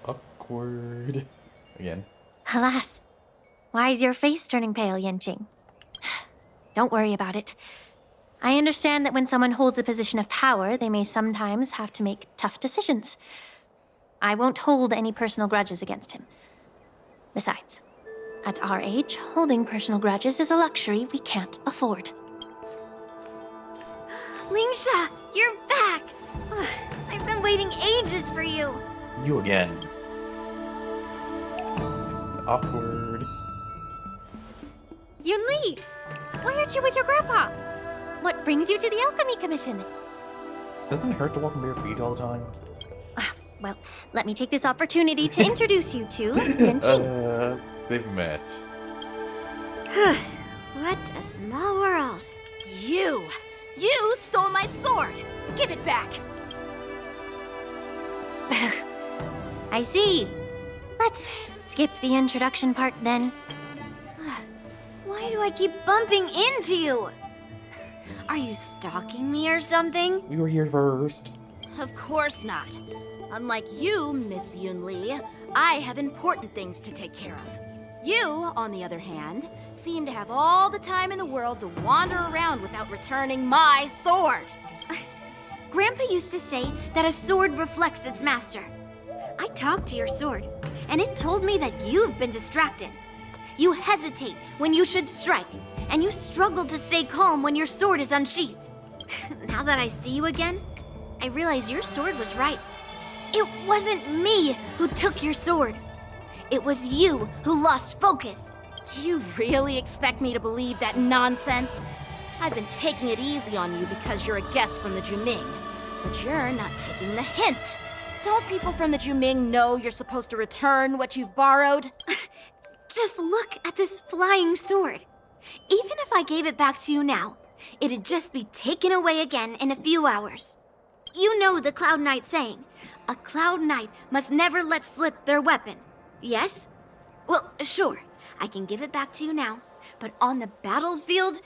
Awkward. Again. Alas, why is your face turning pale, Yanqing? Don't worry about it. I understand that when someone holds a position of power, they may sometimes have to make tough decisions. I won't hold any personal grudges against him. Besides, at our age, holding personal grudges is a luxury we can't afford. Lingsha, you're back! I've been waiting ages for you. You again. Awkward. Yunli! Why aren't you with your grandpa? What brings you to the Alchemy Commission? Doesn't it hurt to walk in bare feet all the time? Well, let me take this opportunity to introduce you to Yanqing. They've met. What a small world. You stole my sword! Give it back! I see. Let's skip the introduction part then. Why do I keep bumping into you? Are you stalking me or something? We were here first. Of course not. Unlike you, Miss Yunli, I have important things to take care of. You, on the other hand, seem to have all the time in the world to wander around without returning my sword. Grandpa used to say that a sword reflects its master. I talked to your sword, and it told me that you've been distracted. You hesitate when you should strike, and you struggle to stay calm when your sword is unsheathed. Now that I see you again, I realize your sword was right. It wasn't me who took your sword. It was you who lost focus. Do you really expect me to believe that nonsense? I've been taking it easy on you because you're a guest from the Juming, but you're not taking the hint. Don't people from the Juming know you're supposed to return what you've borrowed? Just look at this flying sword. Even if I gave it back to you now, it'd just be taken away again in a few hours. You know the Cloud Knight saying, a Cloud Knight must never let slip their weapon. Yes? Well, sure, I can give it back to you now, but on the battlefield,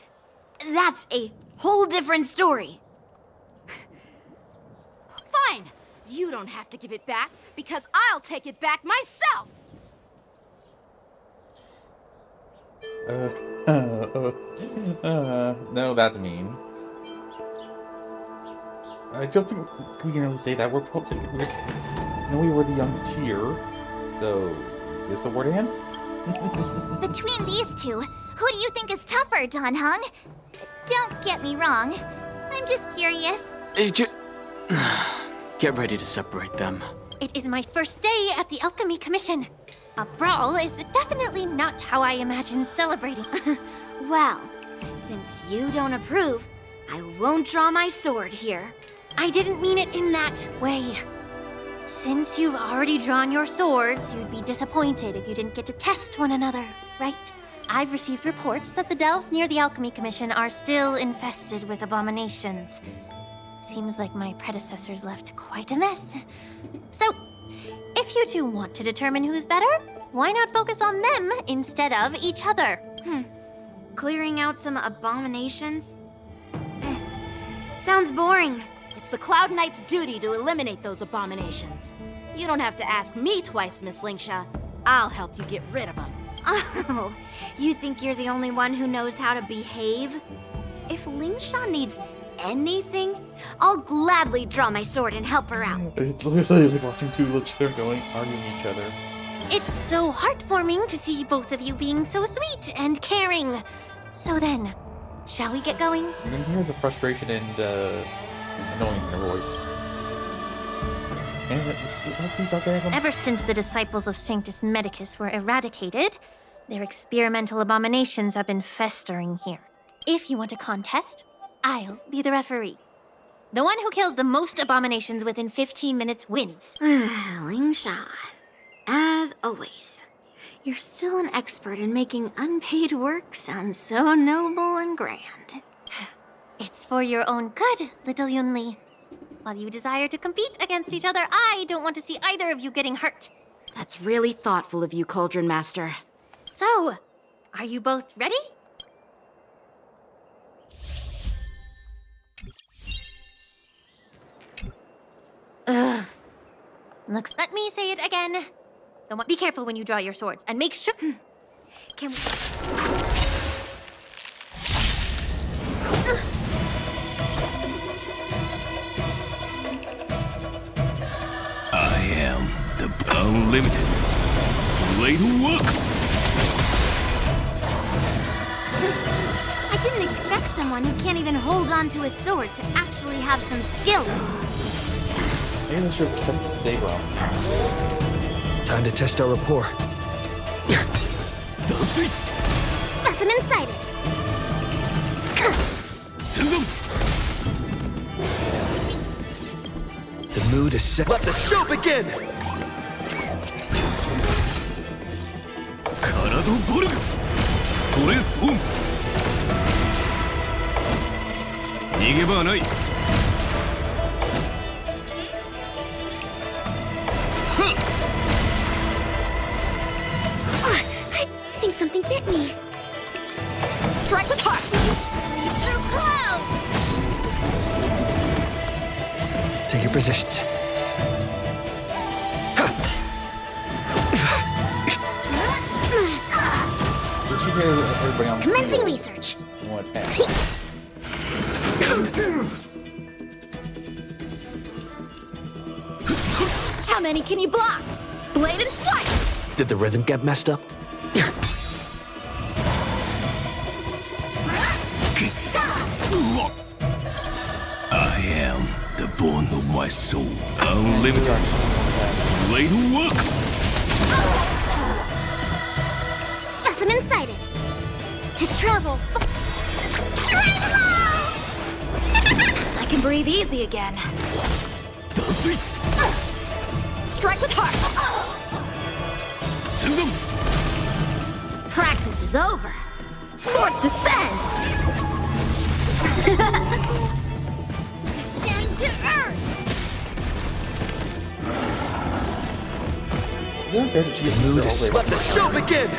that's a whole different story. Fine! You don't have to give it back, because I'll take it back myself! No, that's mean. I don't think we can really say that. We were the youngest here. So, is this the war dance? Between these two, who do you think is tougher, Dan Heng? Don't get me wrong. I'm just curious. Get ready to separate them. It is my first day at the Alchemy Commission. A brawl is definitely not how I imagined celebrating. Well, since you don't approve, I won't draw my sword here. I didn't mean it in that way. Since you've already drawn your swords, you'd be disappointed if you didn't get to test one another, right? I've received reports that the delves near the Alchemy Commission are still infested with abominations. Seems like my predecessors left quite a mess. So, if you two want to determine who's better, why not focus on them instead of each other? Clearing out some abominations? Sounds boring. It's the Cloud Knight's duty to eliminate those abominations. You don't have to ask me twice, Miss Lingsha. I'll help you get rid of them. Oh, you think you're the only one who knows how to behave? If Lingsha needs anything, I'll gladly draw my sword and help her out. It's literally like watching two little children going arguing each other. It's so heartwarming to see both of you being so sweet and caring. So then, shall we get going? You can hear the frustration and annoyance in her voice. And let's be sarcasm. Ever since the disciples of Sanctus Medicus were eradicated, their experimental abominations have been festering here. If you want a contest, I'll be the referee. The one who kills the most abominations within 15 minutes wins. Lingsha, as always, you're still an expert in making unpaid work sound so noble and grand. It's for your own good, little Yunli. While you desire to compete against each other, I don't want to see either of you getting hurt. That's really thoughtful of you, Cauldron Master. So, are you both ready? Ugh. Let me say it again. Be careful when you draw your swords, and make sure... Can we... I am the Unlimited Blade Works! I didn't expect someone who can't even hold on to a sword to actually have some skill. Maybe they should have kept stay wrong. Time to test our rapport. Specimen sighted. The mood is set. Let the show begin! Karado Borg! Tore Son! 逃げ場はない I think something bit me. Strike with heart! Through clouds! Take your positions. Did she tell everybody on the Commencing field research. what happened? How many can you block? Blade and flight! Did the rhythm get messed up? I am the bone of my soul. Unlimited Blade Works! Specimen sighted. To travel. I can breathe easy again. Strike with heart! Practice is over. Swords descend! Descend to earth. Mood is... Let the show begin!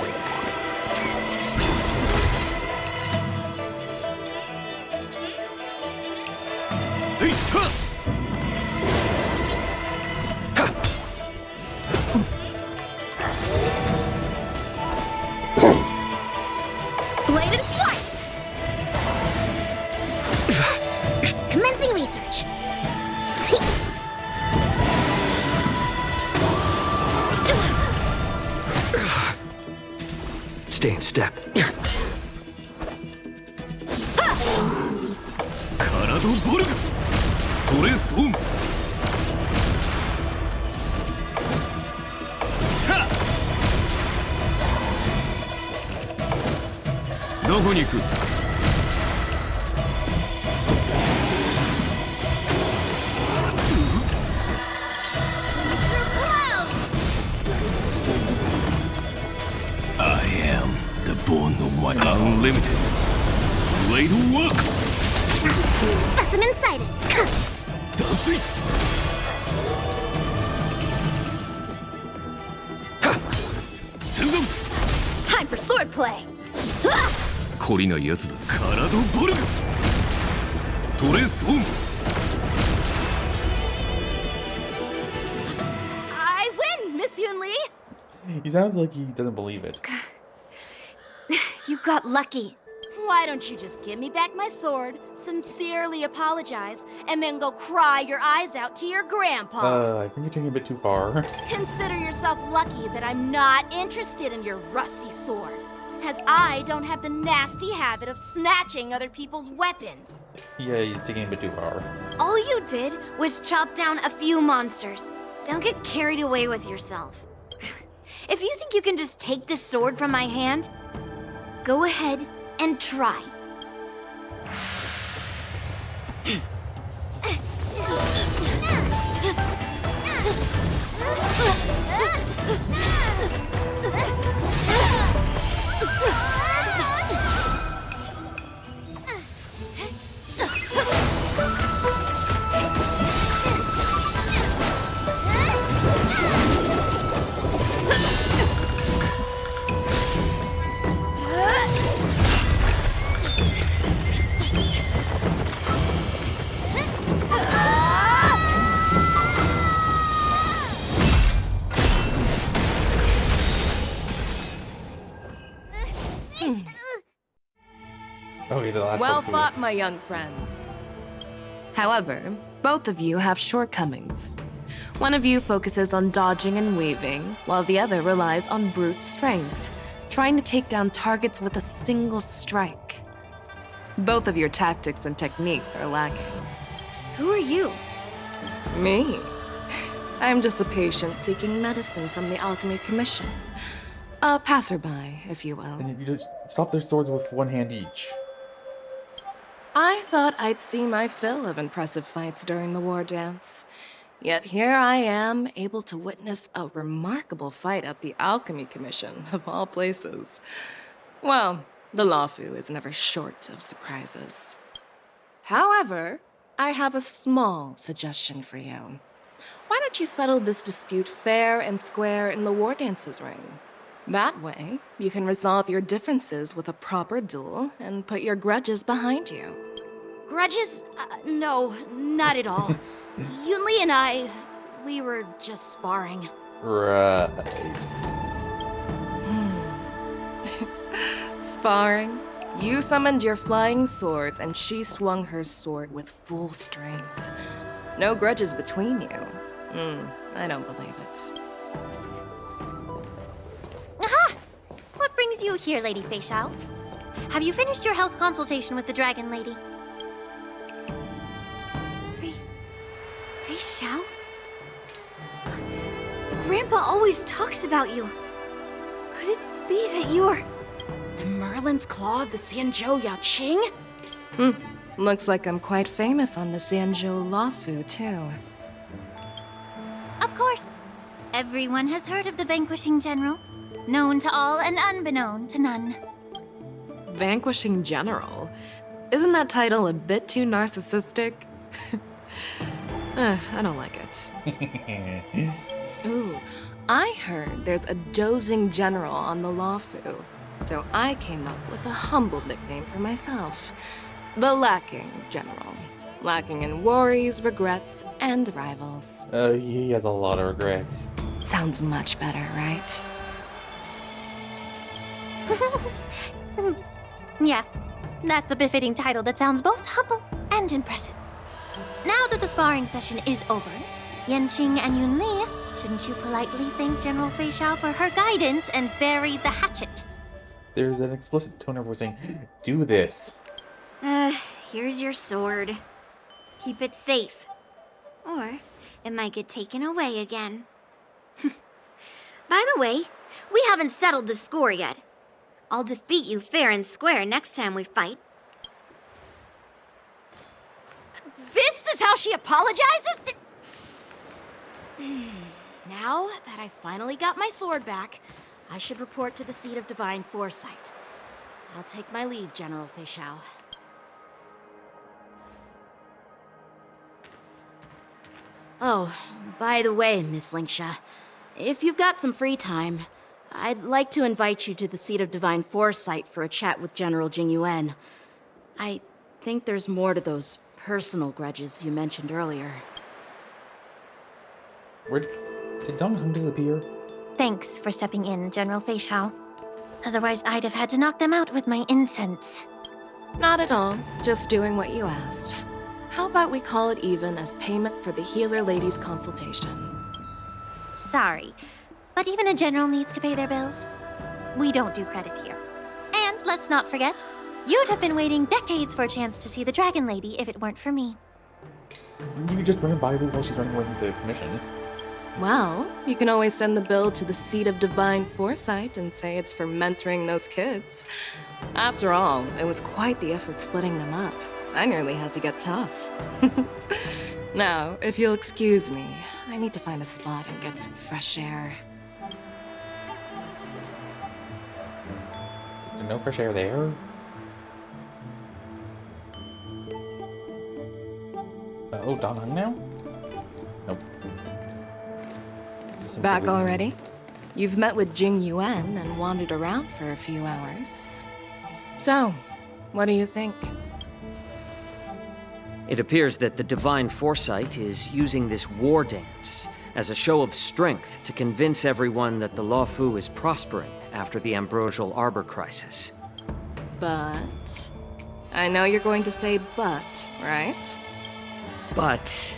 Blade and flight! Commencing research. Stay in step. Karado Borg! Tore Son! どこに行く Stay Unlimited. Blade works! Specimen sighted. Dazui! Senzan! Time for swordplay! 懲りないやつだ。カラドボルグトレースオン I win, Miss Yunli! He sounds like he doesn't believe it. You got lucky. Why don't you just give me back my sword, sincerely apologize, and then go cry your eyes out to your grandpa? I think you're taking it a bit too far. Consider yourself lucky that I'm not interested in your rusty sword, as I don't have the nasty habit of snatching other people's weapons. Yeah, you're taking it a bit too far. All you did was chop down a few monsters. Don't get carried away with yourself. If you think you can just take this sword from my hand, go ahead and try. Okay, the last Well one. fought, my young friends. However, both of you have shortcomings. One of you focuses on dodging and weaving, while the other relies on brute strength, trying to take down targets with a single strike. Both of your tactics and techniques are lacking. Who are you? Me? I'm just a patient seeking medicine from the Alchemy Commission. A passerby, if you will. And you just stop their swords with one hand each. I thought I'd see my fill of impressive fights during the war dance. Yet here I am, able to witness a remarkable fight at the Alchemy Commission, of all places. Well, the Lawfu is never short of surprises. However, I have a small suggestion for you. Why don't you settle this dispute fair and square in the war dances ring? That way, you can resolve your differences with a proper duel and put your grudges behind you. Grudges? No, not at all. Yunli and I, we were just sparring. Right. Sparring? You summoned your flying swords and she swung her sword with full strength. No grudges between you. I don't believe it. Aha! What brings you here, Lady Fei Xiao? Have you finished your health consultation with the Dragon Lady? Fei Xiao? Grandpa always talks about you. Could it be that you're... The Merlin's Claw of the Xianzhou Yaoqing? Looks like I'm quite famous on the Xianzhou Lawfu, too. Of course. Everyone has heard of the Vanquishing General. Known to all and unbeknown to none. Vanquishing General? Isn't that title a bit too narcissistic? I don't like it. Ooh, I heard there's a dozing general on the Lawfu, so I came up with a humble nickname for myself. The Lacking General. Lacking in worries, regrets, and rivals. He has a lot of regrets. Sounds much better, right? Yeah, that's a befitting title that sounds both humble and impressive. Now that the sparring session is over, Yanqing and Yunli, shouldn't you politely thank General Fei Xiao for her guidance and bury the hatchet? There's an explicit tone of voice saying, do this. Here's your sword. Keep it safe. Or it might get taken away again. By the way, we haven't settled the score yet. I'll defeat you fair and square next time we fight. This is how she apologizes? Now that I finally got my sword back, I should report to the seat of divine foresight. I'll take my leave, General Feixiao. Oh, by the way, Miss Linksha, if you've got some free time, I'd like to invite you to the Seat of Divine Foresight for a chat with General Jingliu. I think there's more to those personal grudges you mentioned earlier. Did Duncan disappear? Thanks for stepping in, General Feixiao. Otherwise, I'd have had to knock them out with my incense. Not at all. Just doing what you asked. How about we call it even as payment for the healer lady's consultation? Sorry, but even a general needs to pay their bills. We don't do credit here. And let's not forget, you'd have been waiting decades for a chance to see the Dragon Lady if it weren't for me. You could just bring a Bible while she's running away with the commission. Well, you can always send the bill to the Seat of Divine Foresight and say it's for mentoring those kids. After all, it was quite the effort splitting them up. I nearly had to get tough. Now, if you'll excuse me, I need to find a spot and get some fresh air. There's no fresh air there? Oh, Don Hung now? Nope. Back already? You've met with Jingliu and wandered around for a few hours. So, what do you think? It appears that the Divine Foresight is using this war dance as a show of strength to convince everyone that the Luofu is prospering after the Ambrosial Arbor crisis. But... I know you're going to say but, right? But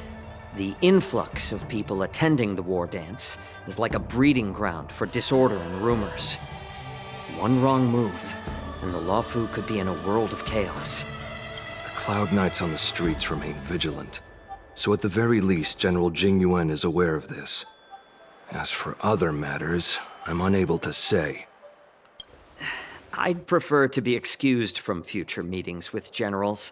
the influx of people attending the war dance is like a breeding ground for disorder and rumors. One wrong move, and the Luofu could be in a world of chaos. The Cloud Knights on the streets remain vigilant, so at the very least, General Jingliu is aware of this. As for other matters, I'm unable to say. I'd prefer to be excused from future meetings with generals.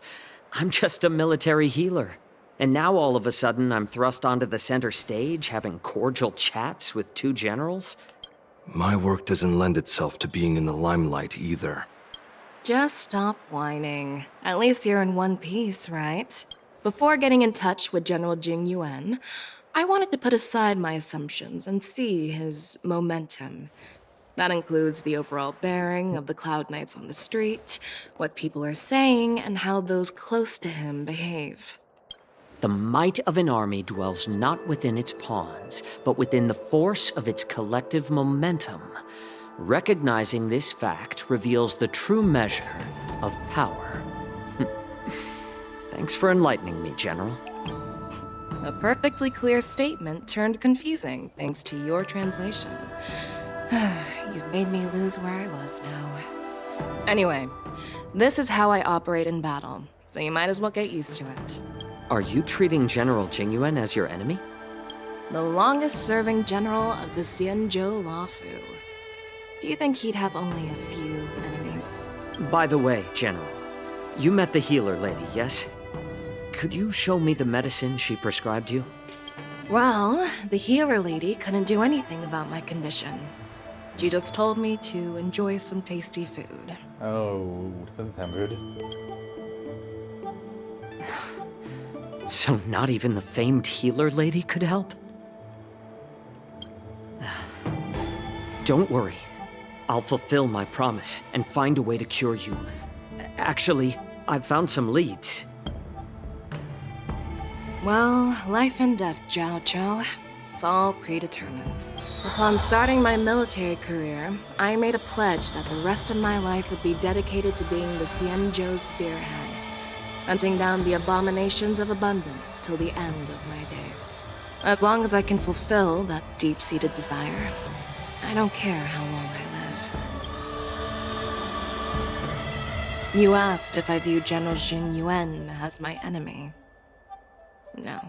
I'm just a military healer. And now all of a sudden I'm thrust onto the center stage having cordial chats with two generals? My work doesn't lend itself to being in the limelight either. Just stop whining. At least you're in one piece, right? Before getting in touch with General Jingliu, I wanted to put aside my assumptions and see his momentum. That includes the overall bearing of the Cloud Knights on the street, what people are saying, and how those close to him behave. The might of an army dwells not within its pawns, but within the force of its collective momentum. Recognizing this fact reveals the true measure of power. Thanks for enlightening me, General. A perfectly clear statement turned confusing thanks to your translation. You've made me lose where I was now. Anyway, this is how I operate in battle, so you might as well get used to it. Are you treating General Jingliu as your enemy? The longest-serving general of the Xianzhou Luofu. Do you think he'd have only a few enemies? By the way, General, you met the healer lady, yes? Could you show me the medicine she prescribed you? Well, the healer lady couldn't do anything about my condition. She just told me to enjoy some tasty food. Oh, doesn't sound good. So not even the famed healer lady could help? Don't worry. I'll fulfill my promise and find a way to cure you. Actually, I've found some leads. Well, life and death, Zhao Zhou. It's all predetermined. Upon starting my military career, I made a pledge that the rest of my life would be dedicated to being the Xianzhou spearhead, hunting down the abominations of abundance till the end of my days. As long as I can fulfill that deep-seated desire, I don't care how long I live. You asked if I view General Jingliu as my enemy. No.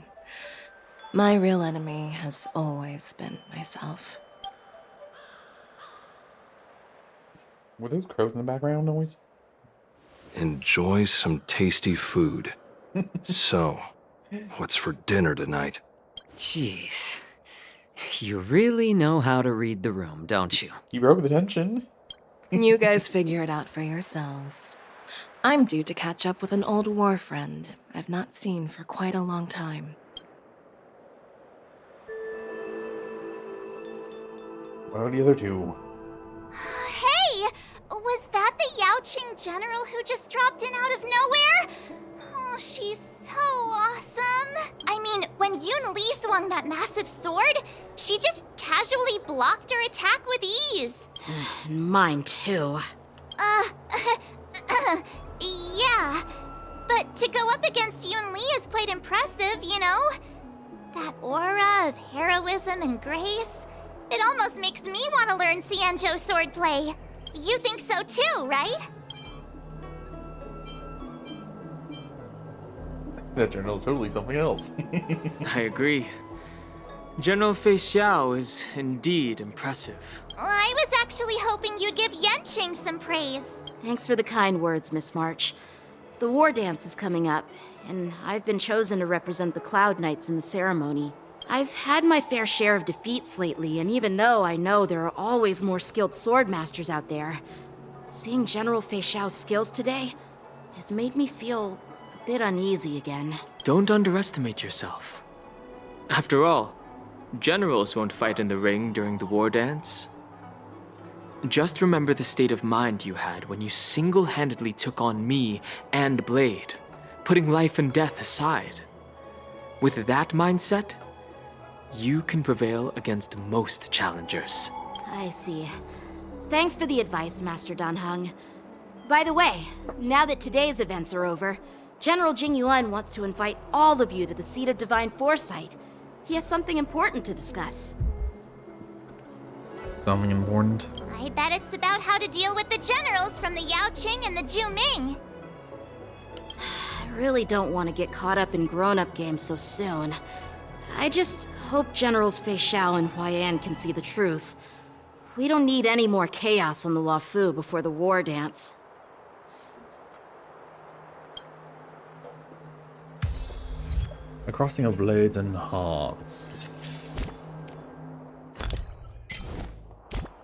My real enemy has always been myself. Were those crows in the background noise? Enjoy some tasty food. So, what's for dinner tonight? Jeez. You really know how to read the room, don't you? You broke the tension. You guys figure it out for yourselves. I'm due to catch up with an old war friend I've not seen for quite a long time. What are the other two? Hey! Was that the Yaoqing general who just dropped in out of nowhere? Oh, she's so awesome. I mean, when Yun Li swung that massive sword, she just casually blocked her attack with ease. Mine too. Yeah. But to go up against Yun Li is quite impressive, you know? That aura of heroism and grace. It almost makes me want to learn Xianzhou swordplay. You think so too, right? That journal is totally something else. I agree. General Fei Xiao is indeed impressive. I was actually hoping you'd give Yanqing some praise. Thanks for the kind words, Miss March. The war dance is coming up, and I've been chosen to represent the Cloud Knights in the ceremony. I've had my fair share of defeats lately, and even though I know there are always more skilled sword masters out there, seeing General Fei Xiao's skills today has made me feel a bit uneasy again. Don't underestimate yourself. After all, generals won't fight in the ring during the war dance. Just remember the state of mind you had when you single-handedly took on me and Blade, putting life and death aside. With that mindset, you can prevail against most challengers. I see. Thanks for the advice, Master Dan Heng. By the way, now that today's events are over, General Jingyuan wants to invite all of you to the Seat of Divine Foresight. He has something important to discuss. Something important? I bet it's about how to deal with the generals from the Yaoqing and the Zhuming. I really don't want to get caught up in grown-up games so soon. I just hope Generals Fei Xiao and Huaiyan can see the truth. We don't need any more chaos on the Luofu before the war dance. A crossing of blades and hearts.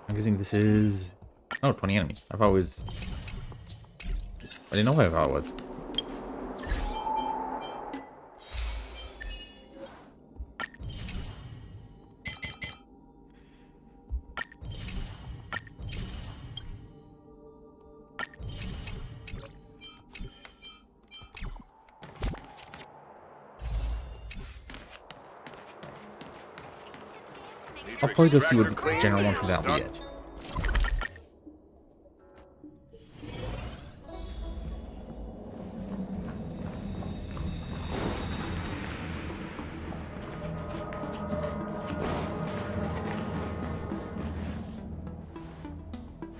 I'm guessing this is... Oh, 20 enemies. I thought it was... I didn't know what I thought it was. I'll probably go see what the general wants without me yet.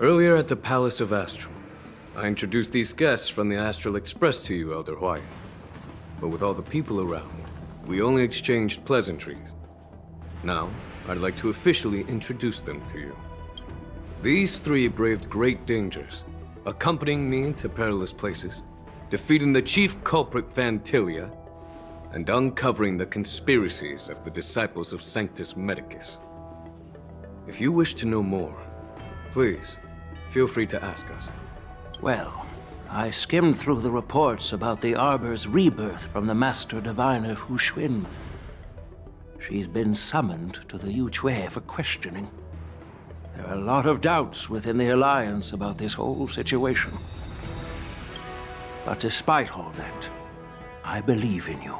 Earlier at the Palace of Astral, I introduced these guests from the Astral Express to you, Elder Huaiyan. But with all the people around, we only exchanged pleasantries. Now, I'd like to officially introduce them to you. These three braved great dangers, accompanying me to perilous places, defeating the chief culprit Vantilia, and uncovering the conspiracies of the disciples of Sanctus Medicus. If you wish to know more, please, feel free to ask us. Well, I skimmed through the reports about the Arbor's rebirth from the Master Diviner Hu Xuan. She's been summoned to the Yu Chui for questioning. There are a lot of doubts within the Alliance about this whole situation. But despite all that, I believe in you.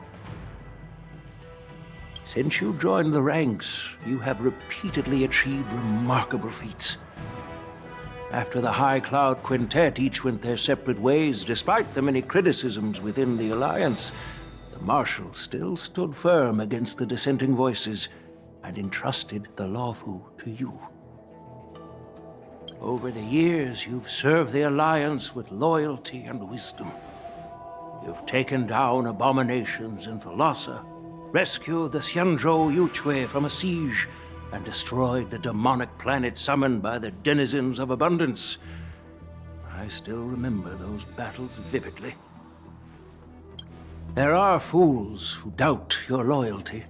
Since you joined the ranks, you have repeatedly achieved remarkable feats. After the High Cloud Quintet each went their separate ways, despite the many criticisms within the Alliance, the Marshal still stood firm against the dissenting voices and entrusted the Luofu to you. Over the years, you've served the Alliance with loyalty and wisdom. You've taken down abominations in Thalassa, rescued the Xianzhou Yu Chui from a siege, and destroyed the demonic planet summoned by the denizens of abundance. I still remember those battles vividly. There are fools who doubt your loyalty.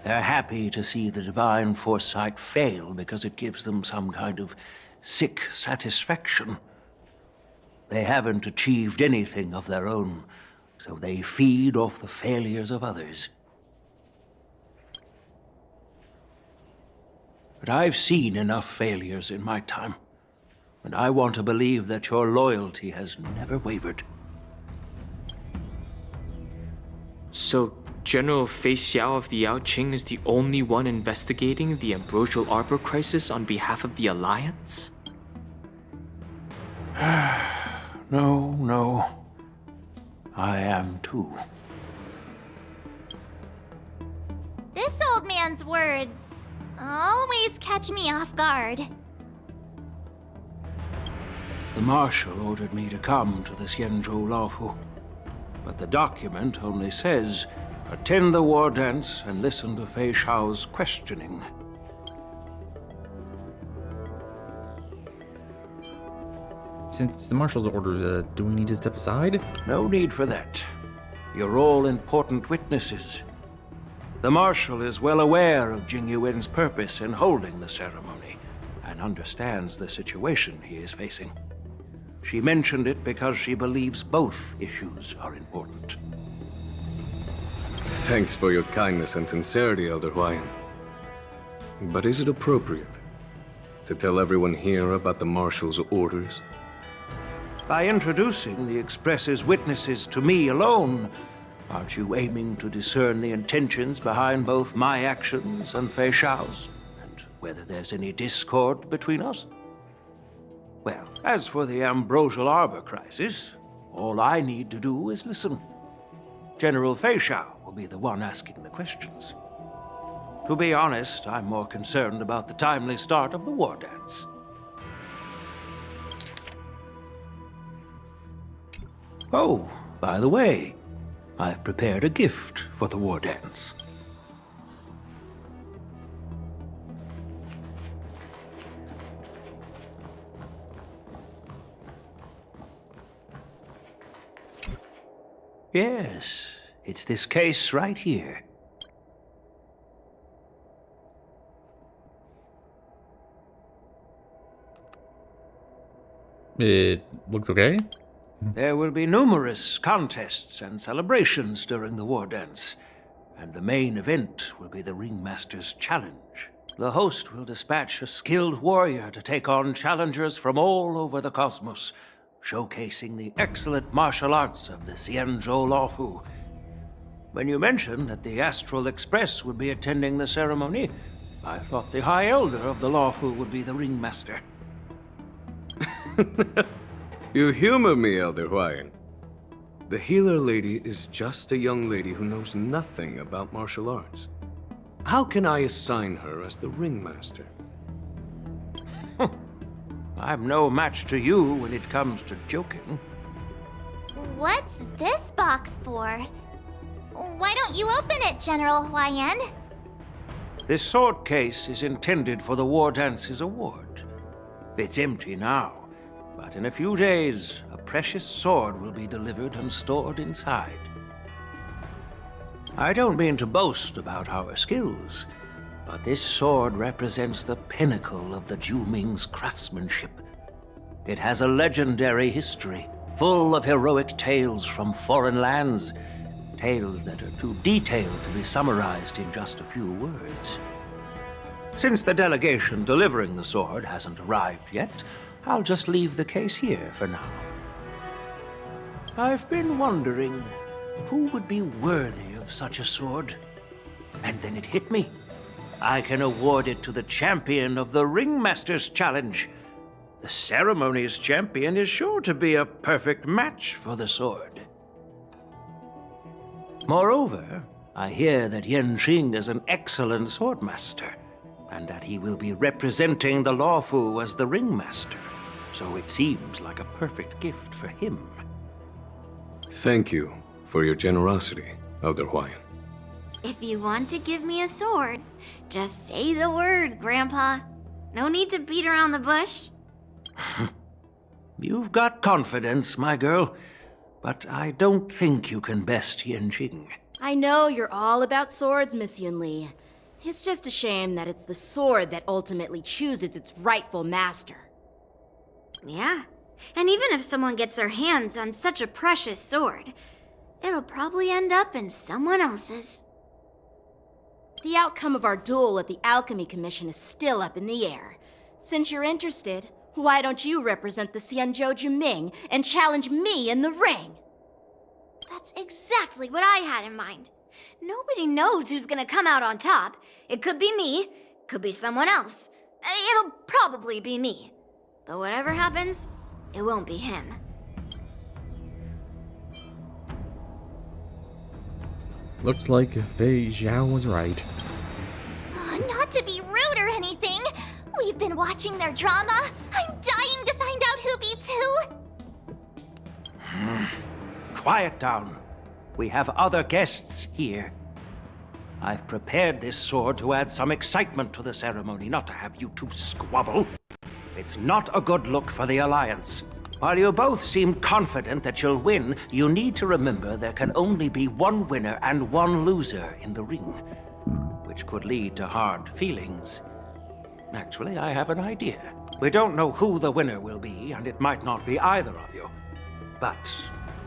They're happy to see the divine foresight fail because it gives them some kind of sick satisfaction. They haven't achieved anything of their own, so they feed off the failures of others. But I've seen enough failures in my time, and I want to believe that your loyalty has never wavered. So, General Fei Xiao of the Yaoqing is the only one investigating the Ambrosial Arbor crisis on behalf of the Alliance? No. I am too. This old man's words always catch me off guard. The Marshal ordered me to come to the Xianzhou Laofu, but the document only says, attend the war dance and listen to Fei Xiao's questioning. Since the Marshal's orders, do we need to step aside? No need for that. You're all important witnesses. The Marshal is well aware of Jingliu's purpose in holding the ceremony, and understands the situation he is facing. She mentioned it because she believes both issues are important. Thanks for your kindness and sincerity, Elder Huayan. But is it appropriate to tell everyone here about the Marshal's orders? By introducing the Express's witnesses to me alone, aren't you aiming to discern the intentions behind both my actions and Fei Xiao's? And whether there's any discord between us? Well, as for the Ambrosial Arbor crisis, all I need to do is listen. General Fei Xiao will be the one asking the questions. To be honest, I'm more concerned about the timely start of the war dance. Oh, by the way, I've prepared a gift for the war dance. Yes, it's this case right here. It looks okay. There will be numerous contests and celebrations during the war dance, and the main event will be the Ringmaster's Challenge. The host will dispatch a skilled warrior to take on challengers from all over the cosmos, showcasing the excellent martial arts of the Xianzhou Laofu. When you mentioned that the Astral Express would be attending the ceremony, I thought the High Elder of the Laofu would be the Ringmaster. You humor me, Elder Huayan. The healer lady is just a young lady who knows nothing about martial arts. How can I assign her as the ringmaster? I'm no match to you when it comes to joking. What's this box for? Why don't you open it, General Huayan? This sword case is intended for the War Dance's award. It's empty now, but in a few days, a precious sword will be delivered and stored inside. I don't mean to boast about our skills, but this sword represents the pinnacle of the Zhuming's craftsmanship. It has a legendary history, full of heroic tales from foreign lands, tales that are too detailed to be summarized in just a few words. Since the delegation delivering the sword hasn't arrived yet, I'll just leave the case here for now. I've been wondering who would be worthy of such a sword. And then it hit me. I can award it to the champion of the Ringmaster's Challenge. The ceremony's champion is sure to be a perfect match for the sword. Moreover, I hear that Yanqing is an excellent swordmaster, and that he will be representing the Laofu as the Ringmaster, so it seems like a perfect gift for him. Thank you for your generosity, Elder Huayan. If you want to give me a sword, just say the word, Grandpa. No need to beat around the bush. You've got confidence, my girl, but I don't think you can best Yanqing. I know you're all about swords, Miss Yunli. It's just a shame that it's the sword that ultimately chooses its rightful master. Yeah. And even if someone gets their hands on such a precious sword, it'll probably end up in someone else's. The outcome of our duel at the Alchemy Commission is still up in the air. Since you're interested, why don't you represent the Xianzhou Juming and challenge me in the ring? That's exactly what I had in mind. Nobody knows who's gonna come out on top. It could be me, could be someone else. It'll probably be me. But whatever happens, it won't be him. Looks like Fei Zhao was right. Not to be rude or anything. We've been watching their drama. I'm dying to find out who beats who. Quiet down. We have other guests here. I've prepared this sword to add some excitement to the ceremony, not to have you two squabble. It's not a good look for the Alliance. While you both seem confident that you'll win, you need to remember there can only be one winner and one loser in the ring, which could lead to hard feelings. Actually, I have an idea. We don't know who the winner will be, and it might not be either of you. But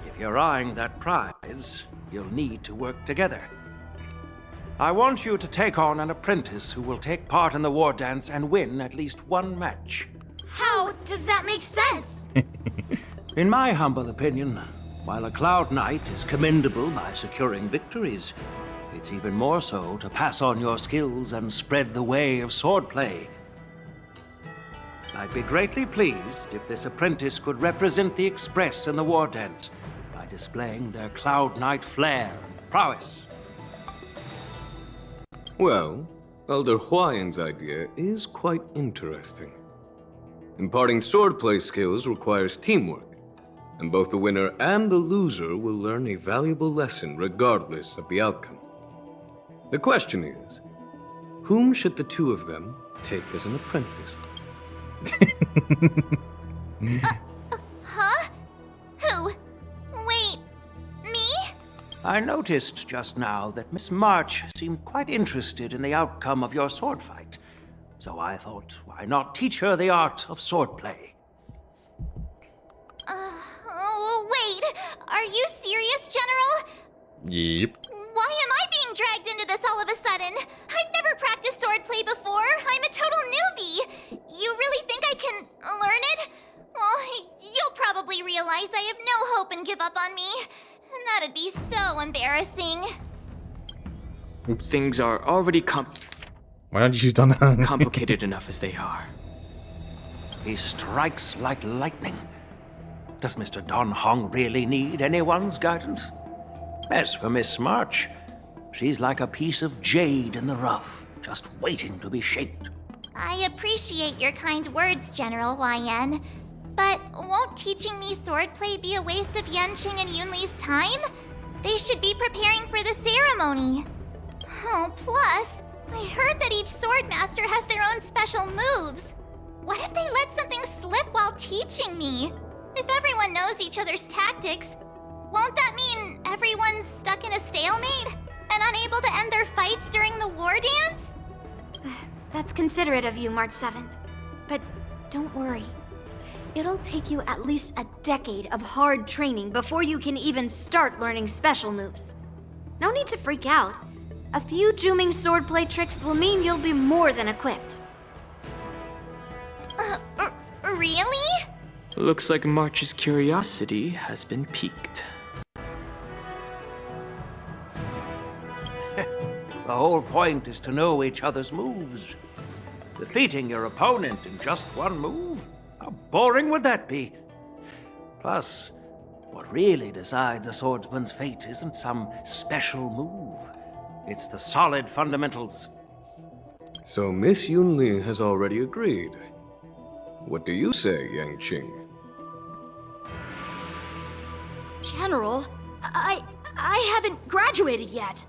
if you're eyeing that prize, you'll need to work together. I want you to take on an apprentice who will take part in the war dance and win at least one match. How does that make sense? In my humble opinion, while a Cloud Knight is commendable by securing victories, it's even more so to pass on your skills and spread the way of swordplay. I'd be greatly pleased if this apprentice could represent the Express in the war dance by displaying their Cloud Knight flair and prowess. Well, Elder Huayan's idea is quite interesting. Imparting swordplay skills requires teamwork, and both the winner and the loser will learn a valuable lesson regardless of the outcome. The question is, whom should the two of them take as an apprentice? Huh? Who? Wait, me? I noticed just now that Miss March seemed quite interested in the outcome of your sword fight. So I thought, why not teach her the art of swordplay? Wait. Are you serious, General? Yep. Why am I being dragged into this all of a sudden? I've never practiced swordplay before. I'm a total newbie. You really think I can learn it? Well, you'll probably realize I have no hope and give up on me. And that'd be so embarrassing. Oops. Things are already Why don't you just done that? complicated enough as they are. He strikes like lightning. Does Mr. Don Hong really need anyone's guidance? As for Miss March, she's like a piece of jade in the rough, just waiting to be shaped. I appreciate your kind words, General YN. But won't teaching me swordplay be a waste of Yanqing and Yunli's time? They should be preparing for the ceremony. Oh, plus, I heard that each swordmaster has their own special moves. What if they let something slip while teaching me? If everyone knows each other's tactics, won't that mean everyone's stuck in a stalemate and unable to end their fights during the war dance? That's considerate of you, March 7th. But don't worry. It'll take you at least a decade of hard training before you can even start learning special moves. No need to freak out. A few Juming swordplay tricks will mean you'll be more than equipped. Really? Looks like March's curiosity has been piqued. The whole point is to know each other's moves. Defeating your opponent in just one move? How boring would that be? Plus, what really decides a swordsman's fate isn't some special move. It's the solid fundamentals. So Miss Yunli has already agreed. What do you say, Yanqing? General, I haven't graduated yet.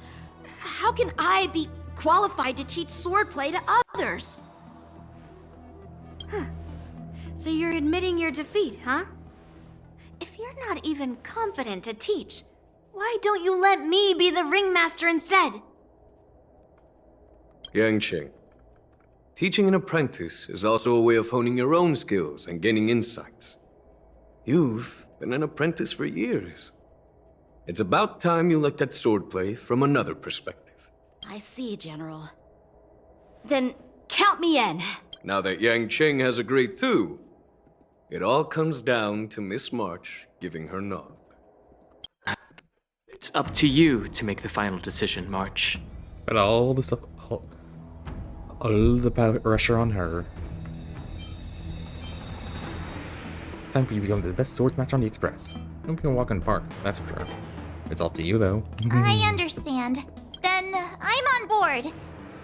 How can I be qualified to teach swordplay to others? So you're admitting your defeat, huh? If you're not even confident to teach, why don't you let me be the ringmaster instead? Yanqing, Teaching an apprentice is also a way of honing your own skills and gaining insights. You've been an apprentice for years. It's about time you looked at swordplay from another perspective. I see, General. Then count me in. Now that Yang Cheng has agreed too, it all comes down to Miss March giving her nod. It's up to you to make the final decision, March. But all the stuff, all the pressure on her. Time for you to become the best swordsmaster on the Express. Don't be a walk in the park, that's for sure. It's all up to you, though. I understand. Then I'm on board.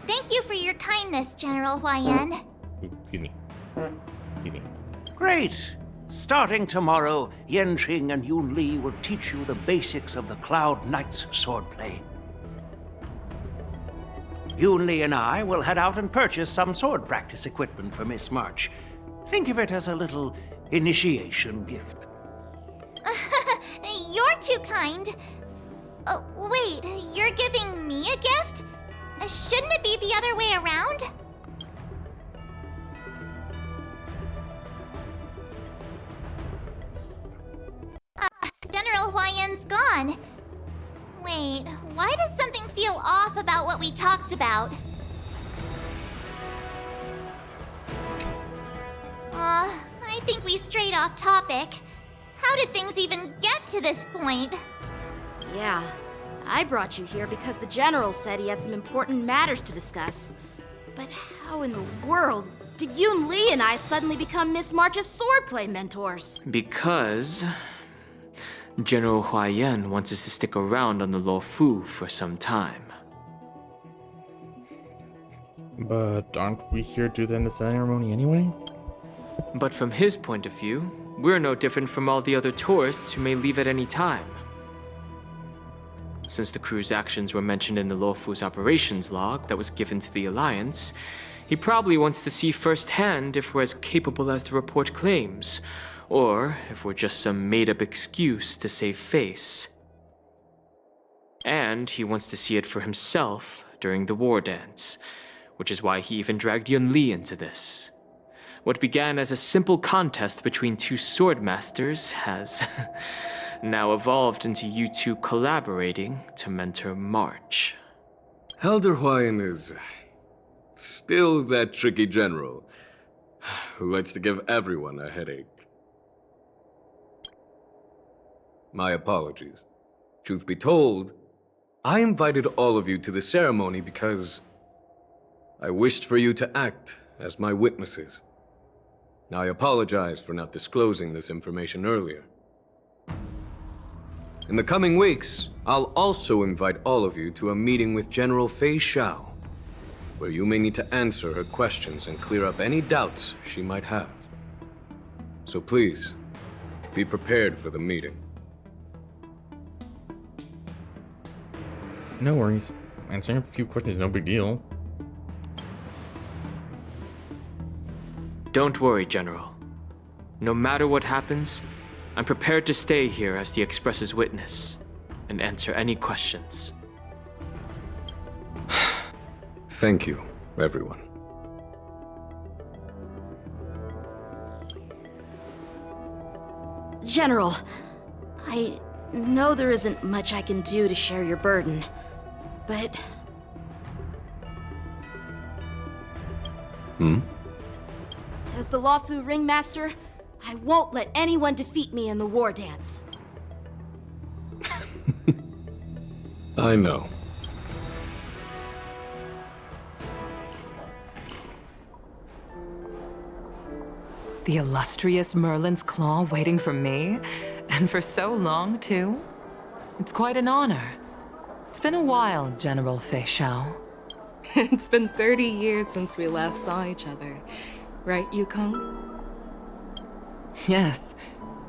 Thank you for your kindness, General Huayan. Excuse me. Excuse me. Great! Starting tomorrow, Yenqing and Yun Li will teach you the basics of the Cloud Knight's swordplay. Yun Li and I will head out and purchase some sword practice equipment for Miss March. Think of it as a little initiation gift. You're too kind. Wait, you're giving me a gift? Shouldn't it be the other way around? General Huayan's gone. Wait, why does something feel off about what we talked about? I think we strayed off topic. How did things even get to this point? Yeah, I brought you here because the General said he had some important matters to discuss. But how in the world did Yun Li and I suddenly become Miss March's swordplay mentors? Because General Huayan wants us to stick around on the Luofu for some time. But aren't we here to end the ceremony anyway? But from his point of view, we're no different from all the other tourists who may leave at any time. Since the crew's actions were mentioned in the Luofu's operations log that was given to the Alliance, he probably wants to see firsthand if we're as capable as the report claims, or if we're just some made-up excuse to save face. And he wants to see it for himself during the war dance, which is why he even dragged Yun Li into this. What began as a simple contest between two swordmasters has now evolved into you two collaborating to mentor March. Elder Huayan is still that tricky general who likes to give everyone a headache. My apologies. Truth be told, I invited all of you to the ceremony because I wished for you to act as my witnesses. Now, I apologize for not disclosing this information earlier. In the coming weeks, I'll also invite all of you to a meeting with General Fei Xiao, where you may need to answer her questions and clear up any doubts she might have. So please, be prepared for the meeting. No worries. Answering a few questions is no big deal. Don't worry, General. No matter what happens, I'm prepared to stay here as the Express's witness and answer any questions. Thank you, everyone. General, I know there isn't much I can do to share your burden, but... As the Luofu Ringmaster, I won't let anyone defeat me in the war dance. I know. The illustrious Merlin's Claw waiting for me? And for so long, too? It's quite an honor. It's been a while, General Fei Xiao. It's been 30 years since we last saw each other. Right, Yukong? Yes.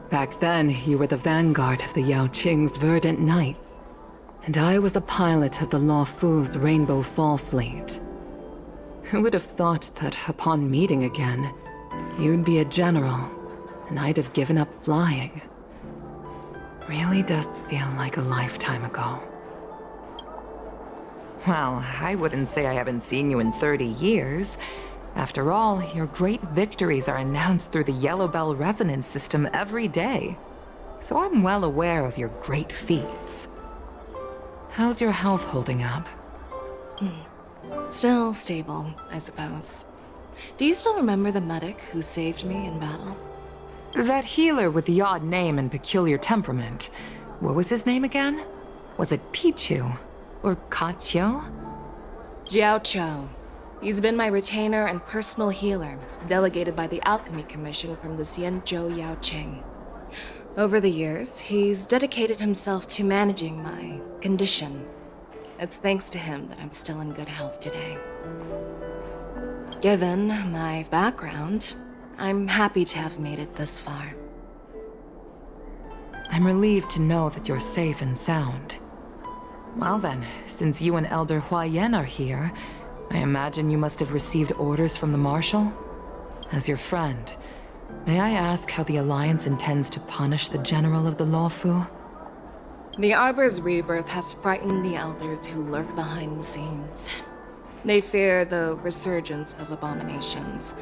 Back then, you were the vanguard of the Yao Qing's Verdant Knights. And I was a pilot of the Luofu's Rainbow Fall Fleet. Who would have thought that upon meeting again, you'd be a general, and I'd have given up flying. Really does feel like a lifetime ago. Well, I wouldn't say I haven't seen you in 30 years. After all, your great victories are announced through the Yellow Bell resonance system every day. So I'm well aware of your great feats. How's your health holding up? Still stable, I suppose. Do you still remember the medic who saved me in battle? That healer with the odd name and peculiar temperament. What was his name again? Was it Pichu? Or Kachio? Jiao Cho. He's been my retainer and personal healer, delegated by the Alchemy Commission from the Xianzhou Yaoqing. Over the years, he's dedicated himself to managing my condition. It's thanks to him that I'm still in good health today. Given my background, I'm happy to have made it this far. I'm relieved to know that you're safe and sound. Well then, since you and Elder Huayan are here, I imagine you must have received orders from the Marshal? As your friend, may I ask how the Alliance intends to punish the General of the Lawfu? The Arbor's rebirth has frightened the elders who lurk behind the scenes. They fear the resurgence of abominations,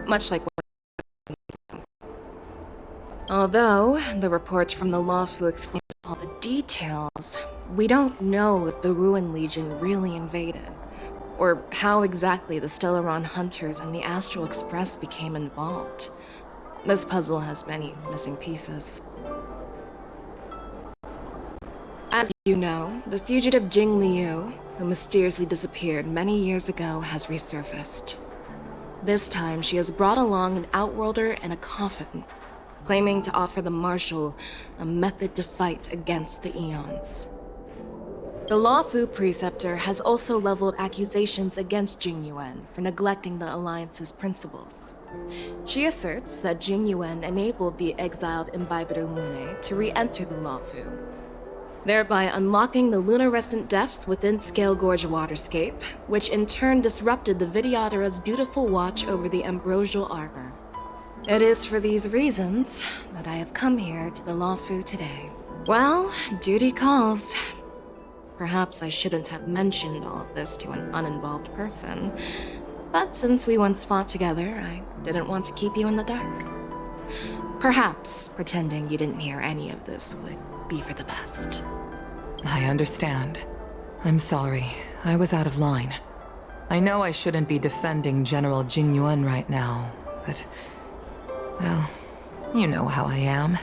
much like what. Although the report from the Lawfu explained all the details, we don't know if the Ruin Legion really invaded, or how exactly the Stellaron Hunters and the Astral Express became involved. This puzzle has many missing pieces. As you know, the fugitive Jingliu, who mysteriously disappeared many years ago, has resurfaced. This time, she has brought along an outworlder and a coffin, claiming to offer the Marshal a method to fight against the Eons. The Lawfu Preceptor has also leveled accusations against Jingyuan for neglecting the Alliance's principles. She asserts that Jingyuan enabled the exiled Imbibitor Lunae to re-enter the Lawfu, thereby unlocking the lunarescent depths within Scale Gorge Waterscape, which in turn disrupted the Videodara's dutiful watch over the Ambrosial Arbor. It is for these reasons that I have come here to the Lawfu today. Well, duty calls. Perhaps I shouldn't have mentioned all of this to an uninvolved person, but since we once fought together, I didn't want to keep you in the dark. Perhaps pretending you didn't hear any of this would be for the best. I understand. I'm sorry. I was out of line. I know I shouldn't be defending General Jingyuan right now, but... well, you know how I am.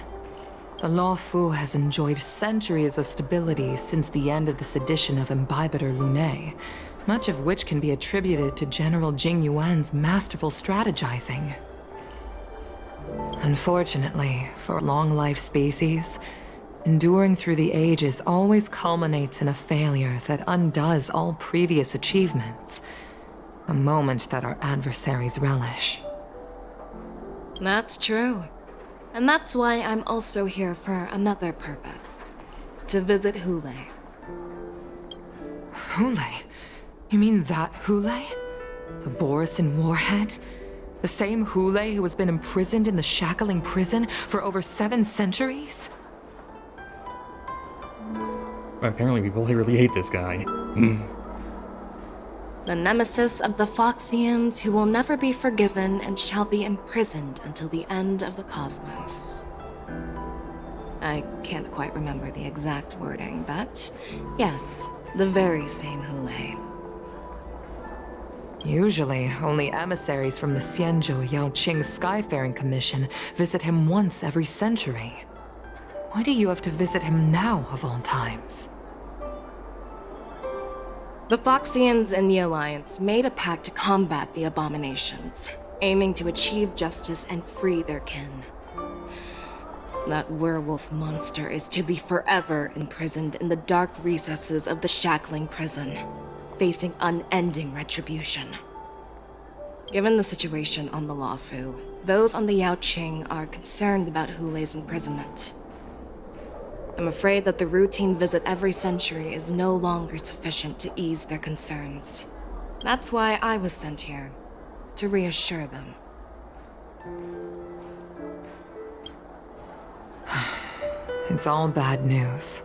The Lawfu has enjoyed centuries of stability since the end of the sedition of Imbibitor Lunae, much of which can be attributed to General Jingyuan's masterful strategizing. Unfortunately, for a long-life species, enduring through the ages always culminates in a failure that undoes all previous achievements, a moment that our adversaries relish. That's true. And that's why I'm also here for another purpose. To visit Hule. Hule? You mean that Hule? The Borisin warhead? The same Hule who has been imprisoned in the Shackling prison for over 7 centuries? Apparently people really hate this guy. The nemesis of the Foxians who will never be forgiven and shall be imprisoned until the end of the cosmos. I can't quite remember the exact wording, but yes, the very same Hule. Usually, only emissaries from the Xianzhou Yaoqing Skyfaring Commission visit him once every century. Why do you have to visit him now, of all times? The Foxians and the Alliance made a pact to combat the abominations, aiming to achieve justice and free their kin. That werewolf monster is to be forever imprisoned in the dark recesses of the Shackling prison, facing unending retribution. Given the situation on the Lawfu, those on the Yaoqing are concerned about Hule's imprisonment. I'm afraid that the routine visit every century is no longer sufficient to ease their concerns. That's why I was sent here, to reassure them. It's all bad news.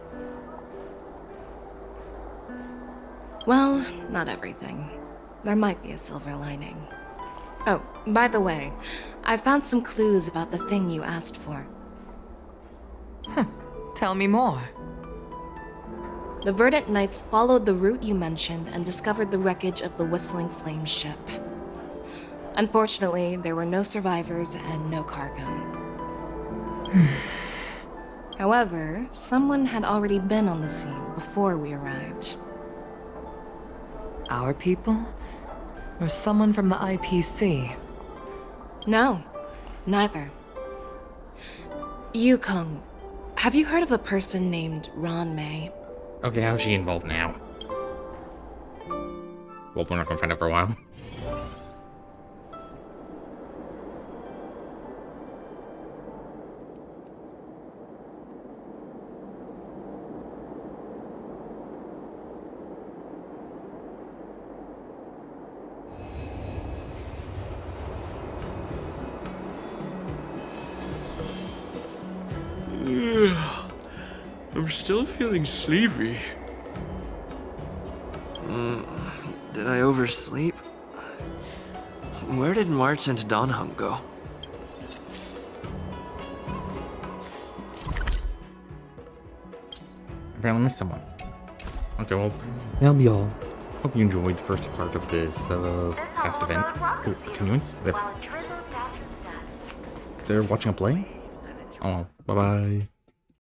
Well, not everything. There might be a silver lining. Oh, by the way, I found some clues about the thing you asked for. Tell me more. The Verdant Knights followed the route you mentioned and discovered the wreckage of the Whistling Flame ship. Unfortunately, there were no survivors and no cargo. However, someone had already been on the scene before we arrived. Our people? Or someone from the IPC? No, neither. Yukong, have you heard of a person named Ron May? Okay, how's she involved now? Well, we're not gonna find out for a while. I'm still feeling sleepy. Did I oversleep? Where did March and Donhung go? Apparently missed someone. Okay, well, that'll be all. Hope you enjoyed the first part of this past event. Oh, continuance? They're watching a play? Oh, bye-bye.